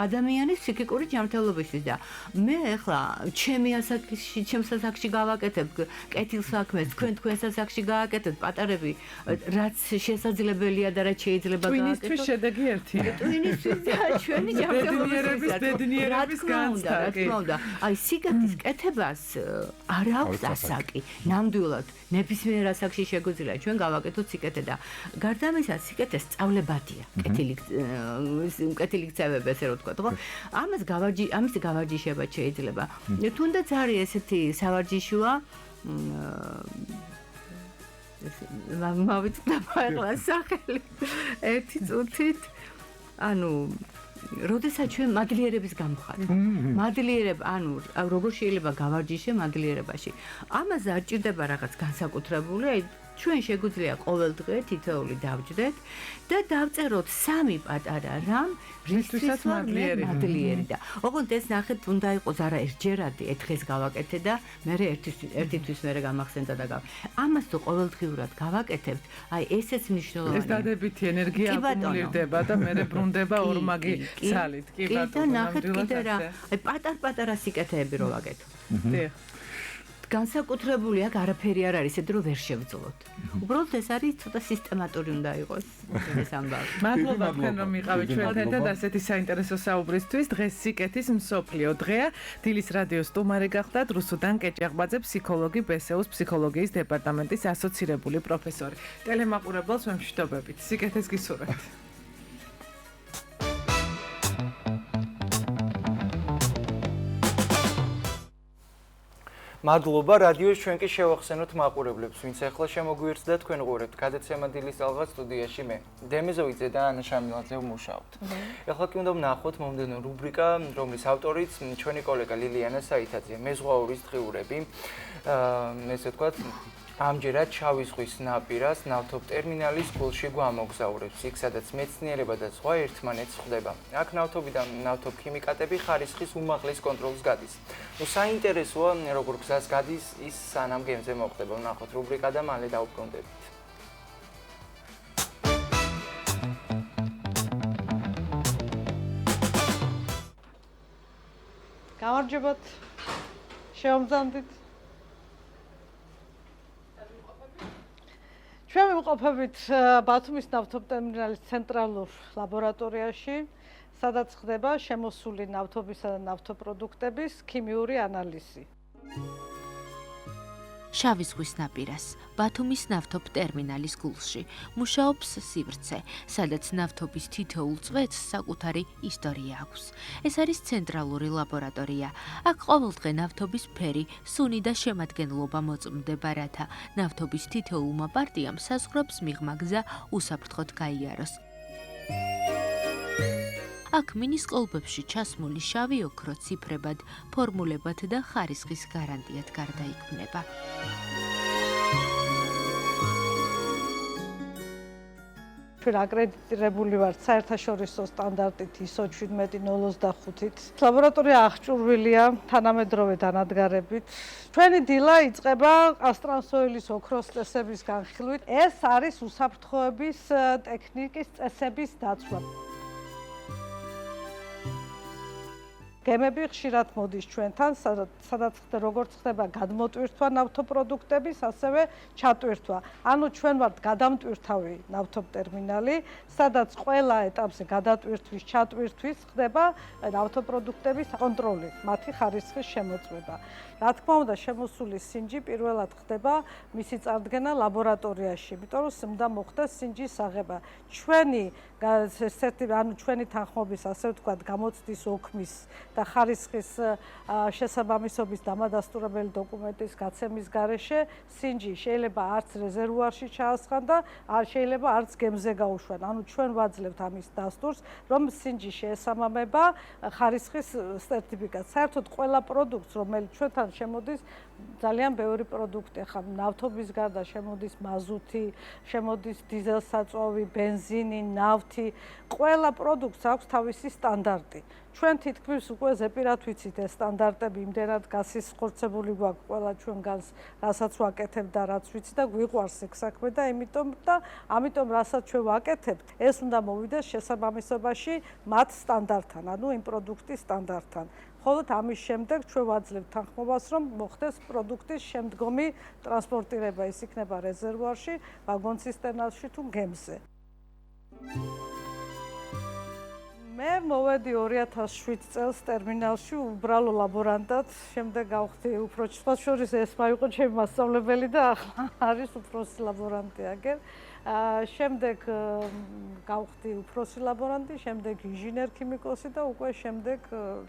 ადამიანის ფსიქიკური ჯანმრთელობისთვის და მე ახლა ჩემს ასაკში გავაკეთებ კეთილ საქმეს, თქვენს ასაკში გააკეთეთ პატარები, რაც შესაძლებელია და რაც შეიძლება გააკეთოთ. ტვინისთვის შედეგი ერთია. ტვინისთვის და ჩვენი ჯანმრთელობის ბედნიერების განცდა. აი სიკეთის კეთებას არ აქვს ასაკი. ნამდვილად ნებისმიერ ასაკში შეგვიძლია ჩვენ გავაკეთოთ სიკეთე და გარდა ამისა სიკეთე სწავლებადია. კეთილი ქცევები ესე რომ ვთქვათ, ხო? ამის გავარჯიშება შეიძლება. თუნდაც არის ესეთი სავარჯიშოა მავიწყდა ახლა სახელი ერთი წუთით ანუ როდესაც ჩვენ მადლიერების გამხართ ანუ როგორ შეიძლება გავარჯიშე მადლიერებაში ამაზე არ ჭირდება რაღაც განსაკუთრებული აი ჩვენ შეგვიძლია ყოველ დღე თითოეული დავჯდეთ და დავწეროთ სამი პატარა რამ რისთვისაც მადლიერი და ოღონდ ეს ნახეთ უნდა იყოს არა ერთჯერადი ერთ დღეს გავაკეთე და მე ერთისთვის მე გამახსენდა და ამას თუ ყოველდღიურად გავაკეთებთ აი ესეც მნიშვნელოვანია ეს დადებითი ენერგია აკუმულირდება და მე ბრუნდება ორმაგი ძალით კი ბატონო და ნახეთ კიდე რა აი პატარ-პატარა სიკეთეები რო ვაკეთო დიახ განსაკუთრებული აქ არაფერი არ არის, ედრო ვერ შევძლოთ. უბრალოდ ეს არის ცოტა სისტემატური უნდა იყოს ეს ამბავი. მადლობა თქვენ რომ იყავით ჩვენთან და ასეთი საინტერესო საუბრისთვის. დღეს სიკეთის მსოფლიო დღეა. დილის რადიო სტუმარი გახდათ რუსუდან კეჭაღბაძე, ფსიქოლოგი, ბესეუს ფსიქოლოგიის დეპარტამენტის ასოცირებული პროფესორი. ტელემაყურებელს ვემშვიდობებით. სიკეთეს გისურვებთ. მადლობა რადიოს ჩვენ კი შევახსენოთ მაყურებლებს, ვინც ახლა შემოგვიერთდა თქვენ ყურებთ. გადაცემა დილის ალღა სტუდიაში მე, დემეზოვიძე და ანა შამილაძე ვმუშაობთ. ახლა კი უნდა ვნახოთ მომდევნო რუბრიკა, რომლის ავტორიც ჩვენი კოლეგა ლილიანა საითაძე, მეზღვაურის დღიურები. ესე ვთქვათ, ამჯერად შავი ზღვის ნაპირას ნავთობ ტერმინალის გულში გვამოგზაურებს, იქ სადაც მეცნიერება და ზღვა ერთმანეთს ხვდება. აქ ნავთობიდან ნავთობქიმიკატები ხარისხის უმაღლეს კონტროლს გადის. საინტერესოა, როგორ გზას გადის ის სანამ გემზე მოხდება. ვნახოთ რუბრიკა და მალე დავუბრუნდებით. გამარჯობათ. შევამძამდით. ჩვენ ვიმყოფებით ბათუმის ნავთობტერმინალის ცენტრალურ ლაბორატორიაში, სადაც ხდება შემოსული ნავთობისა და ნავთობპროდუქტების ქიმიური ანალიზი. შავი ზღვის ნაპირას, ბათუმის ნავთობტერმინალის გულში, მუშაობს სივრცე, სადაც ნავთობის თითოეულ წვეთს საკუთარი ისტორია აქვს. ეს არის ცენტრალური ლაბორატორია. აქ ყოველდღე ნავთობის ფერი, სუნი და შემადგენლობა მოწმდება, რათა ნავთობის თითოეულმა პარტიამ საზღვრებს მიღმა გზა უსაფრთხოდ გაიაროს. აქ მინის კოლბებში ჩასმული შავი ოქრო ციფრებად, ფორმულებად და ხარისხის გარანტიად გარდაიქმნება. ჩვენ აკრედიტირებული ვართ საერთაშორისო სტანდარტით ISO 17025-ით. ლაბორატორია აღჭურვილია თანამედროვე დანადგარებით. ჩვენი დილა იწყება კასტრანსოილის ოქროს წესების განხილვით. ეს არის უსაფრთხოების ტექნიკის წესების დაცვა. გემები ხშირად მოდის ჩვენთან, სადაც როგორც ხდება გადმოტვირთვა ნავთობპროდუქტების, ასევე ჩატვირთვა. ანუ ჩვენ ვართ გადამტვირთავი ნავთობტერმინალი, სადაც ყველა ეტაპზე გადატვირთვის, ჩატვირთვის ხდება ნავთობპროდუქტების კონტროლი, მათი ხარისხის შემოწმება. რა თქმა უნდა, შემოსული სინჯი პირველად ხდება მისი წარდგენა ლაბორატორიაში, იმიტომ რომ უნდა მოხდეს სინჯის აღება. ჩვენი თანხმობის, ასე ვთქვათ, გამოცდის ოქმის და ხარისხის შესაბამისობის დამადასტურებელი დოკუმენტის გაცემის გარეშე სინჯი შეიძლება არც რეზერვუარში ჩაასხან და შეიძლება არც გემზე გაუშვან. ანუ ჩვენ ვაძლევთ ამის დასტურს, რომ სინჯი შეესაბამება ხარისხის სერტიფიკატს. საერთოდ ყველა პროდუქტს, რომელიც ჩვენთან შემოდის, ძალიან ბევრი პროდუქტი, ახლა ნავთობის გარდა შემოდის მაზუთი, შემოდის დიზელსაწვავი, ბენზინი, ნავთი, ყველა პროდუქტს აქვს თავისი სტანდარტი. ჩვენ თითქმის უკვე ზეპირად ვიცით ეს სტანდარტები იმდენად გასხორცებული გვაქვს ყველა ჩვენგანს, რასაც ვაკეთებ და რაც ვიცი და გვიყვარს ეგ საქმე და ამიტომ რასაც ჩვენ ვაკეთებთ, ეს უნდა მოვიდეს შესაბამისობაში მათ სტანდარტთან, ანუ იმ პროდუქტის სტანდარტთან. მხოლოდ ამის შემდეგ ჩვენ ვაძლევთ თანხმობას, რომ მოხდეს პროდუქტის შემდგომი ტრანსპორტირება, ის იქნება რეზერვუარში, ვაგონცისტერნაში თუ გემზე. მე მოვედი 2007 წელს ტერმინალში უბრალო ლაბორანტად, შემდეგ გავხდი უფრო შორის ეს მაიყო ჩემი მასწავლებელი და ახლა არის უფროსი ლაბორანტი აგერ. შემდეგ გავხდი უფროსი ლაბორანტი, შემდეგ ინჟინერ-ქიმიკოსი და უკვე შემდეგ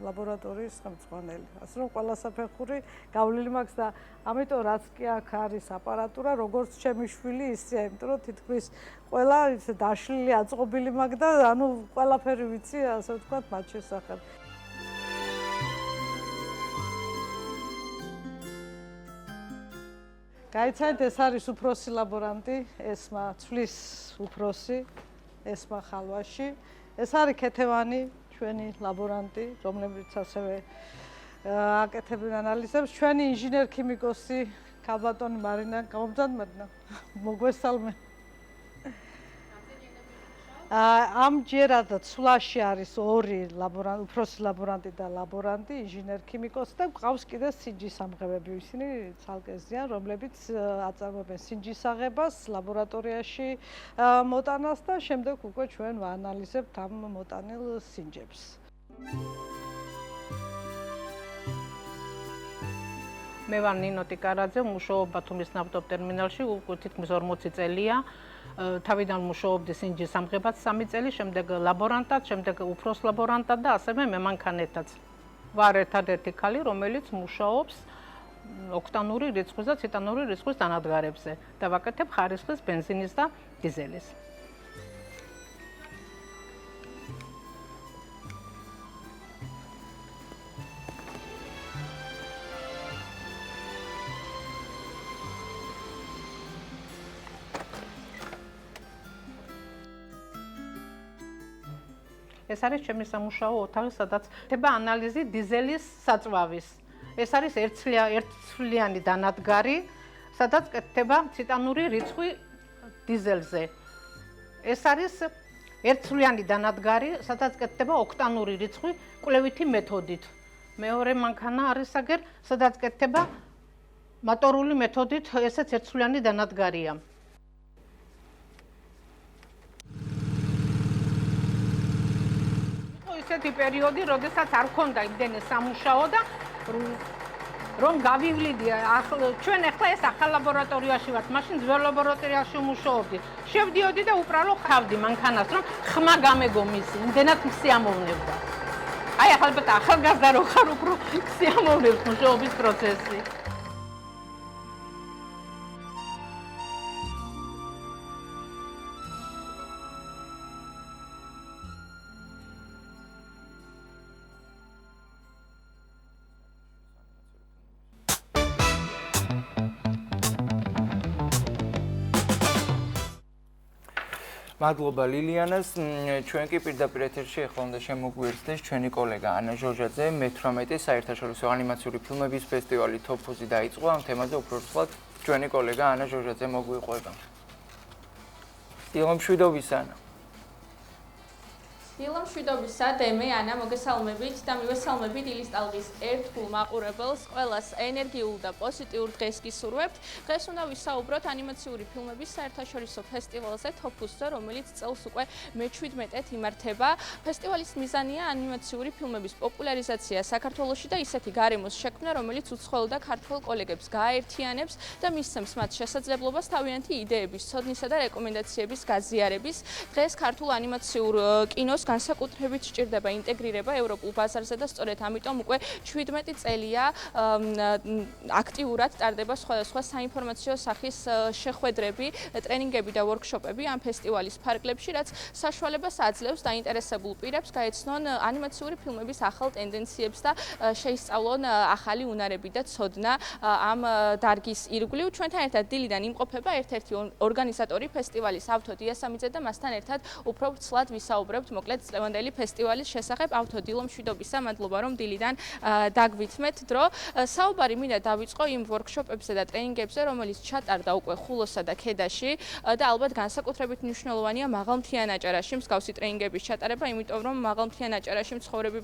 ლაბორატორიის ხელმძღვანელი. ასე რომ ყველასაფეხური გავლილი მაქვს და ამიტომ რაც კი აქ არის აპარატურა, როგორც ჩემი შვილი ისეა, იმიტომ რომ თითქმის ყველა ისე დაშლილი აწყობილი მაქვს და ანუ ყველაფერი ვიცი, ასე ვთქვათ, მათ შესახებ. გაიცანით, ეს არის უფროსი ლაბორანტი, ესმა ცვლის უფროსი, ესმა ხალვაში. ეს არის ქეთევანი, ჩვენი ლაბორანტი, რომლებიც ასევე აკეთებენ ანალიზებს. ჩვენი ინჟინერ-ქიმიკოსი ქალბატონი მარინა, გამომძანმერნა, მოგვესალმე. ამჯერად ცვლაში არის ორი უფროსი ლაბორანტი და ლაბორანტი, ინჟინერ-ქიმიკოსი და გვყავს კიდე სინჯის ამღებები, ისინი ცალკე ზიან, რომლებიც აწარმოებენ სინჯის აღებას, ლაბორატორიაში მოტანას და შემდეგ უკვე ჩვენ ვაანალიზებთ ამ მოტანილ სინჯებს. მე ვარ ნინო ტიკარაძე, ვმუშაობ ბათუმის ნავთობტერმინალში, უკვე თითქმის 40 წელია. თავიდან მუშაობდი სინჯის ამღებად 3 წელი, შემდეგ ლაბორანტად, შემდეგ უფროს ლაბორანტად და ასევე მე მანქანეთაც. ვარ ერთადერთი ქალი, რომელიც მუშაობს ოქტანური რიცხვის და ციტანური რიცხვის დანადგარებზე და ვაკეთებ ხარისხის ბენზინის და დიზელის. ეს არის ჩემი სამუშაო ოთახი, სადაც ხდება ანალიზი დიზელის საწვავის. ეს არის ერთცვლიანი დანადგარი, სადაც კეთდება ციტანური რიცხვი დიზელზე. ეს არის ერთცვლიანი დანადგარი, სადაც კეთდება ოქტანური რიცხვი კვლევითი მეთოდით. მეორე მანქანა არის აგერ, სადაც კეთდება მოტორული მეთოდით, ესეც ერთცვლიანი დანადგარია. ესეთი პერიოდი, როდესაც არ ქონდა იმდენი სამუშაო და რომ გავივლიდი, ჩვენ ახლა ეს ახალ ლაბორატორიაში ვართ, მაშინ ძველ ლაბორატორიაში ვმუშაობდი. შევდიოდი და უბრალო ხავდი მანქანას, რომ ხმა გამეგო მისი, იმდენად ქსიამოვნებდა. აი ახალბათ ახალგაზრდა რო ხარ, უფრო ქსიამოვნებს მუშაობის პროცესი. მადლობა ლილიანას. ჩვენ კი პირდაპირ ეთერში ახლა უნდა შემოგვიერთდეს ჩვენი კოლეგა ანა ჟორჟაძე. მე-18 საერთაშორისო ანიმაციური ფილმების ფესტივალი თოფუზი დაიწყო. ამ თემაზე უფრო რთულად ჩვენი კოლეგა ანა ჟორჟაძე მოგვიყვება. დილამშვიდობისა ანა. დილამშვიდობისა დემე ანა მოგესალმებით და მივესალმებით ილის ტალღის ერთგულ მაყურებელს ყველას ენერგიულ და პოზიტიურ დღეს გისურვებთ. დღეს უნდა ვისაუბროთ ანიმაციური ფილმების საერთაშორისო ფესტივალზე თოფუზზე, რომელიც წელს უკვე მე-17-ით იმართება. ფესტივალის მიზანია ანიმაციური ფილმების პოპულარიზაცია საქართველოში და ისეთი გარემოს შექმნა, რომელიც უცხოელ და ქართველ კოლეგებს გააერთიანებს და მისცემს მათ შესაძლებლობას თავიანთი იდეების, ცოდნისა და რეკომენდაციების გაზიარების. დღეს ქართულ ანიმაციურ კინოს განსაკუთრებით სჭირდება ინტეგრირება ევროპულ ბაზარზე და სწორედ ამიტომ უკვე 17 წელია აქტიურად ტარდება სხვადასხვა საინფორმაციო სახის შეხვედრები, ტრენინგები და ვორქშოპები ამ ფესტივალის ფარგლებში, რაც საშუალებას აძლევს დაინტერესებულ პირებს გაეცნონ ანიმაციური ფილმების ახალ ტენდენციებს და შეისწავლონ ახალი უნარები და ცოდნა ამ დარგის ირგვლივ. ჩვენთან ერთად დილიდან იმყოფება ერთ-ერთი ორგანიზატორი ფესტივალის ავთო დიასამიძე და მასთან ერთად უფრო ვრცლად ვისაუბრებთ მოკლედ წლევანდელი ფესტივალის შესახებ. ავთო დილამშვიდობისა, მადლობა რომ დილიდან დაგვითმეთ დრო. საუბარი მინდა დავიწყო იმ ვორქშოპებზე და ტრენინგებზე, რომელიც ჩატარდა უკვე ხულოსა და ქედაში და ალბათ განსაკუთრებით მნიშვნელოვანია მაღალმთიან აჭარაში მსგავსი ტრენინგების ჩატარება, იმიტომ რომ მაღალმთიან აჭარაში მცხოვრები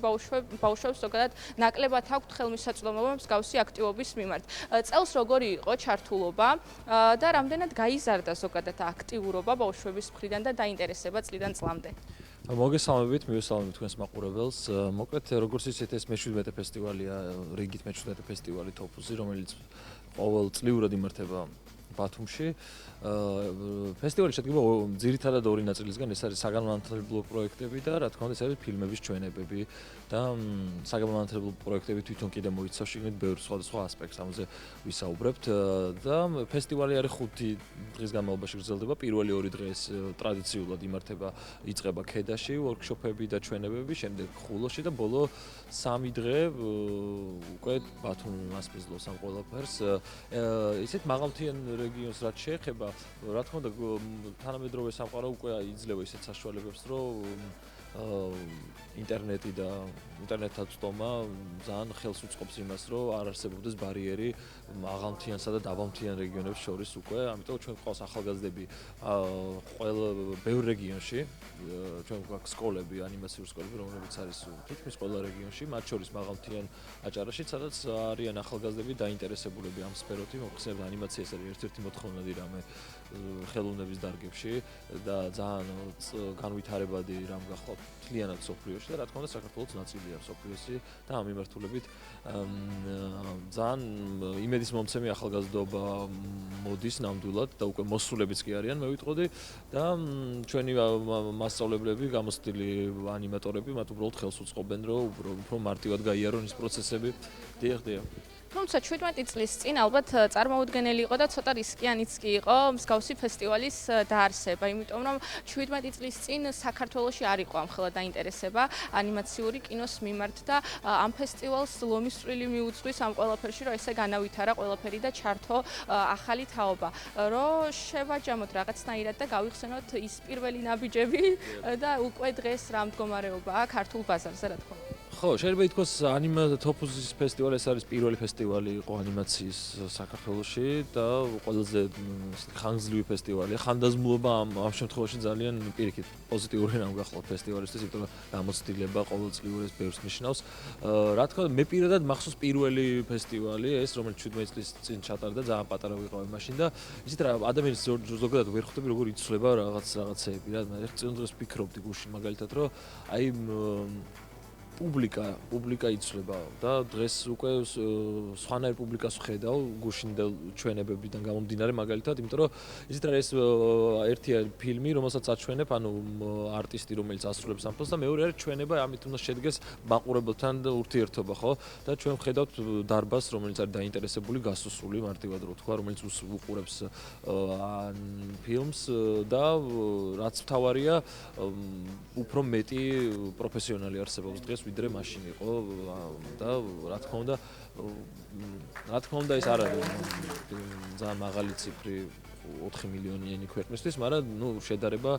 ბავშვებს ზოგადად ნაკლებად აქვთ ხელმისაწვდომობა მსგავსი აქტივობის მიმართ. წელს როგორი იყო ჩართულობა და რამდენად გაიზარდა ზოგადად აქტიურობა ბავშვების მხრიდან და დაინტერესება წლიდან წლამდე? მოგესალმებით, მივესალმებით თქვენს მაყურებელს. მოკლედ, როგორც იცით, ეს მე-17 ფესტივალია, რიგით მე-17 ფესტივალი თოფუზი, რომელიც ყოველწლიურად იმართება ბათუმში. ფესტივალი შედგება ძირითადად ორი ნაწილისგან, ეს არის საგანმანათლებლო პროექტები და რა თქმა უნდა, ეს არის ფილმების ჩვენებები და საგანმანათლებლო პროექტები თვითონ კიდე მოიცავს შიგნით ბევრ სხვადასხვა ასპექტს, ამაზე ვისაუბრებთ და ფესტივალი არის 5 დღის განმავლობაში გრძელდება. პირველი 2 დღე ეს ტრადიციულად იმართება, იწყება ქედაში, ვორქშოპები და ჩვენებები, შემდეგ ხულოში და ბოლო 3 დღე უკვე ბათუმს ასპინძლოს ამ ყველაფერს. ისეთ მაღალმთიან რეგიონს რაც შეეხება, რა თქმა უნდა, თანამედროვე სამყარო უკვე იძლევა ისეთ საშუალებებს, რომ ინტერნეტი და ინტერნეტთან წვდომა ძალიან ხელს უწყობს იმას, რომ არ არსებობდეს ბარიერი მაღალმთიანსა და დაბალმთიან რეგიონებს შორის უკვე, ამიტომ ჩვენ გვყავს ახალგაზრდები ყველა ბევრ რეგიონში, ჩვენ გვაქვს სკოლები, ანიმაციური სკოლები, რომლებიც არის თითქმის ყველა რეგიონში, მათ შორის მაღალმთიან აჭარაში, სადაც არიან ახალგაზრდები დაინტერესებულები ამ სფეროთი, მოხსენებთ ანიმაცია ეს არის ერთ-ერთი მოთხოვნადი რამე ხელოვნების დარგებში და ძალიან განვითარებადი რამ გახლავთ მთლიანად სოფლიოში და რა თქმა უნდა საქართველოს ნაწილია სოფლიოში და ამ მიმართულებით ძალიან იმედის მომცემი ახალგაზრდობა მოდის ნამდვილად და უკვე მოსულებიც კი არიან მე ვიტყოდი და ჩვენი მასწავლებლები, გამოცდილი ანიმატორები მათ უბრალოდ ხელს უწყობენ რომ უფრო მარტივად გაიარონ ის პროცესები. დიახ. თუმცა 17 წლის წინ ალბათ წარმოუდგენელი იყო და ცოტა რისკიანიც კი იყო მსგავსი ფესტივალის დაარსება, იმიტომ რომ 17 წლის წინ საქართველოში არ იყო ამხელა დაინტერესება ანიმაციური კინოს მიმართ და ამ ფესტივალს ლომის წვლილი მიუძღვის ამ ყველაფერში, რომ ესე განავითარა ყველაფერი და ჩართო ახალი თაობა, რომ შევაჯამოთ რაღაცნაირად და გავიხსენოთ ის პირველი ნაბიჯები და უკვე დღეს რა მდგომარეობაა ქართულ ბაზარზე, რა თქმა უნდა. ხო, შეიძლება ითქვას თოფუზის ფესტივალი ეს არის პირველი ფესტივალი იყო ანიმაციის საქართველოში და ყველაზე ხანგრძლივი ფესტივალია. ხანდაზმულობა ამ შემთხვევაში ძალიან პირიქით პოზიტიური რამ გახლავთ ფესტივალისთვის, იმიტომ რომ გამოცდილება ყოველწლიურად ბევრს ნიშნავს. რა თქმა უნდა, მე პირადად მახსოვს პირველი ფესტივალი ეს, რომელიც 17 წლის წინ ჩატარდა, ძალიან პატარა ვიყავი მაშინ და იცით რა, ადამიანის ზოგადად ვერ ხვდები როგორ იცვლება რაღაცეები რა. მე ერთ დღეს ვფიქრობდი გუშინ მაგალითად, რომ აი პუბლიკა იცვლება და დღეს უკვე სხვანაირ პუბლიკას ვხედავ გუშინდელ ჩვენებებიდან გამომდინარე მაგალითად, იმიტომ რომ იცით რა ეს ერთია ფილმი, რომელსაც აჩვენებ, ანუ არტისტი, რომელიც ასრულებს ამ ფილმს და მეორე არის ჩვენება, ამით უნდა შედგეს მაყურებელთან ურთიერთობა, ხო? და ჩვენ ვხედავთ დარბაზს, რომელიც არის დაინტერესებული, გასუსული, მარტივად რო ვთქვა, რომელიც უყურებს ფილმს და რაც მთავარია, უფრო მეტი პროფესიონალი არსებობს დღეს ვიდრე მაშინ იყო და რა თქმა უნდა ეს არ არის ძალიან მაღალი ციფრი 4 მილიონიანი ქვეყნისთვის, მაგრამ შედარება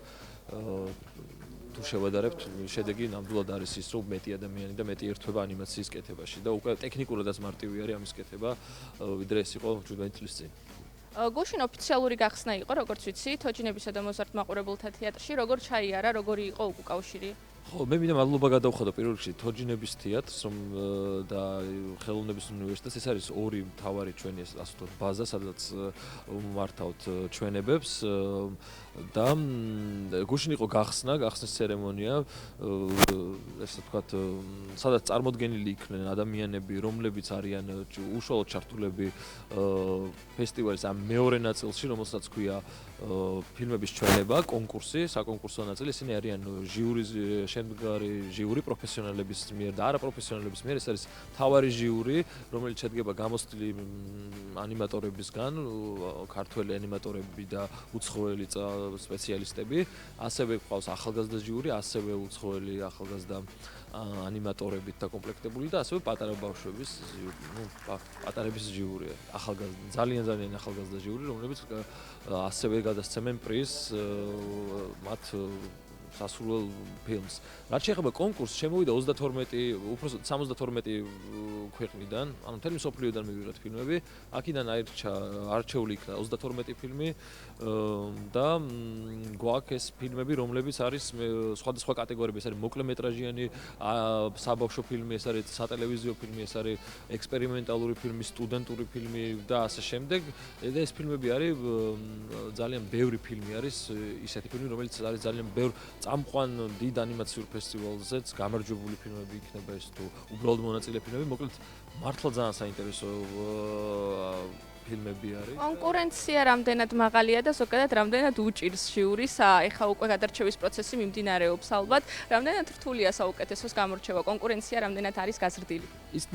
თუ შევადარებთ, შედეგი ნამდვილად არის ის, რომ მეტი ადამიანი და მეტი ერთვება ანიმაციის კეთებაში და უკვე ტექნიკურადაც მარტივი არის ამის კეთება, ვიდრე ეს იყო 17 წლის წინ. გუშინ ოფიციალური გახსნა იყო, როგორც ვიცი, თოჯინებისა და მოზარდ მაყურებელთა თეატრში, როგორ ჩაიარა, როგორი იყო უკავშირი? ხო, მე მინდა მადლობა გადავხადო პირველ რიგში თოჯინების თეატრს და ხელოვნების უნივერსიტეტს. ეს არის ორი მთავარი ჩვენი ასე ვთქვათ ბაზა, სადაც ვმართავთ ჩვენებებს და გუშინ იყო გახსნის ცერემონია, ესე ვთქვათ, სადაც წარმოდგენილი იქნენ ადამიანები, რომლებიც არიან უშუალოდ ჩართულები ფესტივალის ამ მეორე ნაწილში, რომელსაც ქვია ფილმების ჩვენება, კონკურსი, საკონკურსო ნაწილი. ისინი არიან ჟიურის შემდგარი ჟიური პროფესიონალების მიერ და არაპროფესიონალების მიერ. ეს არის მთავარი ჟიური, რომელიც შედგება გამოცდილი ანიმატორებისგან, ქართველი ანიმატორები და უცხოელი სპეციალისტები. ასევე გვყავს ახალგაზრდა ჟიური, ასევე უცხოელი ახალგაზრდა ანიმატორებით დაკომპლექტებული და ასევე პატარა ბავშვების, პატარების ჟიური, ძალიან ახალგაზრდა ჟიური, რომლებიც ასევე გადასცემენ პრიზს მათ სასურველ ფილმს. რაც შეეხება კონკურსს, შემოვიდა 32, უბრალოდ 72 ქვეყნიდან, ანუ მთელი მსოფლიოდან მივიღეთ ფილმები. აქედან არჩეული იქნა 32 ფილმი და გვაქვს ეს ფილმები, რომლებიც არის სხვადასხვა კატეგორიები, ეს არის მოკლემეტრაჟიანი საბავშვო ფილმი, ეს არის სატელევიზიო ფილმი, ეს არის ექსპერიმენტალური ფილმი, სტუდენტური ფილმი და ასე შემდეგ. და ეს ფილმები არის ძალიან ბევრი ფილმი არის, ისეთი ფილმი, რომელიც არის ძალიან ბევრ წამყვან დიდ ანიმაციურ ფესტივალზეც გამარჯვებული ფილმები იქნება ეს თუ უბრალოდ მონაწილე ფილმები, მოკლედ მართლა ძალიან საინტერესო ფილმები არის. კონკურენცია რამდენად მაღალია და ზოგადად რამდენად უჭირს ჟიურის, ეხა უკვე გადარჩევის პროცესი მიმდინარეობს ალბათ, რამდენად რთულია საუკეთესოს გამორჩევა, კონკურენცია რამდენად არის გაზრდილი?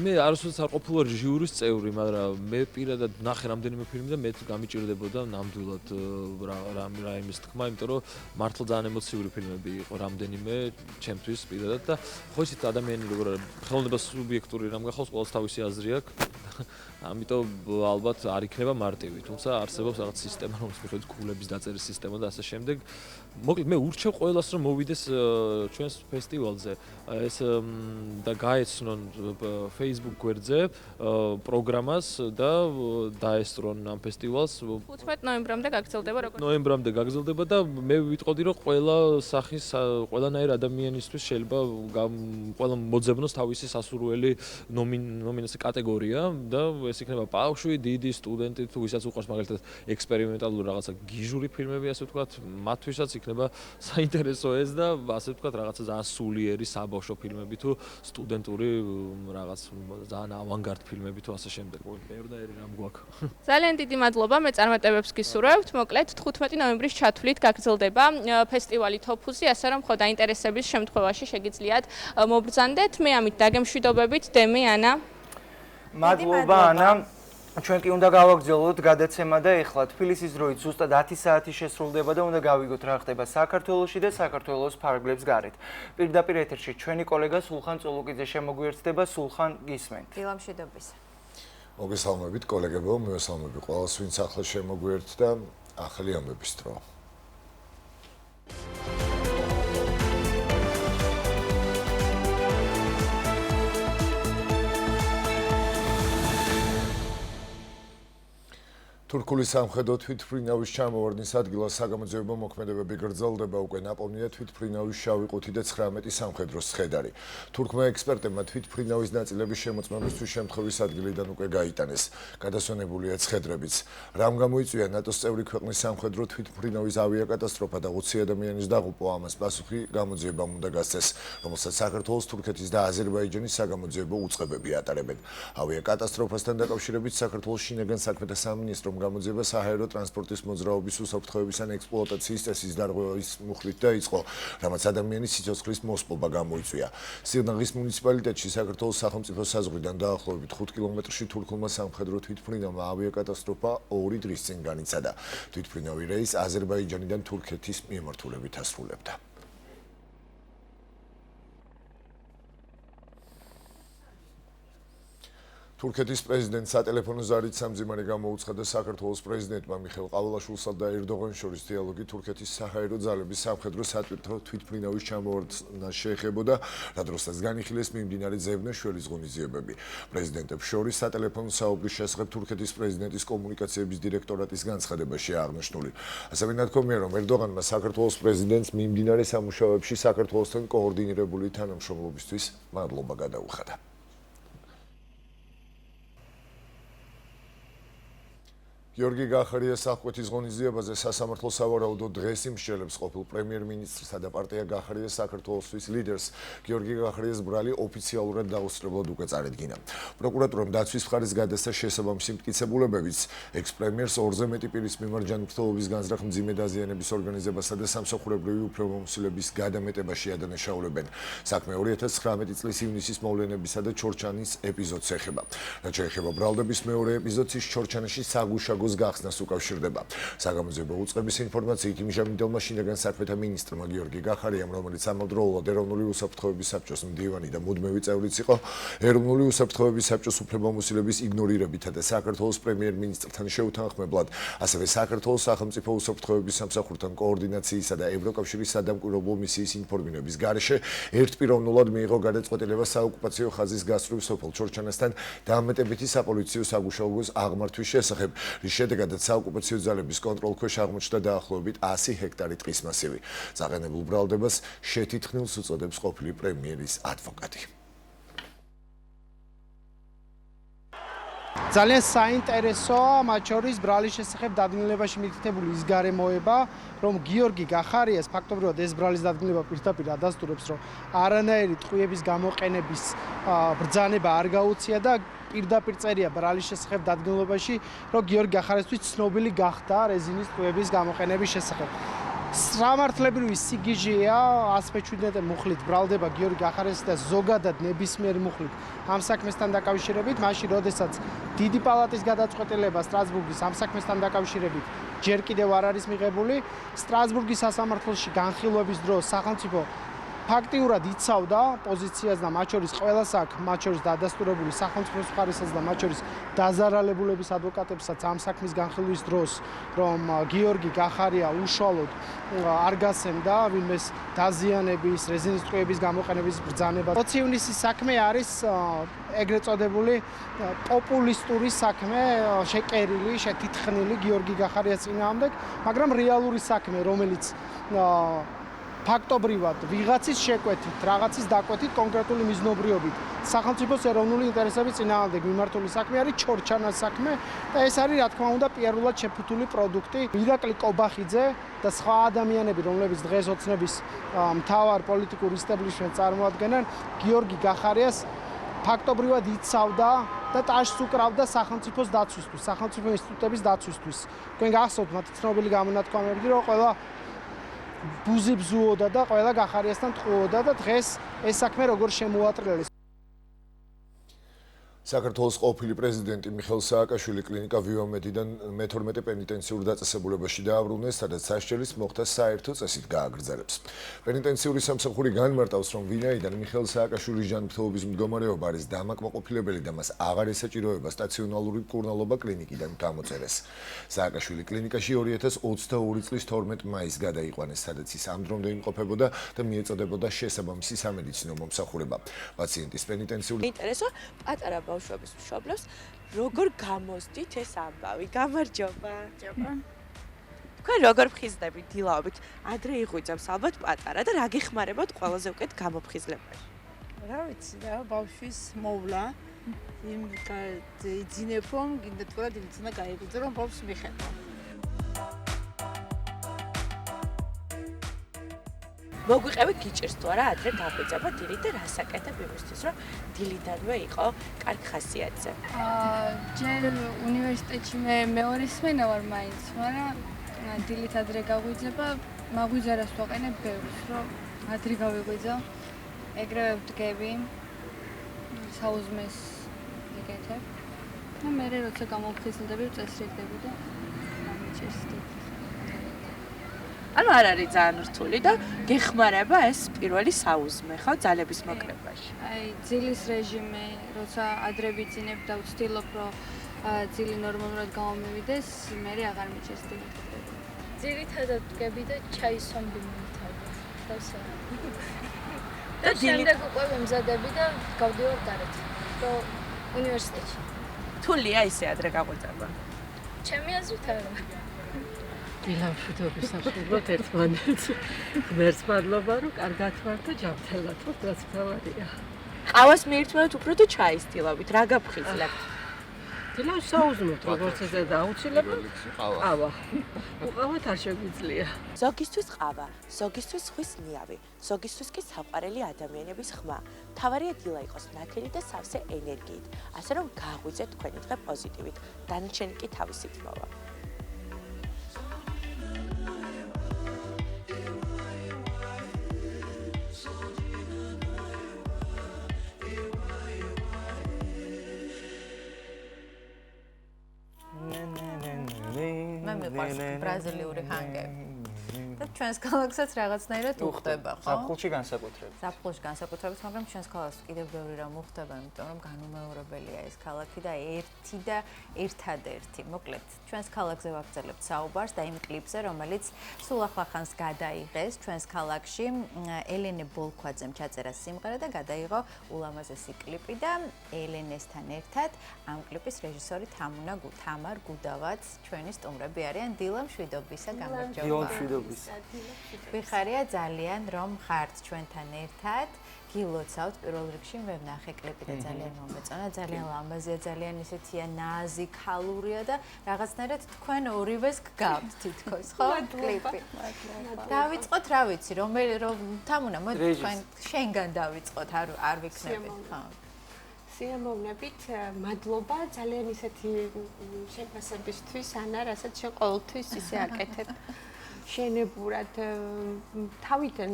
მე არასოდეს არ ყოფილვარ ჟიურის წევრი, მაგრამ მე პირადად ნახე რამდენიმე ფილმი და მე გამიჭირდებოდა ნამდვილად რა იმის თქმა, იმიტომ რომ მართლა ძალიან ემოციური ფილმები იყო რამდენიმე ჩემთვის პირადად და ხო ისეთ ადამიანი როგორ არის ხელოვნება სუბიექტური რამ გახავს, ყოველს თავისი აზრი აქვს. ამიტომ ალბათ არ იქნება მარტივი, თუმცა არსებობს რაღაც სისტემა, რომელიც მიხედვით ქულების დაწერის სისტემა და ასე შემდეგ. მოკლედ მე ურჩევ ყველას რომ მოვიდეს ჩვენს ფესტივალზე. ეს და გაეცნონ Facebook გვერდზე პროგრამას და დაესწრონ ამ ფესტივალს. 15 ნოემბრამდე გაგრძელდება როგორც ნოემბრამდე გაგრძელდება და მე ვიტყოდი რომ ყველა სახის ყველანაირ ადამიანისთვის შეიძლება ყველა მოძებნოს თავისი სასურველი ნომინაცია კატეგორია და ეს იქნება ბავშვი, დიდი სტუდენტი თუ ვისაც უყვარს მაგალითად ექსპერიმენტალური რაღაცა გიჟური ფილმები, ასე ვთქვათ, მათთვისაც იქნება საინტერესო ეს და ასე ვთქვათ რაღაცა ძალიან სულიერი საბავშვო ფილმები თუ სტუდენტური რაღაც ძალიან ავანგარდ ფილმები თუ ასე შემდეგ. ბევრნაირი რამ გვაქვს. ძალიან დიდი მადლობა, მე წარმატებებს გისურვებთ. მოკლედ 15 ნოემბრის ჩათვლით გაგრძელდება ფესტივალი თოფუზი, ასე რომ ხო დაინტერესების შემთხვევაში შეგიძლიათ მობრძანდეთ. მე ამით დაგემშვიდობებით, დემი, ანა. მადლობა ანა. ჩვენ კი უნდა გავაგრძელოთ გადაცემა და ეხლა თბილისის დროით ზუსტად 10 საათი შესრულდება და უნდა გავიგოთ რა ხდება საქართველოში და საქართველოს ფარგლებს გარეთ. პირდაპირ ეთერში ჩვენი კოლეგა სულხან წოლუკიძე შემოგვიერთდება. სულხან, გისმენთ. დილამშვიდობისა. მოგესალმებით კოლეგებო, მივესალმები ყველას, ვინც ახლა შემოგვიერთდა და ახალი ამბების დრო. თურქული სამხედრო თვითმფრინავის ჩამოვარდნის ადგილას საგამოძიებო მოქმედებები გრძელდება უკვე ნაპოვნია თვითმფრინავის შავი ყუთი და 19 სამხედრო სხედარი. თურქმა ექსპერტებმა თვითმფრინავის ნაწილების შემოწმებისთვის შემთხვევის ადგილიდან უკვე გაიტანეს. გადასვენებულია ცხედრებიც. რამ გამოიწვია ნატოს წევრი ქვეყნის სამხედრო თვითმფრინავის ავიაკატასტროფა და 20 ადამიანის დაღუპვა, ამას პასუხი გამოძიებამ უნდა გასცეს, რომელსაც საქართველოს, თურქეთის და აზერბაიჯანის საგამოძიებო უწყებები ატარებენ. ავიაკატასტროფასთან დაკავშირებით საქართველოს შინაგან საქმეთა სამინისტრომ გამოძიება საჰაერო ტრანსპორტის მოძრაობის უსაფრთხოების ან ექსპლუატაციის წესის დარღვევის მუხლით დაიწყო, რამაც ადამიანის სიცოცხლის მოსპობა გამოიწვია. სიღნაღის მუნიციპალიტეტში საქართველოს სახელმწიფო საზღვრიდან დაახლოებით 5 კილომეტრში თურქულმა სამხედრო თვითმფრინავმა ავიაკატასტროფა 2 დღის წინ განიცადა. თვითმფრინავი რეისს აზერბაიჯანიდან თურქეთის მიმართულებით ასრულებდა. თურქეთის პრეზიდენტს სატელეფონო ზარით სამძიმარი გამოუცხადა საქართველოს პრეზიდენტმა მიხეილ ყაველაშვილსა და ერდოღანის შორის დიალოგი თურქეთის საჰაერო ძალების სამხედრო სატვირთო თვითმფრინავის ჩამოვარდნას შეეხებოდა, რა დროსაც განიხილეს მიმდინარე ზევნაშვილის ღონისძიებები. პრეზიდენტებს შორის სატელეფონო საუბრის შესახებ თურქეთის პრეზიდენტის კომუნიკაციების დირექტორატის განცხადებაში აღნიშნული. ასევე ნათქვამია, რომ ერდოღანმა საქართველოს პრეზიდენტს მიმდინარე სამუშაოებში საქართველოსთან კოორდინირებული თანამშრომლობისთვის მადლობა გადაუხადა. გიორგი გახარიას აღკვეთის ღონისძიებაზე სასამართლო სავარაუდოდ დღეს იმსჯელებს ყოფილ პრემიერ-მინისტრსა და პარტია გახარიას საქართველოსთვის ლიდერს გიორგი გახარიას ბრალი ოფიციალურად დაუსწრებლად უკვე წარედგინა. პროკურატურამ დაცვის მხარეს გადასცა შესაბამისი მტკიცებულებებიც ექს-პრემიერს ორზე მეტი პირის მიმართ ჯანმრთელობის განზრახ მძიმე დაზიანების ორგანიზებასა და სამსახურებრივი უფლებამოსილების გადამეტებაში ადანაშაულებენ. საქმე 2019 წლის ივნისის მოვლენებისა და ჩორჩანის ეპიზოდს ეხება. რაც შეეხება ბრალდების მეორე ეპიზოდს, ის ჩორჩანაში საგუშაგო გახსნას უკავშირდება. საგამოძიებო უწყების ინფორმაციით იმჟამინდელმა შინაგან საქმეთა მინისტრმა გიორგი გახარიამ, რომელიც ამავდროულად ეროვნული უსაფრთხოების საბჭოს მდივანი და მუდმივი წევრიც იყო, ეროვნული უსაფრთხოების საბჭოს უფლებამოსილების იგნორირებითა და საქართველოს პრემიერ-მინისტრთან შეუთანხმებლად, ასევე საქართველოს სახელმწიფო უსაფრთხოების სამსახურთან კოორდინაციისა და ევროკავშირის სადამკვირვებლო მისიის ინფორმირების გარეშე ერთპიროვნულად მიიღო გადაწყვეტილება საოკუპაციო ხაზის გასწვრივ სოფელ ჩორჩანასთან დამატებითი საპოლიციო საგუშაგოს აღმართვის შესახებ, რის შედეგადაც საოკუპაციო ძალების კონტროლქვეშ აღმოჩნდა დაახლოებით 100 ჰექტარი ტყის მასივი. საყენებულ ბრალდებას შეთითქმულს უწოდებს ყოფილი პრემიერის ადვოკატი. ძალიან საინტერესოა მათ შორის ბრალის შესახებ დადგენილებაში მითითებული ის გარემოება, რომ გიორგი გახარიას ფაქტობრივად ეს ბრალის დადგენილება პირდაპირ ადასტურებს, რომ არანაირი ტყვიების გამოყენების ბრძანება არ გაუწია და პირდაპირ წერია ბრალის შესახებ დადგენილებაში, რომ გიორგი გახარიასთვის ცნობილი გახდა რეზინის ტყვიების გამოყენების შესახებ. სამართლებრივი სიგიჟეა ასფეჩუდნეტე მუხლით ბრალდება გიორგი გახარიას და ზოგადად ნებისმიერ მუხლით ამ საქმესთან დაკავშირებით, მაშინ როდესაც დიდი პალატის გადაწყვეტილება სტრასბურგის ამ საქმესთან დაკავშირებით ჯერ კიდევ არ არის მიღებული, სტრასბურგის სასამართლოში განხილვების დროს სახელმწიფო ფაქტიურად იცავდა პოზიციას და მათ შორის ყველას აქვს, მათ შორის დადასტურებული სახელმწიფოს მხარესაც და მათ შორის დაზარალებულების ადვოკატებსაც ამ საქმის განხილვის დროს, რომ გიორგი გახარია უშუალოდ არ გასცემდა ვინმეს დაზიანების, რეზინის ტყვიების გამოყენების ბრძანება. 20 ივნისის საქმე არის ეგრეთ წოდებული პოპულისტური საქმე, შეკერილი, შეთითხნილი გიორგი გახარიას წინააღმდეგ, მაგრამ რეალური საქმე, რომელიც ფაქტობრივად ვიღაცის შეკვეთით, რაღაცის დაკვეთით, კონკრეტული მიზნობრიობით სახელმწიფოს ეროვნული ინტერესების წინააღმდეგ მიმართული საქმე არის ჩორჩანას საქმე და ეს არის რა თქმა უნდა პიარულად შეფუთული პროდუქტი. ირაკლი კობახიძე და სხვა ადამიანები, რომლებიც დღეს ოცნების მთავარ პოლიტიკურ ისტაბლიშმენტს წარმოადგენენ, გიორგი გახარიას ფაქტობრივად იცავდა და ტაშს უკრავდა სახელმწიფოს დაცვისთვის, სახელმწიფო ინსტიტუტების დაცვისთვის. თქვენ გახსოვთ მათი ცნობილი გამონათქვამები, რომ ყველა ბუზი ბზუოდა და ყველა გახარიასთან ტყუოდა და დღეს ეს საქმე როგორ შემოატრიალეს. საქართველოს ყოფილი პრეზიდენტი მიხეილ სააკაშვილი კლინიკა ვიომედიდან მე-12 პენიტენციურ დაწესებულებაში დააბრუნეს, სადაც სასჯელის მოხდა საერთო წესით გააგრძელებს. პენიტენციური სამსახური განმარტავს, რომ ვინაიდან მიხეილ სააკაშვილის ჯანმრთელობის მდგომარეობა არის დამაკმაყოფილებელი და მას აღარ ესაჭიროება სტაციონალური მკურნალობა კლინიკიდან გამოწერეს. სააკაშვილი კლინიკაში 2022 წლის 12 მაისს გადაიყვანეს, სადაც ის ამ დრომდე იმყოფებოდა და მიეწოდებოდა შესაბამისი სამედიცინო მომსახურება. პაციენტის პენიტენციური ინტერესო პატარა ბავშვების მშობლებს როგორ გამოსდით ეს ამბავი? გამარჯობა. თქვენ როგორ ფხიზდებით დილაობით? ადრე იღვიძებს ალბათ პატარა და რა გეხმარებათ ყველაზე უკეთ გამოფხიზლებაში? რა ვიცი რა, ბავშვის მოვლა. იმ ძინებ რომ გინდა თქვა დილიცა გაიღვიძე რომ ბავშვს მიხედა. მოგვიყევი გიჭირს თუ არა ადრე დაგვეძება დილით და რასაკეთებ იმისთვის რომ დილიდანვე იყო კარგ ხასიათზე. ჯერ უნივერსიტეტში მე მეორე სმენა ვარ მაინც, მაგრამ დილით ადრე გაგვიძება, მაგვიძარას ვაყენებ ბევრს, რომ ადრე გავიღვიძო. ეგრევე ვდგები, საუზმეს იკეთებ. და მერე როცა გამოვხიზლდები, წესრიგდები და გამიჭირს. ანუ არ არის ძალიან რთული და გეხმარება ეს პირველი საუზმე, ხო, ძალების მოკრებაში. აი, ძილის რეჟიმი, როცა ადრე ვიძინებ და ვცდილობ, რომ ძილი ნორმალურად გამომივიდეს, მე აღარ მიჩეს დილით. ძირითადად დგები და ჩაის სომბი მივთავრებ. დავსა. და შემდეგ უკვე ვემზადები და გავდივარ გარეთ. რო უნივერსიტეტში. რთულია ისე ადრე გაღვიძება. ჩემი აზრით არა. დილამშვიდობის საფუძვლად ერთმანეთს. ღმერთს მადლობა, რომ კარგად ვარ და ჯანმრთელად ვარ, რაც მთავარია. ყავას მიირთმევთ უფრო თუ ჩაის დილობით, რა გაფხიზლებთ? დილავს საუზმოთ, როგორც ესე და აუცილებლად ყავა. უყავათ არ შეგვიძლია. ზოგისთვის ყავა, ზოგისთვის ხვის ნიავი, ზოგისთვის კი საყვარელი ადამიანების ხმა. მთავარია დილა იყოს ნათელი და სავსე ენერგიით, ასე რომ გააღვიძეთ თქვენი დღე პოზიტივით, დანარჩენი კი თავისით მოვა. მე მიყვარს ბრაზილიური ჰანგები. და ჩვენს ქალაქსაც რაღაცნაირად უხდება, ხო? ზაფხულში განსაკუთრებით. ზაფხულში განსაკუთრებით, მაგრამ ჩვენს ქალაქს კიდევ ბევრი რამ უხდება, იმიტომ რომ განუმეორებელია ეს ქალაქი და ერთი და ერთადერთი. მოკლედ, ჩვენს ქალაქზე ვაგრძელებთ საუბარს და იმ კლიპზე, რომელიც სულ ახლახანს გადაიღეს ჩვენს ქალაქში ელენე ბოლქვაძემ ჩაწერა სიმღერა და გადაიღო ულამაზესი კლიპი და ელენესთან ერთად ამ კლიპის რეჟისორი თამარ გუდავაც ჩვენი სტუმრები არიან. დილა მშვიდობისა, გამარჯობა. დილა მშვიდობისა. ვიხარია ძალიან რომ ხართ ჩვენთან ერთად. გილოცავთ პირველ რიგში მე ვნახე კლიპი და ძალიან მომეწონა, ძალიან ლამაზია, ძალიან ისეთია ნაზი, ქალურია და რაღაცნაირად თქვენ ორივეს გგავთ თითქოს, ხო? კლიპი. დავიწყოთ, რა ვიცი, რომ თამუნა, მოდი თქვენ შენგან დავიწყოთ, არ ვიქნებით, ხო? სიამოვნებით, მადლობა ძალიან ისეთი შეფასებისთვის, ანა, რასაც შენ ყოველთვის ისე აკეთებ. შენებურად თავიდან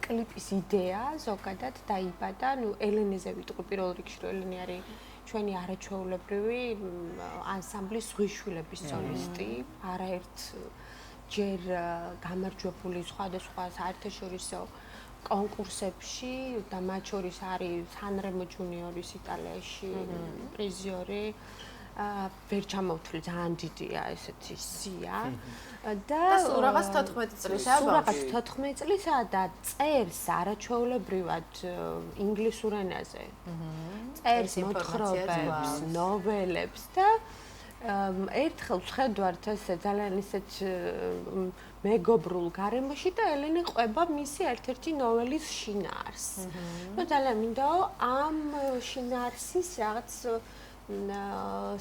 კლიპის იდეა ზოგადად დაიბადა, ნუ ელენეზე ვიტყვი პირველ რიგში, რომ ელენე არის ჩვენი არაჩვეულებრივი ანსამბლის ზღვიშვილების სოლისტი, არაერთ ჯერ გამარჯვებული სხვადასხვა საერთაშორისო კონკურსებში და მათ შორის არის სანრემო ჯუნიორის იტალიაში პრიზიორი. ვერ ჩამოვთვლი ძალიან დიდია ესეთი სია და სულ რაღაც 14 წლისაა სულ რაღაც 14 წლისაა და წერს არაჩვეულებრივად ინგლისურ ენაზე წერს მოთხრობებს ნოველებს და ერთხელ ვხედავთ ესე ძალიან ისეთ მეგობრულ გარემოში და ელენე ყვება მისი ერთ-ერთი ნოველის შინაარსს. ნუ ძალიან მინდაო ამ შინაარსის რაღაც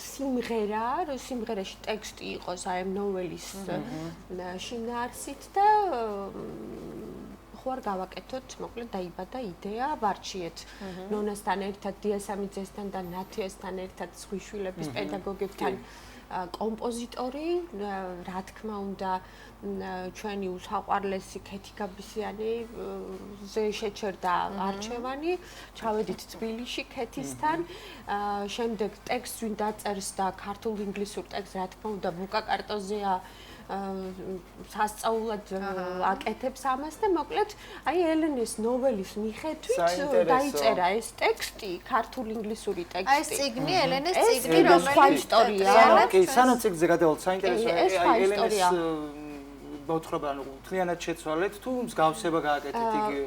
სიმღერა, რომ სიმღერაში ტექსტი იყოს აი ამ ნოველის შინაარსით და ხوار გავაკეთოთ, მოკლედ დაიბადა იდეა, ვარჩიეთ ნონასთან ერთად, დიასამიძესთან და ნათიასთან ერთად ზღვიშვილების პედაგოგებთან კომპოზიტორი, რა თქმა უნდა, ჩვენი უსაყვარლესი ქეთი გაბისიანი ზე შეჩერდა არჩევანი, ჩავედით თბილისში ქეთისთან, შემდეგ ტექსტს ვინ დაწერს და ქართულ ინგლისურ ტექსტს რა თქმა უნდა ბუკა კარტოზეა სასწაულად აკეთებს ამას და მოკლედ აი ელენეს ნოველის მიხედვით დაიწერა ეს ტექსტი, ქართულ-ინგლისური ტექსტი. აი ეს ციგნი, ელენეს ციგნი, რომელიც სხვა ისტორია. ოკეი, სანამ ციგნზე გადავალთ, საინტერესოა აი ელენეს მოთხრობა მთლიანად შეცვალეთ თუ მსგავსება გააკეთეთ იგი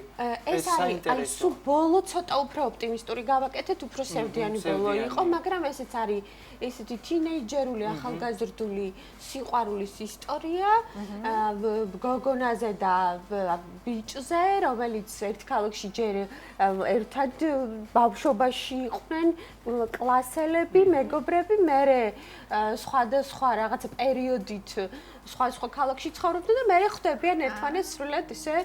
ეს საინტერესოა. აი სულ ბოლო ცოტა უფრო ოპტიმისტური გავაკეთეთ, უფრო სევდიანი ბოლო იყო, მაგრამ ესეც არის ესეთი თინეიჯერული ახალგაზრდული სიყვარულის ისტორია გოგონაზე და ბიჭზე, რომელიც ერთ ქალაქში ჯერ ერთად ბავშვობაში იყვნენ კლასელები, მეგობრები, მერე სხვადასხვა რაღაცა პერიოდით სხვა ქალაქში ცხოვრობდნენ და მერე ხვდებიან ერთმანეთს სრულად ისე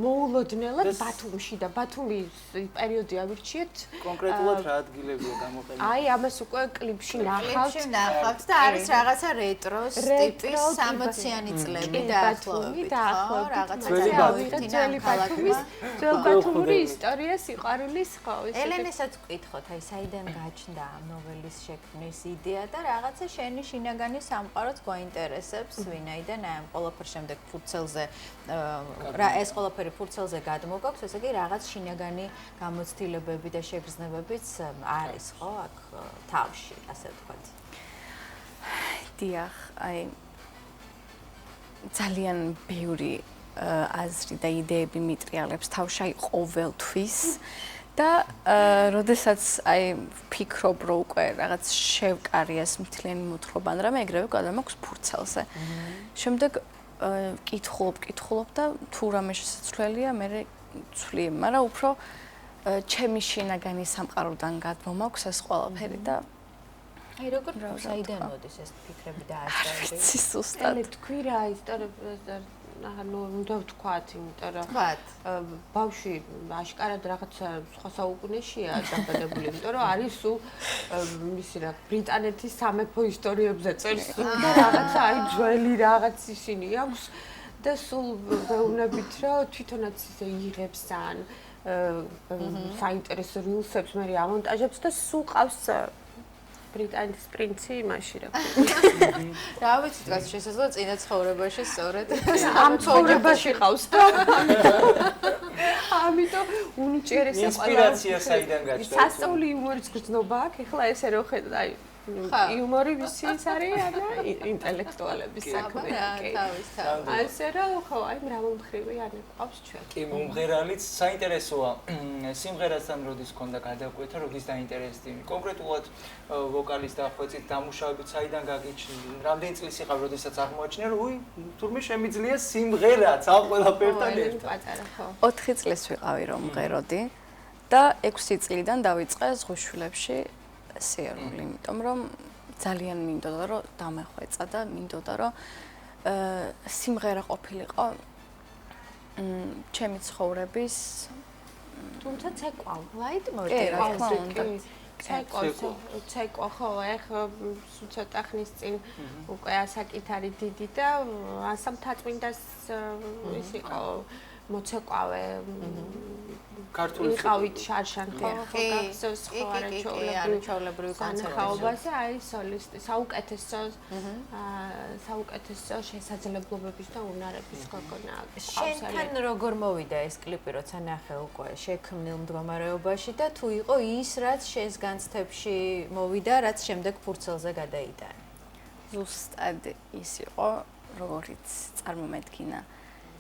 მოულოდნელად ბათუმში და ბათუმის პერიოდი ავირჩიეთ. კონკრეტულად რა ადგილებია გამოყენებული? აი, ამას უკვე კლიპში ნახავთ. და არის რაღაცა რეტროს ტიპის 60-იანი წლები დაახლოებით, ხო, რაღაცა ძველი ბათუმური ისტორია სიყვარულის ხო. ელენესაც ვკითხოთ, აი საიდან გაჩნდა ამ ნოველის შექმნის იდეა და რაღაცა შენი შინაგანი სამყაროც გვაინტერესებს, ვინაიდან აი ამ ყველაფერ შემდეგ ფურცელზე ეს ყველაფერი ფურცელზე გადმოგაქვს, ესე იგი რაღაც შინაგანი გამოცდილებები და შეგრძნებებიც არის, ხო, აქ თავში, ასე ვთქვათ. დიახ, აი ძალიან ბევრი აზრი და იდეები მიტრიალებს თავში აი ყოველთვის და როდესაც აი ფიქრობ რომ უკვე რაღაც შევკარიეს მთლიანი მოთხრობა ან რამე ეგრევე გადამაქვს ფურცელზე. შემდეგ კითხულობ და თუ რამე შესაძლებელია მე ვცვლი, მაგრამ უფრო ჩემი შინაგანი სამყაროდან გადმომაქვს ეს ყველაფერი და აი როგორ საიდან მოდის ეს ფიქრები და აზრები? ვიცი სუსტად. თქვი რა ისტორია ანუ უნდა ვთქვათ, იმიტომ რომ ბავშვი აშკარად რაღაცა სხვა საუკუნეშია დაბადებული, იმიტომ რომ არის სულ მისი რა ბრიტანეთის სამეფო ისტორიებზე წერს და რაღაცა აი ძველი რაღაც ისინი აქვს და სულ ვეუბნებით რომ თვითონაც ისე იღებს ან საინტერესო rilsებს მე ამონტაჟებს და სულ ყავს ბრიტანეთის პრინცი იმაში რა. რა ვიცი, თქვა შესაძლოა წინა ცხოვრებაში სწორედ ამ ცხოვრებაში ყავს და ამიტომ უნიჭერესი ინსპირაცია საიდან გაჩნდა? სასწაული იუმორის გრძნობა აქვს, ეხლა ესე რო ხედავ, აი იუმორი ვისი ის არის არა ინტელექტუალების საქმე კი ასე რომ ხო აი მრავალმხრივი არის ყავს ჩვენ კი მომღერალიც საინტერესოა სიმღერასთან როდის ქონდა გადაკვეთა როდის დაინტერესდი კონკრეტულად ვოკალის დახვეწით დამუშავებით საიდან გაგიჩნდა რამდენი წლის იყავ როდესაც აღმოაჩინე რომ უი თურმე შემიძლია სიმღერაც ამ ყველაფერთან ერთად 4 წლის ვიყავი რომ მღეროდი და 6 წლიდან დავიწყე ზღვიშვილებში სერიული, იმიტომ რომ ძალიან მინდოდა რომ დამეხვეწა და მინდოდა რომ სიმღერა ყოფილიყო ჩემი ცხოვრების თუმცა ცეკვა ლაიტმოტივი რა თქმა უნდა ცეკვა ხო ეხლა ცოტა ხნის წინ უკვე ასაკითარი დიდი და ასამთაწმინდას ის იყო მოცეკვავე ქართული იყავით შარშან ხო გახსოვს ხო არაჩვეულებრივი კონცერტებაზე აი სოლისტი საუკეთესო შესაძლებლობების და უნარების გოგონა შენთან როგორ მოვიდა ეს კლიპი როცა ნახე უკვე შექმნილ მდგომარეობაში და თუ იყო ის რაც შენს განცდებში მოვიდა რაც შემდეგ ფურცელზე გადაიტანა ზუსტად ის იყო როგორიც წარმომედგინა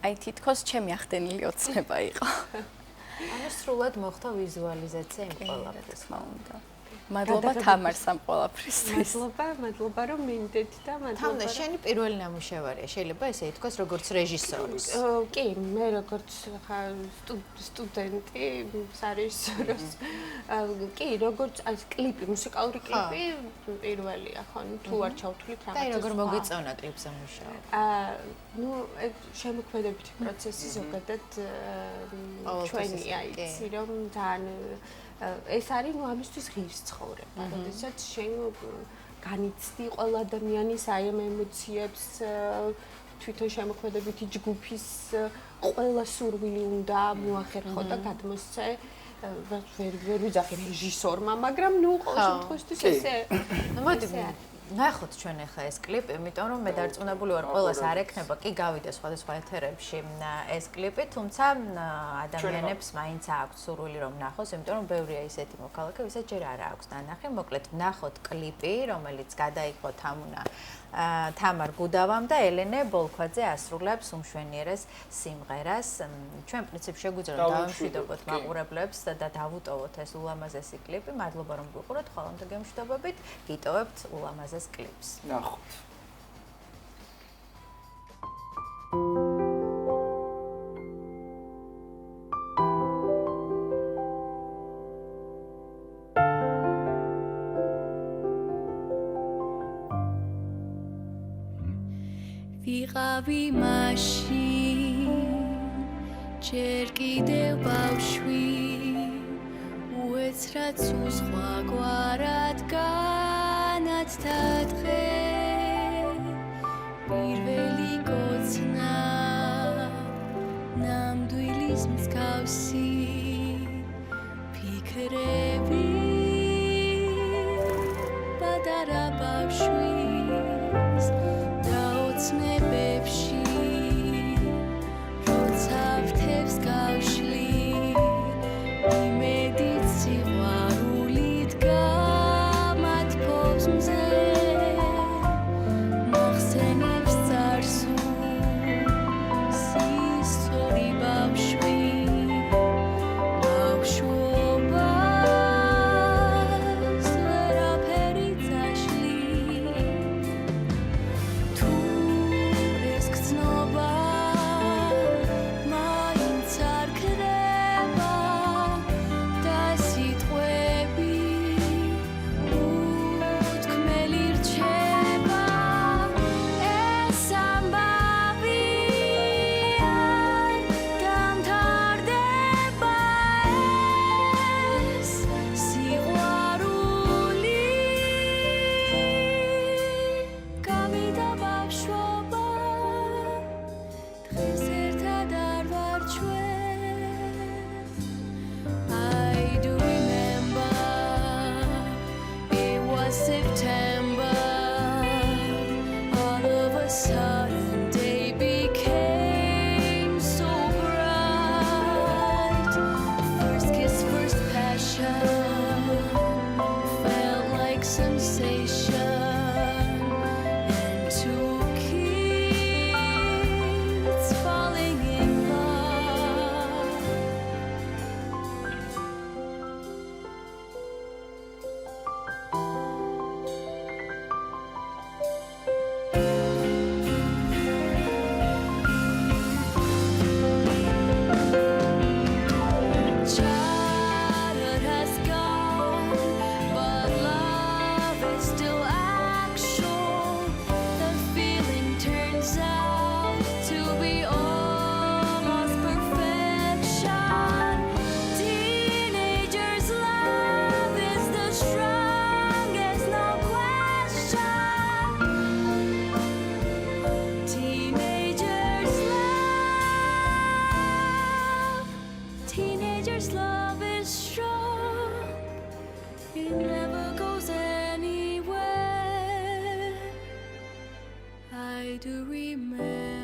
აი თითქოს ჩემი ახდენილი ოცნება იყო ანუ სრულად მოხდა ვიზუალიზაცია იმ ყველაფრის თქმა უნდა მადლობა თამარს ამ ყველაფრისთვის მადლობა რომ მინდეთ და მადლობა თამდა შენი პირველი ნამუშევარია შეიძლება ესე ითქვას როგორც რეჟისორის კი მე როგორც სტუდენტი სარეჟისოროს კი როგორც აი კლიპი მუსიკალური კლიპი პირველია ხო თუ არ ჩავთვლით რაღაცა და როგორ მოგეწონა კლიპზე მუშაობა ну შემოქმედებითი პროცესი ზოგადად ჩვენია იცი რომ ძალიან ეს არის ნუ ამისთვის ღირს ცხოვრება, როდესაც შენ განიცდი ყველა ადამიანის აი ამ ემოციებს თვითონ შემოქმედებითი ჯგუფის ყველა სურვილი უნდა მოახერხო და გადმოსცე ვერ ვიძახი რეჟისორმა, მაგრამ ნუ ყოველ შემთხვევაში ესე მოდი ნახოთ ჩვენ ახლა ეს კლიპი, იმიტომ რომ მე დარწმუნებული ვარ, ყველას არ ექნება კი გავიდა სხვადასხვა ეთერებში ეს კლიპი, თუმცა ადამიანებს მაინც აქვს სურვილი რომ ნახოს, იმიტომ რომ ბევრია ისეთი მოქალაქე, ვისაც ჯერ არ აქვს ნანახი. მოკლედ ნახოთ კლიპი, რომელიც გადაიღო თამარ გუდავამ და ელენე ბოლქვაძე ასრულებს უმშვენიერეს სიმღერას. ჩვენ პრინციპში შეგვიძლია დავამშვიდობოთ მაყურებლებს და დავუტოვოთ ეს ულამაზესი კლიპი. მადლობა რომ გიყურეთ, ხოლმე გემშვიდობებით, გიტოვებთ ულამაზეს კლიპს. ნახოთ. ვიყავი მაშინ ჯერ კიდევ ბავშვი უეცრად სულ სხვაგვარად პირველი კოცნა ნამდვილის მსგავსი ფიქრები პატარა ბავშვის დაოცნებებში როცა ვთევს გავშლი იმედით სიყვარულით გამათბობს მზე მახსენებს წარსულს ის სწორი ბავშვი ბავშვობას ვერაფერი წაშლი თუ ეს გრძნობა მაინც არ ქრება და სიტყვები უთქმელი რჩება ეს ამბავი არ დამთავრდება ეს სიყვარული გავიდა ბავშვობა დღეს ერთად არ ვარ ჩვენ I do remember it was September all of a sudden day became so bright first kiss first passion felt like sensation and two kids falling in love childhood has gone but love is still actual the feeling turns out to be almost perfection teenagers love is the strongest no question teenagers love is strong it never goes anywhere I do remember